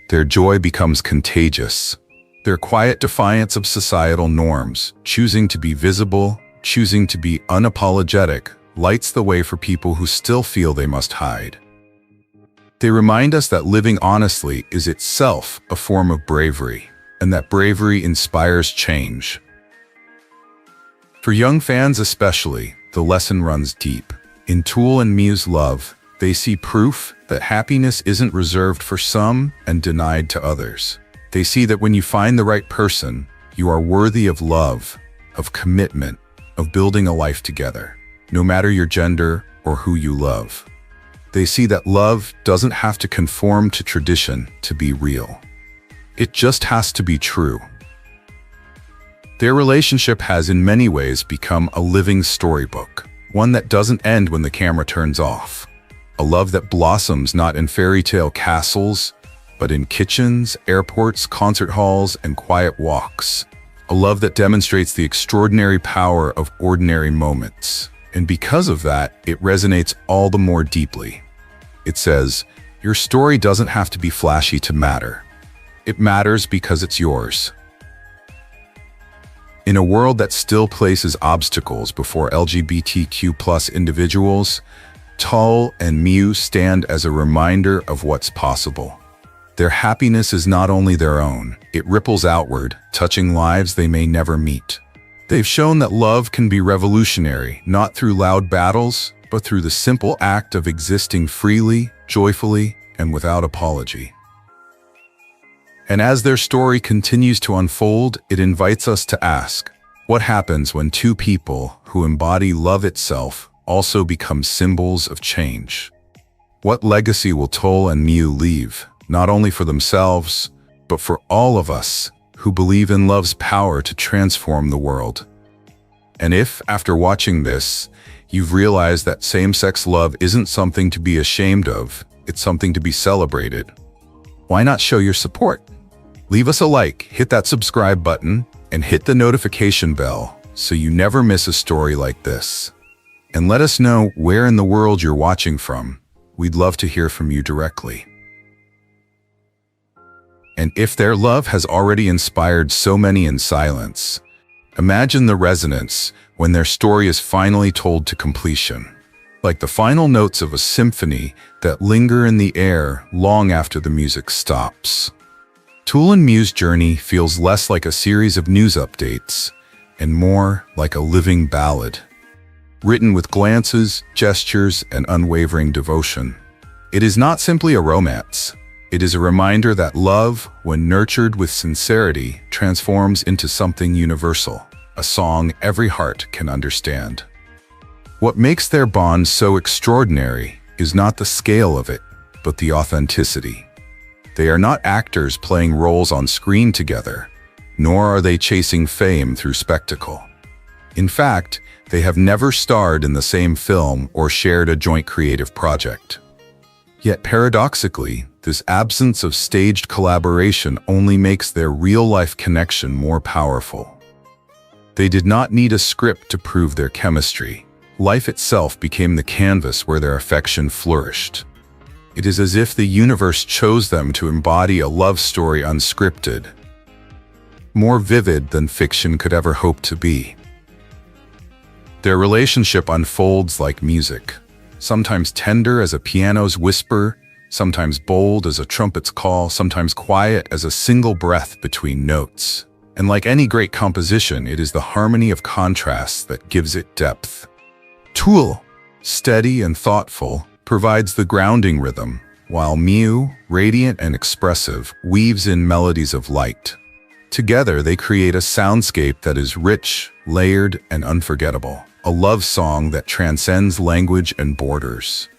Their joy becomes contagious. Their quiet defiance of societal norms, choosing to be visible, choosing to be unapologetic, lights the way for people who still feel they must hide. They remind us that living honestly is itself a form of bravery, and that bravery inspires change. For young fans especially, the lesson runs deep. In Tul and Mew's love, they They see proof that happiness isn't reserved for some and denied to others. They see that when you find the right person, you are worthy of love, of commitment, of building a life together, no matter your gender or who you love. They see that love doesn't have to conform to tradition to be real. It just has to be true. Their relationship has in many ways become a living storybook, one that doesn't end when the camera turns off. A love that blossoms not in fairy tale castles, but in kitchens, airports, concert halls, and quiet walks. A love that demonstrates the extraordinary power of ordinary moments. And because of that, it resonates all the more deeply. It says, your story doesn't have to be flashy to matter. It matters because it's yours. In a world that still places obstacles before LGBTQ+ individuals, Tul and Mew stand as a reminder of what's possible. Their happiness is not only their own, it ripples outward, touching lives they may never meet. They've shown that love can be revolutionary, not through loud battles, but through the simple act of existing freely, joyfully, and without apology. And as their story continues to unfold, it invites us to ask, what happens when two people who embody love itself also become symbols of change? What legacy will Tul and Mew leave, not only for themselves, but for all of us who believe in love's power to transform the world? And if, after watching this, you've realized that same-sex love isn't something to be ashamed of, it's something to be celebrated, why not show your support? Leave us a like, hit that subscribe button, and hit the notification bell so you never miss a story like this. And let us know where in the world you're watching from. We'd love to hear from you directly. And if their love has already inspired so many in silence, imagine the resonance when their story is finally told to completion. Like the final notes of a symphony that linger in the air long after the music stops. Tul and Mew's journey feels less like a series of news updates and more like a living ballad, written with glances, gestures, and unwavering devotion. It is not simply a romance. It is a reminder that love, when nurtured with sincerity, transforms into something universal, a song every heart can understand. What makes their bond so extraordinary is not the scale of it, but the authenticity. They are not actors playing roles on screen together, nor are they chasing fame through spectacle. In fact, they have never starred in the same film or shared a joint creative project. Yet paradoxically, this absence of staged collaboration only makes their real-life connection more powerful. They did not need a script to prove their chemistry. Life itself became the canvas where their affection flourished. It is as if the universe chose them to embody a love story unscripted, more vivid than fiction could ever hope to be. Their relationship unfolds like music, sometimes tender as a piano's whisper, sometimes bold as a trumpet's call, sometimes quiet as a single breath between notes. And like any great composition, it is the harmony of contrasts that gives it depth. Tul, steady and thoughtful, provides the grounding rhythm, while Mew, radiant and expressive, weaves in melodies of light. Together, they create a soundscape that is rich, layered, and unforgettable, a love song that transcends language and borders.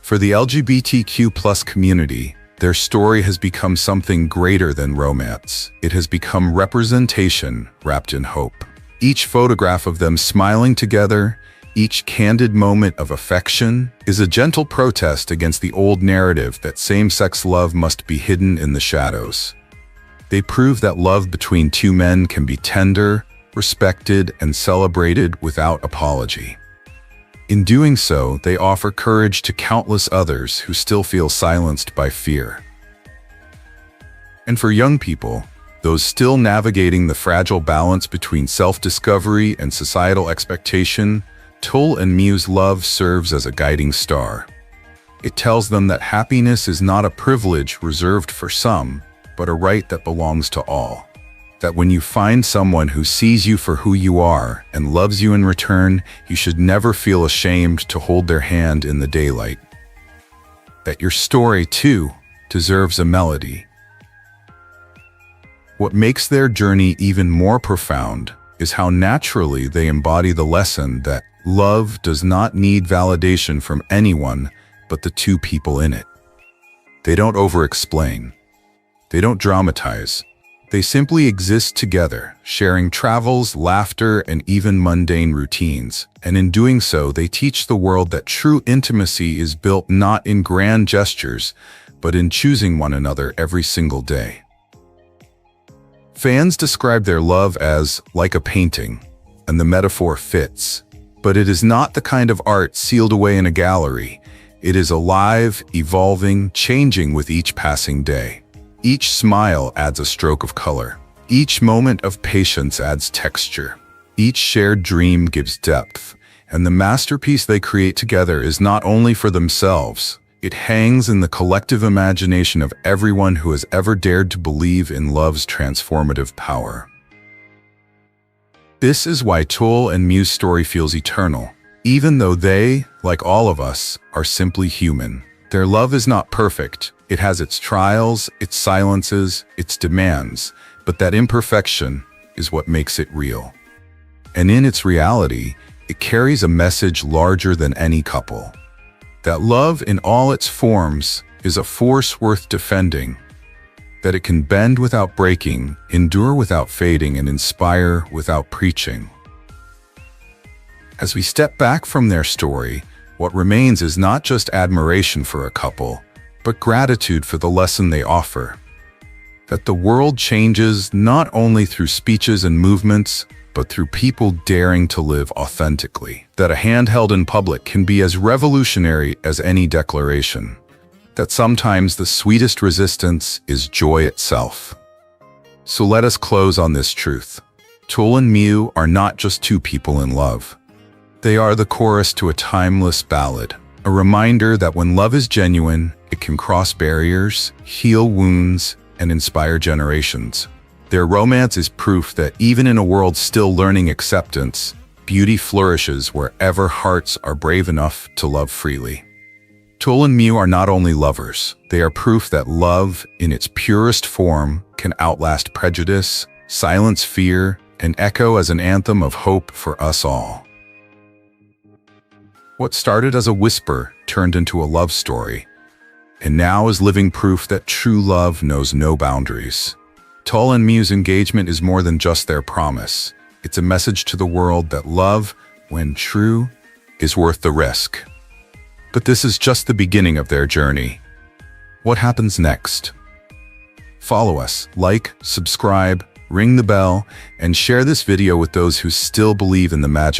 For the LGBTQ+ community, their story has become something greater than romance. It has become representation wrapped in hope. Each photograph of them smiling together, each candid moment of affection, is a gentle protest against the old narrative that same-sex love must be hidden in the shadows. They prove that love between two men can be tender, respected, and celebrated without apology. In doing so, they offer courage to countless others who still feel silenced by fear. And for young people, those still navigating the fragile balance between self-discovery and societal expectation, Tul and Mew's love serves as a guiding star. It tells them that happiness is not a privilege reserved for some, but a right that belongs to all. That when you find someone who sees you for who you are and loves you in return, you should never feel ashamed to hold their hand in the daylight. that your story, too, deserves a melody. What makes their journey even more profound is how naturally they embody the lesson that love does not need validation from anyone but the two people in it. They don't over-explain. They don't dramatize. They simply exist together, sharing travels, laughter, and even mundane routines. And in doing so, they teach the world that true intimacy is built not in grand gestures, but in choosing one another every single day. Fans describe their love as like a painting, and the metaphor fits. But it is not the kind of art sealed away in a gallery. It is alive, evolving, changing with each passing day. Each smile adds a stroke of color. Each moment of patience adds texture. Each shared dream gives depth. And the masterpiece they create together is not only for themselves. It hangs in the collective imagination of everyone who has ever dared to believe in love's transformative power. This is why Tul and Mew's story feels eternal. Even though they, like all of us, are simply human. Their love is not perfect. It has its trials, its silences, its demands, but that imperfection is what makes it real. And in its reality, it carries a message larger than any couple. That love in all its forms is a force worth defending. That it can bend without breaking, endure without fading, and inspire without preaching. As we step back from their story, what remains is not just admiration for a couple, but gratitude for the lesson they offer. That the world changes not only through speeches and movements, but through people daring to live authentically. That a hand held in public can be as revolutionary as any declaration. That sometimes the sweetest resistance is joy itself. So let us close on this truth. Tul and Mew are not just two people in love. They are the chorus to a timeless ballad, a reminder that when love is genuine, it can cross barriers, heal wounds, and inspire generations. Their romance is proof that even in a world still learning acceptance, beauty flourishes wherever hearts are brave enough to love freely. Tul and Mew are not only lovers, they are proof that love, in its purest form, can outlast prejudice, silence fear, and echo as an anthem of hope for us all. What started as a whisper turned into a love story, and now is living proof that true love knows no boundaries. Tul and Mew's engagement is more than just their promise. It's a message to the world that love, when true, is worth the risk. But this is just the beginning of their journey. What happens next? Follow us, like, subscribe, ring the bell, and share this video with those who still believe in the magic